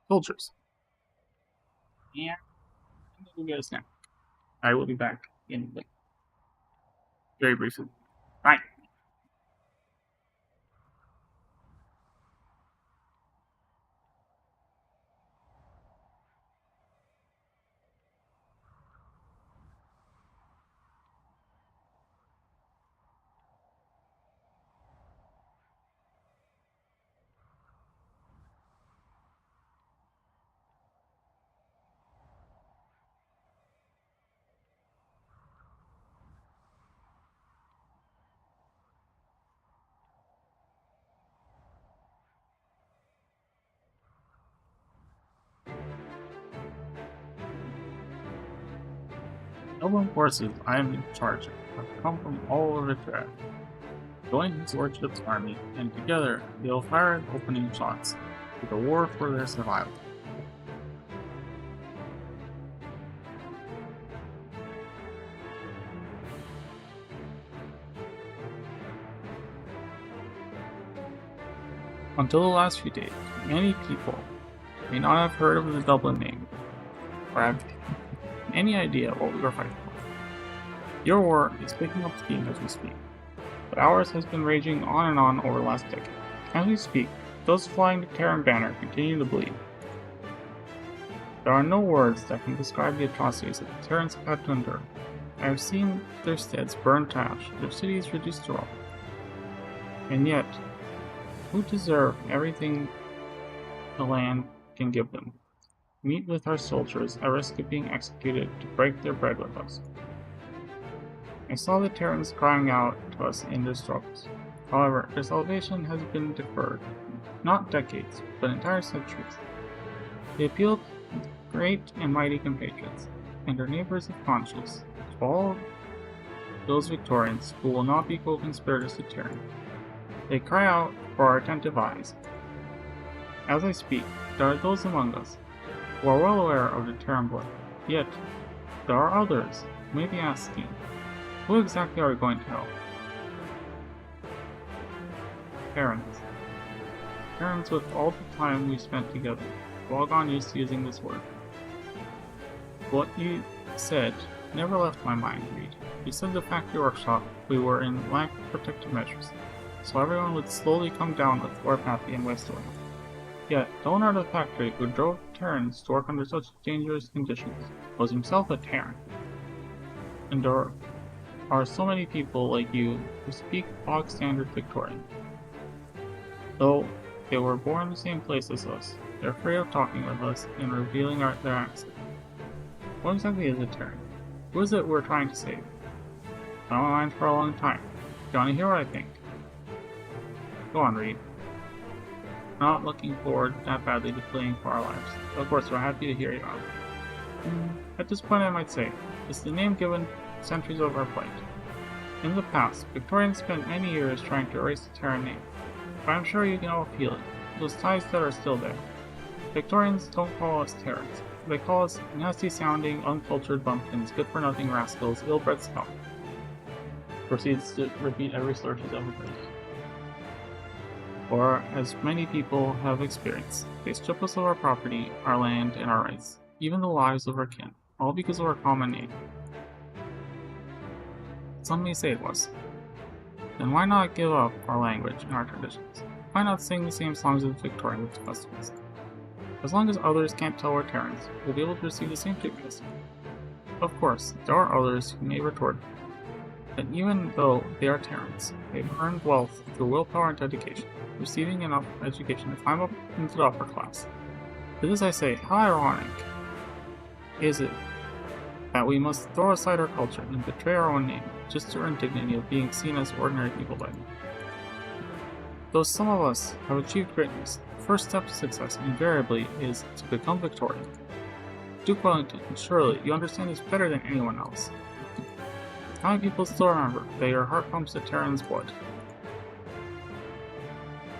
Soldiers. Yeah, I'm gonna go get a snack. I will be back in very briefly. Bye. Dublin forces I am in charge of have come from all over Victoria. Join his lordship's army, and together they will fire the opening shots to the war for their survival. Until the last few days, many people may not have heard of the Dublin name, or have any idea what we were fighting for. Your war is picking up steam as we speak, but ours has been raging on and on over the last decade. As we speak, those flying the Terran banner continue to bleed. There are no words that can describe the atrocities that the Terrans have had to endure. I have seen their steads burned to ash, their cities reduced to rubble. And yet, who deserve everything the land can give them, meet with our soldiers at risk of being executed to break their bread with us. I saw the Terrans crying out to us in their struggles. However, their salvation has been deferred, not decades, but entire centuries. They appealed to great and mighty compatriots, and their neighbors of conscience, to all those Victorians who will not be co-conspirators to tyranny. They cry out for our attentive eyes. As I speak, there are those among us who are well aware of the Terran blood, yet there are others who may be asking, who exactly are we going to help? Terrans. Terrans with all the time we spent together. We've all gone used to using this word. What you said never left my mind, Reed. You said the factory workshop we were in lacked protective measures, so everyone would slowly come down with orpathy and waste away. Yet, the owner of the factory who drove Terrans to work under such dangerous conditions was himself a Terran. And there are so many people like you who speak bog standard Victorian. Though they were born in the same place as us, they're afraid of talking with us and revealing their accent. What exactly is a Terran? Who is it we're trying to save? It's been on my mind for a long time. Do you want to hear what I think? Go on, Reed. Not looking forward that badly to fleeing for our lives. Of course, we're happy to hear you out. At this point, I might say, it's the name given centuries of our plight. In the past, Victorians spent many years trying to erase the Terran name, but I'm sure you can all feel it, those ties that are still there. Victorians don't call us Terrans. They call us nasty-sounding, uncultured bumpkins, good-for-nothing rascals, ill-bred scum. Proceeds to repeat every slur she's ever heard. Or, as many people have experienced, they strip us of our property, our land, and our rights, even the lives of our kin, all because of our common name. Some may say it was. Then why not give up our language and our traditions? Why not sing the same songs as Victorian festivals? As long as others can't tell we're Terrans, we'll be able to receive the same treatment as them. Of course, there are others who may retort that even though they are Terrans, they've earned wealth through willpower and dedication, receiving enough education to climb up into the upper class. To this I say, how ironic is it that we must throw aside our culture and betray our own name just to earn dignity of being seen as ordinary people by them? Though some of us have achieved greatness, the first step to success invariably is to become Victorian. Duke Wellington, surely you understand this better than anyone else. How many people still remember that your heart pumps a Terran's blood?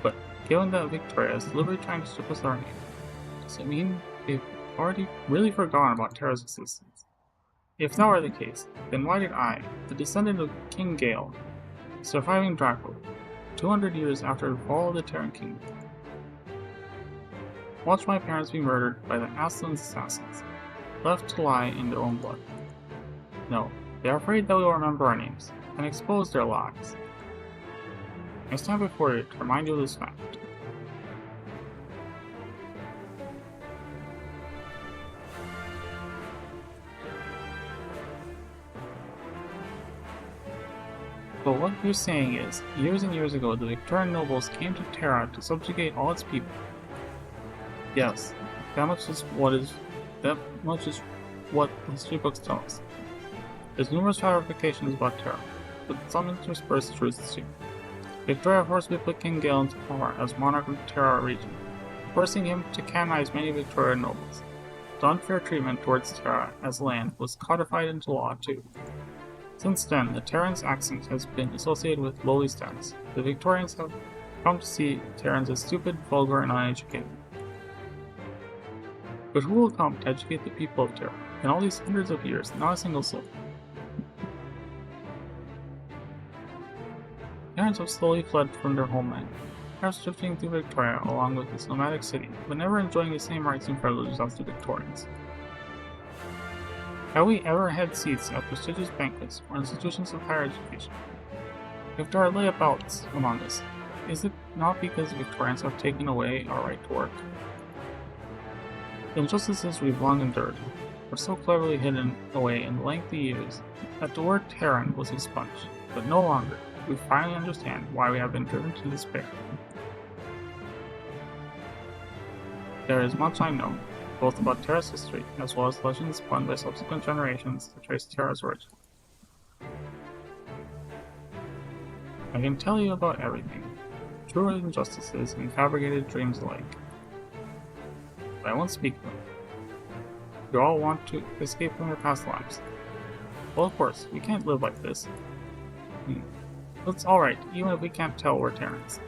But given that Victoria is deliberately trying to strip us of our name, does it mean they've already really forgotten about Terra's existence? If that were the case, then why did I, the descendant of King Gale, surviving Dracula, 200 years after the fall of the Terran Kingdom, watch my parents be murdered by the Aslan's assassins, left to lie in their own blood? No, they are afraid that we will remember our names, and expose their lies. I stand before you to remind you of this fact. But what you're saying is, years and years ago, the Victorian nobles came to Terra to subjugate all its people. Yes, that much is what history books tell us. There's numerous fabrications about Terra, but some interspersed truths too. Victoria forcibly put King Gale into power as monarch of the Terra region, forcing him to canonize many Victorian nobles. The unfair treatment towards Terra as land was codified into law too. Since then, the Terran's accent has been associated with lowly status. The Victorians have come to see Terrans as stupid, vulgar, and uneducated. But who will come to educate the people of Terra? In all these hundreds of years, not a single soul. Terrans have slowly fled from their homeland, perhaps drifting through Victoria along with its nomadic city, but never enjoying the same rights and privileges as the Victorians. Have we ever had seats at prestigious banquets or institutions of higher education? If there are layabouts among us, is it not because the Victorians have taken away our right to work? The injustices we've long endured were so cleverly hidden away in lengthy years that the word Terran was expunged, but no longer. We finally understand why we have been driven to despair. There is much I know, both about Terra's history as well as legends spun by subsequent generations to trace Terra's origin. I can tell you about everything, true injustices and fabricated dreams alike. But I won't speak of them. You all want to escape from your past lives. Well, of course, we can't live like this. It's alright, even if we can't tell we're Terrans.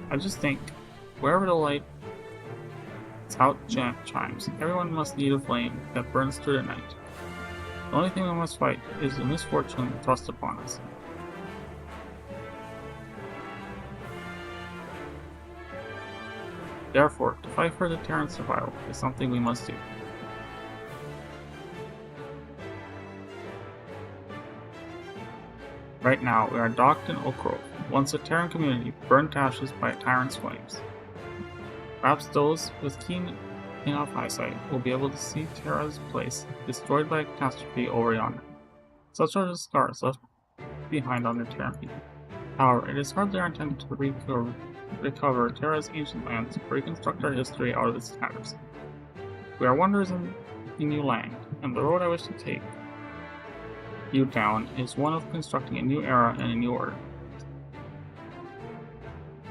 I just think, wherever the light out chimes, everyone must need a flame that burns through the night. The only thing we must fight is the misfortune thrust upon us. Therefore, to fight for the Terran survival is something we must do. Right now, we are docked in Oak Grove, once a Terran community burned to ashes by a tyrant's flames. Perhaps those with keen enough eyesight will be able to see Terra's place destroyed by a catastrophe over yonder. Such are the scars left behind on the Terran people. However, it is hardly our intent to recover Terra's ancient lands, or reconstruct our history out of its tatters. We are wanderers in a new land, and the road I wish to take you down is one of constructing a new era and a new order.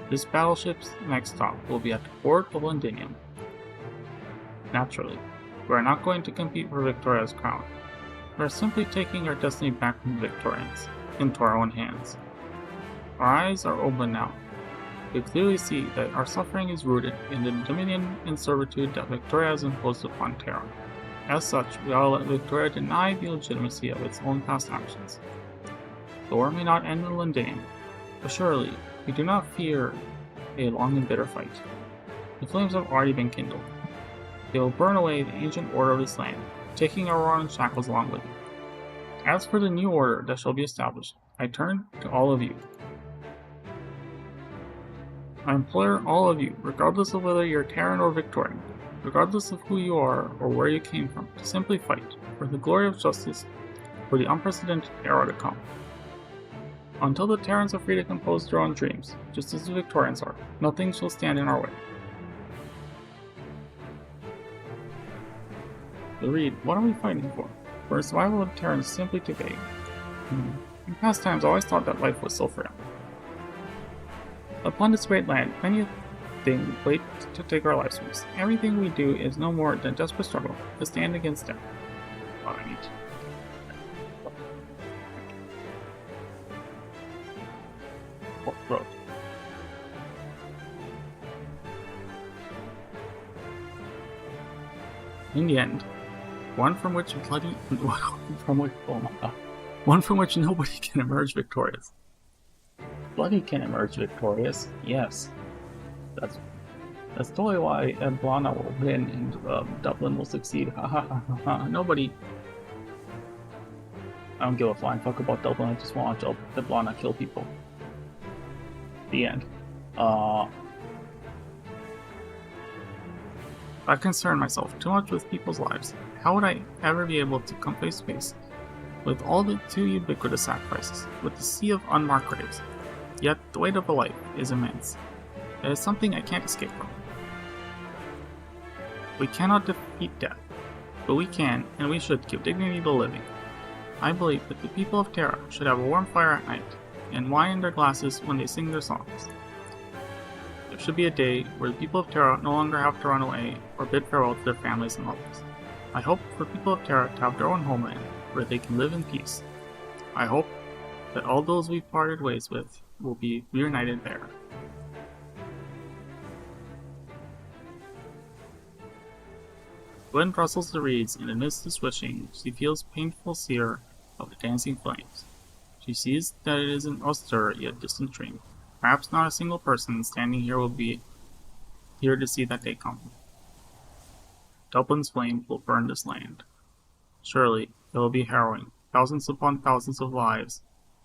This battleship's next stop will be at the port of Londinium. Naturally, we are not going to compete for Victoria's crown. We are simply taking our destiny back from the Victorians, into our own hands. Our eyes are open now. We clearly see that our suffering is rooted in the dominion and servitude that Victoria has imposed upon Terra. As such, we ought to let Victoria deny the legitimacy of its own past actions. The war may not end in Londinium, but surely we do not fear a long and bitter fight. The flames have already been kindled. They will burn away the ancient order of this land, taking our rotten shackles along with it. As for the new order that shall be established, I turn to all of you. I implore all of you, regardless of whether you're Terran or Victorian, regardless of who you are or where you came from, to simply fight for the glory of justice for the unprecedented era to come. Until the Terrans are free to compose their own dreams, just as the Victorians are, nothing shall stand in our way. But read, what are we fighting for? For the survival of Terrans simply too vague. In past times I always thought that life was so frail. Upon this great land, many things wait to take our lives from us. Everything we do is no more than a desperate struggle to stand against them. What I need. Road. In the end, one from which nobody can emerge victorious. Bloody can emerge victorious, yes. That's totally why Blana will win and Dublin will succeed. Ha ha ha ha. Nobody. I don't give a flying fuck about Dublin. I just want to Blana kill people. The end. I concern myself too much with people's lives. How would I ever be able to come face to face with all the too ubiquitous sacrifices, with the sea of unmarked graves? Yet the weight of a life is immense. It is something I can't escape from. We cannot defeat death, but we can and we should give dignity to the living. I believe that the people of Terra should have a warm fire at night, and wine in their glasses when they sing their songs. There should be a day where the people of Terra no longer have to run away or bid farewell to their families and lovers. I hope for people of Terra to have their own homeland, where they can live in peace. I hope that all those we've parted ways with will be reunited there. Wind rustles the reeds, and amidst the swishing, she feels painful sear of the dancing flames. She sees that it is an austere yet distant dream. Perhaps not a single person standing here will be here to see that day come. Dublin's flame will burn this land. Surely it will be harrowing, thousands upon thousands of lives,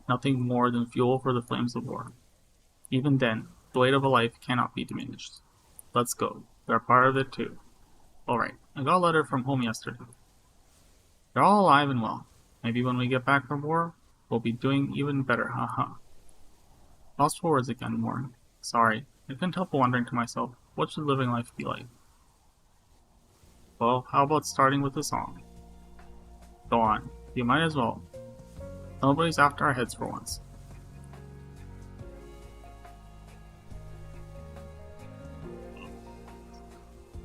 nothing more than fuel for the flames of war. Even then, the weight of a life cannot be diminished. Let's go. We are part of it too. Alright, I got a letter from home yesterday. They're all alive and well. Maybe when we get back from war, we'll be doing even better, haha. Lost for words again, Morn. Sorry, I couldn't help wondering to myself, what should living life be like? Well, how about starting with a song? Go on, you might as well. Nobody's after our heads for once.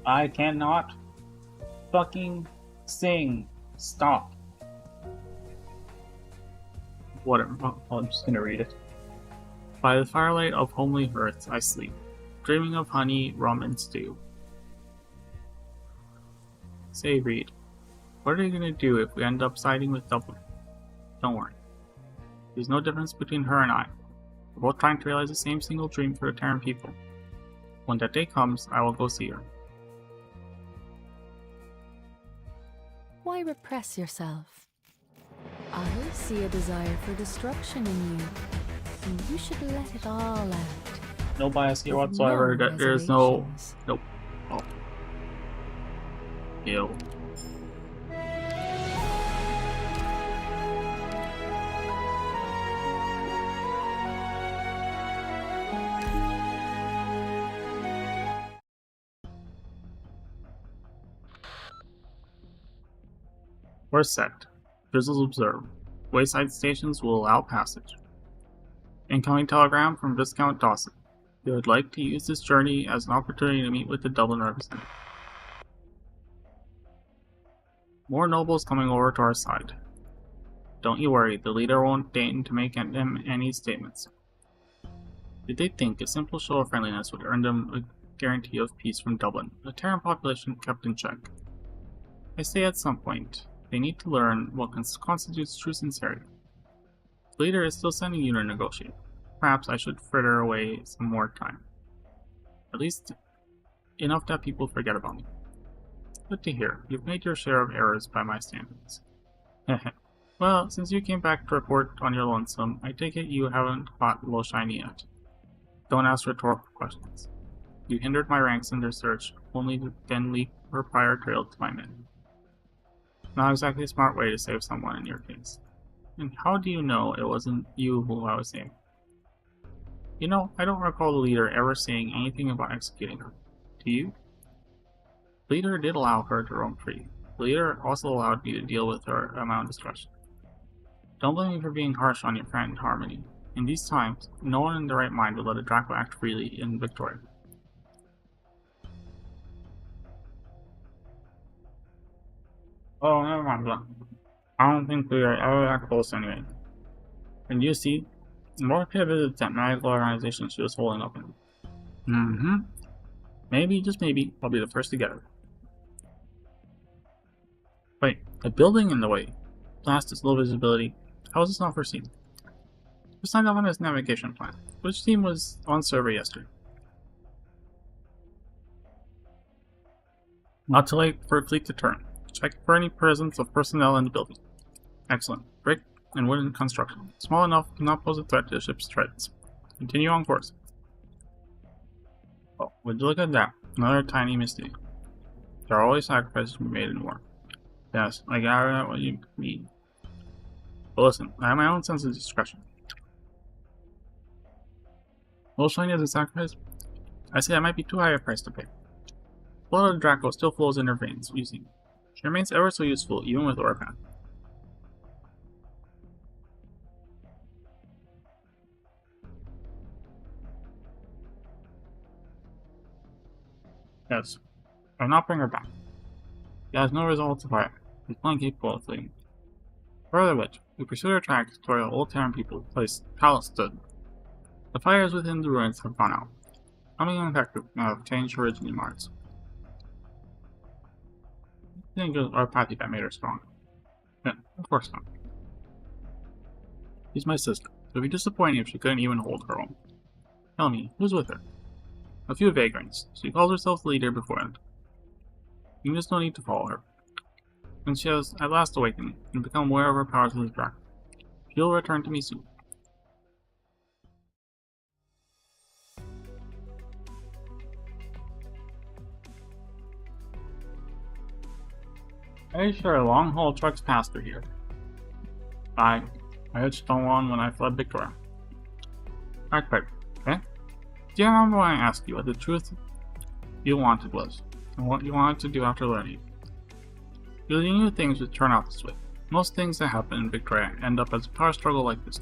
I cannot fucking sing. Stop. Whatever, I'm just gonna read it. By the firelight of homely hearths I sleep, dreaming of honey, rum, and stew. Say, Reed, what are you gonna do if we end up siding with Dublin? Don't worry. There's no difference between her and I. We're both trying to realize the same single dream for the Terran people. When that day comes, I will go see her. Why repress yourself? I see a desire for destruction in you, and you should let it all out. No bias here With whatsoever. no There's no... reservations. Nope. Oh. Ew. We're set. Visuals observed. Wayside stations will allow passage. Incoming telegram from Viscount Dawson. They would like to use this journey as an opportunity to meet with the Dublin representative. More nobles coming over to our side. Don't you worry, the leader won't deign to make them any statements. Did they think a simple show of friendliness would earn them a guarantee of peace from Dublin, a Terran population kept in check? I say at some point, they need to learn what constitutes true sincerity. The leader is still sending you to negotiate. Perhaps I should fritter away some more time. At least enough that people forget about me. Good to hear. You've made your share of errors by my standards. Well, since you came back to report on your lonesome, I take it you haven't caught Low Shiny yet. Don't ask rhetorical questions. You hindered my ranks in their search, only to then leak her prior trail to my men. Not exactly a smart way to save someone in your case. And how do you know it wasn't you who I was saying? You know, I don't recall the leader ever saying anything about executing her. Do you? The leader did allow her to roam free. The leader also allowed me to deal with her at my own discretion. Don't blame me for being harsh on your friend Harmony. In these times, no one in their right mind would let a Draco act freely in Victoria. Oh, never mind that. I don't think we are ever that close anyway. And you see, more pay visits that magical organization she was holding up in. Maybe, just maybe, I'll be the first to get her. Wait, a building in the way. Blast is low visibility. How is this not foreseen? We signed off on this navigation plan. Which team was on server yesterday? Not too late for a fleet to turn. Check for any presence of personnel in the building. Excellent. Brick and wooden construction. Small enough to not pose a threat to the ship's treads. Continue on course. Oh, would you look at that? Another tiny mistake. There are always sacrifices to be made in war. Yes, I gather what you mean. But listen, I have my own sense of discretion. Low Shiny as a sacrifice? I say that might be too high a price to pay. Blood of the Draco still flows in her veins, you see. She remains ever so useful, even with Orpan. Yes, I will not bring her back. She has no resolve to fight. She's plenty capable of fleeing. Further which, we pursued her tracks to where the old Terran people's palace stood. The fires within the ruins have gone out. Coming in that group now have changed her original marks. I think it was our party that made her strong. Yeah, of course not. She's my sister. It would be disappointing if she couldn't even hold her own. Tell me, who's with her? A few vagrants. She calls herself the leader beforehand. You just don't need to follow her. When she has at last awakened and become aware of her powers as a dragon, she'll return to me soon. Are you sure long-haul trucks passed through here? I hitched on one when I fled Victoria. Right, okay? Do you remember when I asked you what the truth you wanted was, and what you wanted to do after learning? You knew things would turn out this way. Most things that happen in Victoria end up as a power struggle like this.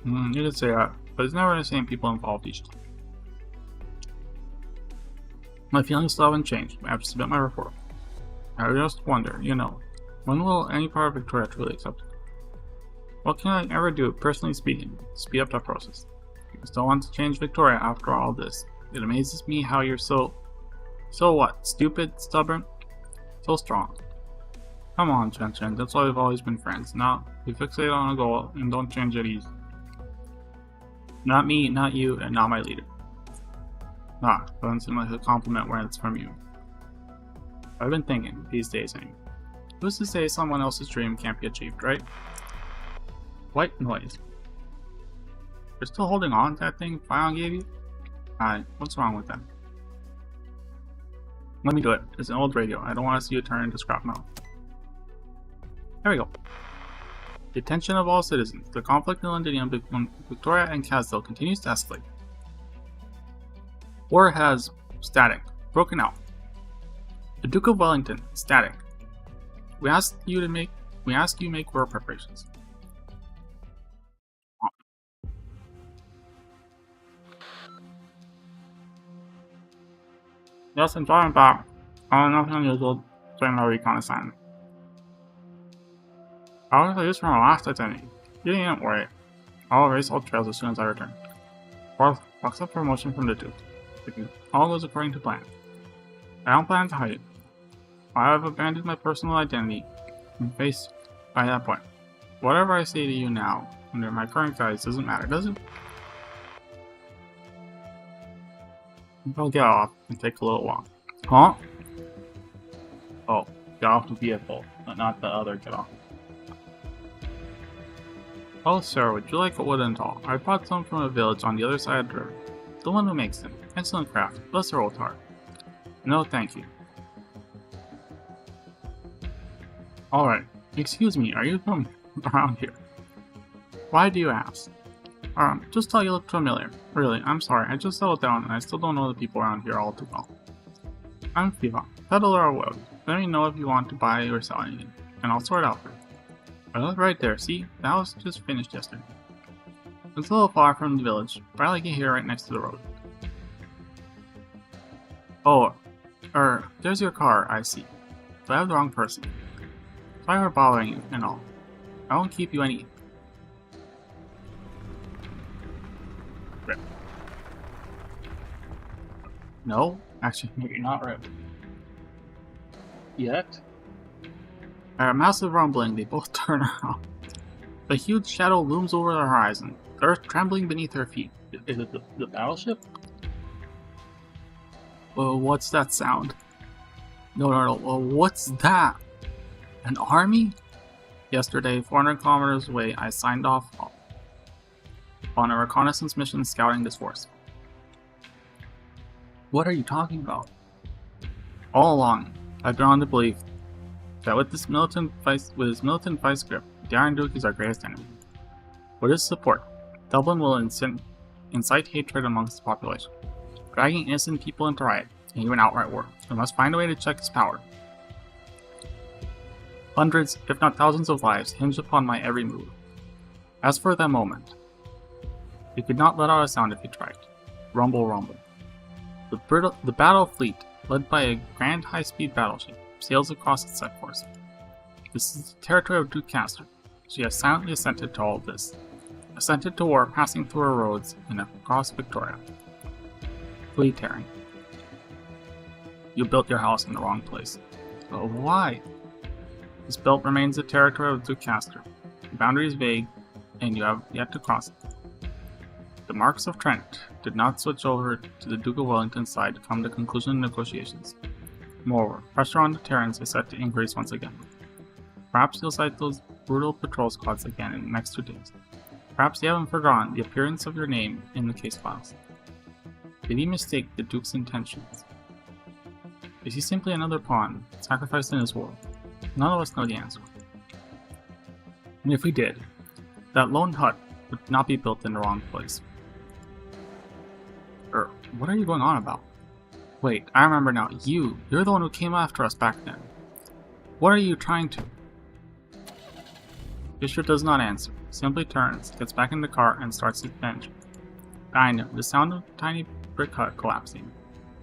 You could say that, but it's never the same people involved each time. My feelings still haven't changed. I have to submit my report. I just wonder, when will any part of Victoria truly accept it? What can I ever do, personally speaking, to speed up that process? You still want to change Victoria after all this. It amazes me how you're so what? Stupid? Stubborn? So strong. Come on, Chen, that's why we've always been friends. Now, we fixate on a goal and don't change it easy. Not me, not you, and not my leader. Ah, doesn't seem like a compliment when it's from you. I've been thinking, these days anyway. Who's to say someone else's dream can't be achieved, right? White noise. You're still holding on to that thing Fion gave you? What's wrong with that? Let me do it. It's an old radio. I don't want to see you turn into scrap metal. There we go. The attention of all citizens. The conflict in Londinium between Victoria and Casdale continues to escalate. War has static, broken out. The Duke of Wellington, static. We ask you make war preparations. Yes, I'm sorry back. Nothing unusual during my recon assignment. I was used from our last identity. You needn't worry. I'll erase all trails as soon as I return. Fourth, accept promotion from the Duke. All goes according to plan. I don't plan to hide it. I have abandoned my personal identity and face by that point. Whatever I say to you now, under my current guise, doesn't matter, does it? I'll get off and take a little walk. Huh? Oh, get off the vehicle, but not the other get off. Oh, sir, would you like a wooden doll? I brought some from a village on the other side of the river. The one who makes them. Excellent craft. Bless her old heart. No, thank you. Alright, excuse me, are you from around here? Why do you ask? Just thought you looked familiar. Really, I'm sorry, I just settled down and I still don't know the people around here all too well. I'm Fiva, peddler of wood. Let me know if you want to buy or sell anything, and I'll sort it out for you. I live right there, see? The house just finished yesterday. It's a little far from the village, but I like it here right next to the road. Oh, there's your car, I see. But I have the wrong person. Sorry for bothering you and all. I won't keep you any. Rip. No, actually, maybe not rip. Yet? At a massive rumbling, they both turn around. A huge shadow looms over the horizon, the earth trembling beneath their feet. Is it the battleship? What's that sound? No, what's that? An army? Yesterday, 400 kilometers away, I signed off on a reconnaissance mission scouting this force. What are you talking about? All along, I've been on the belief that with his militant vice grip, the Iron Duke is our greatest enemy. With his support, Dublin will incite hatred amongst the population, dragging innocent people into riot and even outright war. We must find a way to check his power. Hundreds, if not thousands of lives hinge upon my every move. As for that moment, you could not let out a sound if you tried. Rumble, rumble. The battle fleet, led by a grand high-speed battleship, sails across its set course. This is the territory of Duke Castor. She has silently assented to all of this. Assented to war passing through her roads and across Victoria. Fleet tearing. You built your house in the wrong place. But why? This belt remains the territory of Duke Castor. The boundary is vague, and you have yet to cross it. The Marks of Trent did not switch over to the Duke of Wellington's side to come to conclusion of negotiations. Moreover, pressure on the Terrans is set to increase once again. Perhaps you'll sight those brutal patrol squads again in the next 2 days. Perhaps you haven't forgotten the appearance of your name in the case files. Did he mistake the Duke's intentions? Is he simply another pawn, sacrificed in his world? None of us know the answer. And if we did, that lone hut would not be built in the wrong place. What are you going on about? Wait, I remember now. You're the one who came after us back then. What are you trying to? Bishop does not answer, simply turns, gets back in the car, and starts his engine. Behind him, the sound of a tiny brick hut collapsing,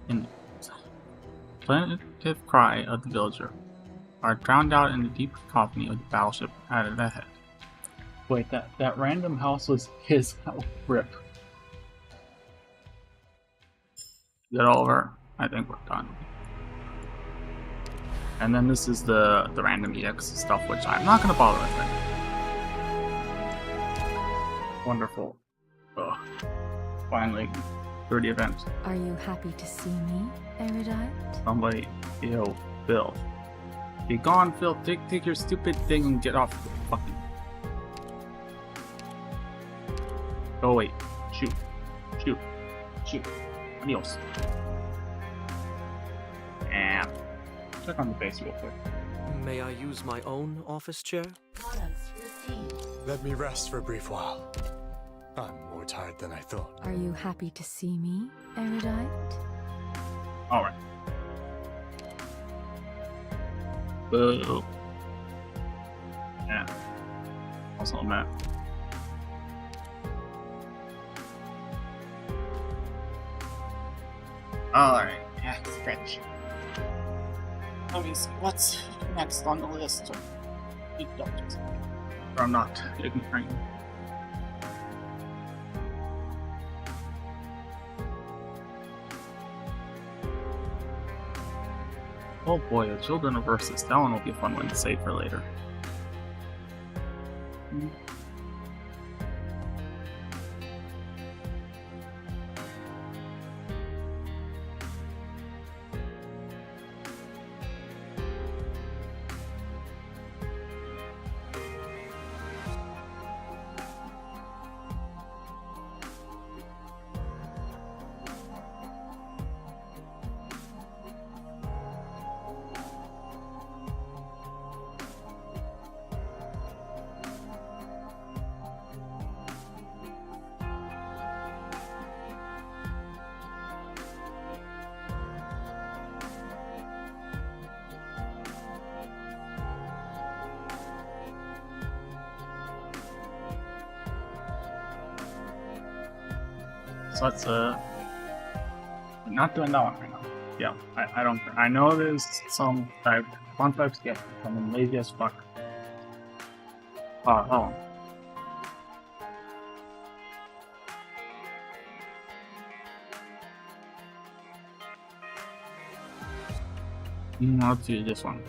and the plaintive cry of the villager are drowned out in the deep cacophony of the battleship added ahead. Wait, that random house was his rip. Is it over? I think we're done. And then this is the random EX stuff, which I'm not going to bother with it. Wonderful. Ugh. Finally. through the event. Are you happy to see me, Erudite? Somebody, yo, Phil. Be gone, Phil. Take your stupid thing and get off the fucking. Oh wait, shoot. Adios. And check on the base real quick. May I use my own office chair? Products received. Let me rest for a brief while. I'm more tired than I thought. Are you happy to see me, Erudite? All right. Boo. Yeah. Also on that. Alright, yeah, stretch. Let me see, what's next on the list of big doctors? Or I'm not ignoring. Oh boy, the Children of Versus. That one will be a fun one to save for later. So let's we're not doing that one right now. Yeah, I don't. I know there's some type fun types. Yeah, I'm lazy as fuck. Hold on. Let's do this one.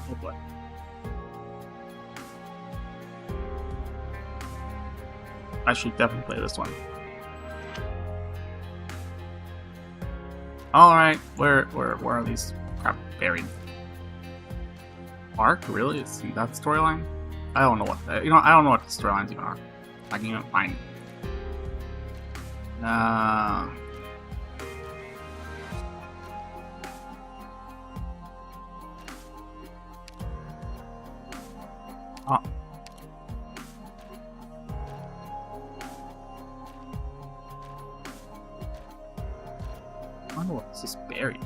Oh boy. I should definitely play this one. Alright, where are these crap buried? Arc? Really? Is that storyline? I don't know what I don't know what the storylines even are. I can even find it. Oh. I wonder what this is buried.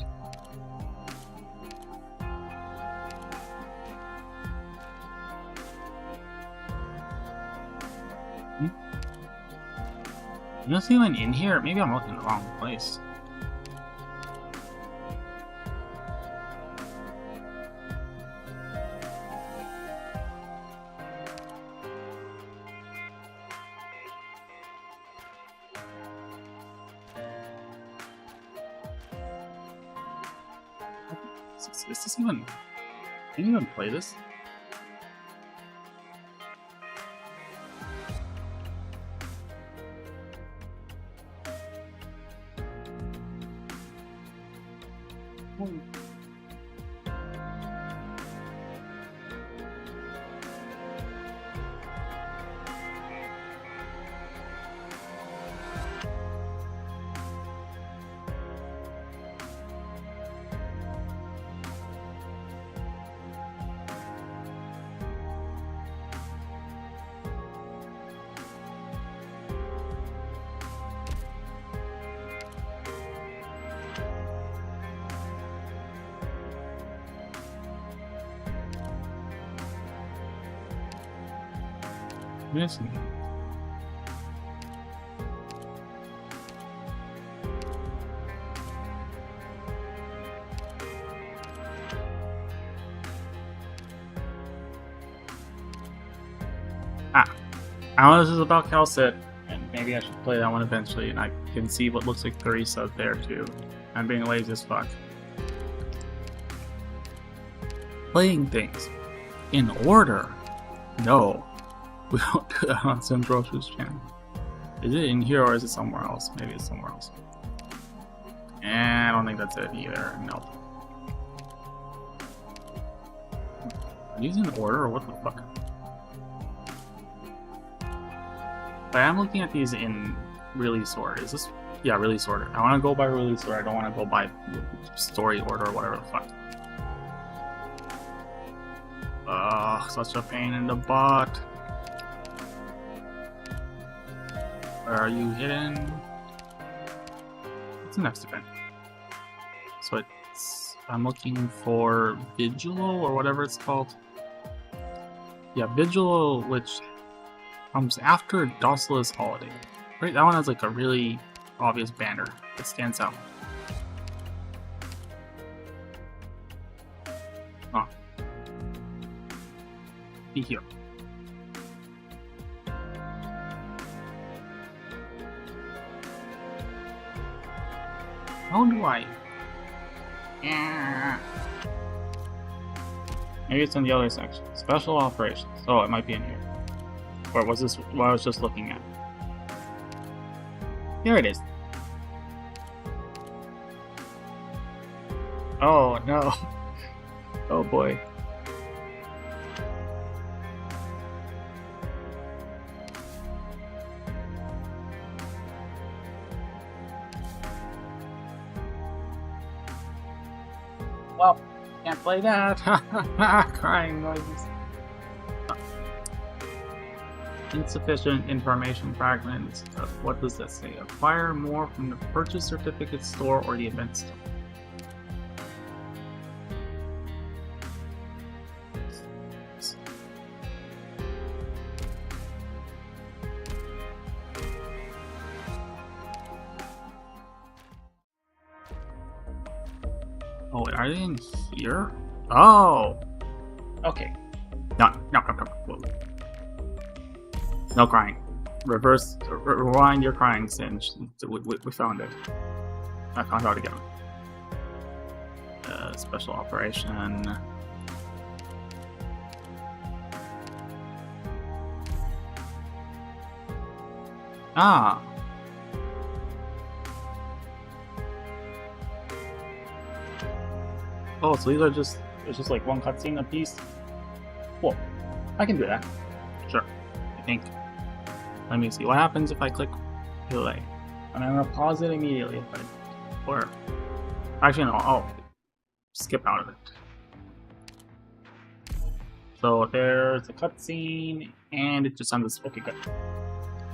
Is this even in here? Maybe I'm looking in the wrong place. Is this even... Can you even play this? Missing. I don't know what this is about Calcit, and maybe I should play that one eventually, and I can see what looks like 30 subs there too. I'm being lazy as fuck. Playing things in order. No, we don't do that on Singe's channel. Is it in here or is it somewhere else? Maybe it's somewhere else. And I don't think that's it either. No. Are these in order or what the fuck? But I'm looking at these in release order. Is this? Yeah, release order. I want to go by release order. I don't want to go by story order or whatever the fuck. Ugh, such a pain in the butt. Where are you hidden? What's the next event? So it's... I'm looking for Vigilo or whatever it's called. Yeah, Vigilo, which comes after Docila's Holiday. Right, that one has like a really obvious banner that stands out. Oh. Be here. How do I? Yeah. Maybe it's in the other section. Special operations. Oh, it might be in here. Or was this what I was just looking at? Here it is. Oh no. Oh boy. Well, can't play that. Crying noises. Insufficient information fragments. What does that say? Acquire more from the purchase certificate store or the event store. Oh, wait, are they in here? Oh! Okay. No. Whoa. No crying. Rewind your crying, Singe. We found it. I found out again. Special operation. Ah! Oh, so these are just, it's just like one cutscene a piece? Cool. I can do that. Sure. I think. Let me see. What happens if I click play? And I'm gonna pause it immediately if I, or, actually no, I'll skip out of it. So there's a cutscene, and it just ends. Okay, good.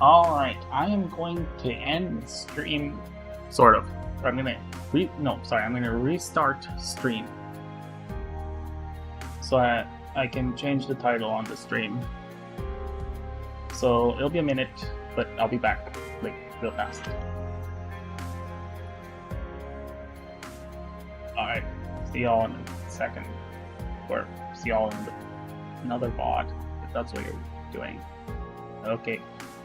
Alright, I am going to end the stream, sort of. I'm gonna I'm gonna restart stream. So I can change the title on the stream. So it'll be a minute, but I'll be back, like, real fast. Alright, see y'all in a second. Or see y'all in another VOD, if that's what you're doing. Okay.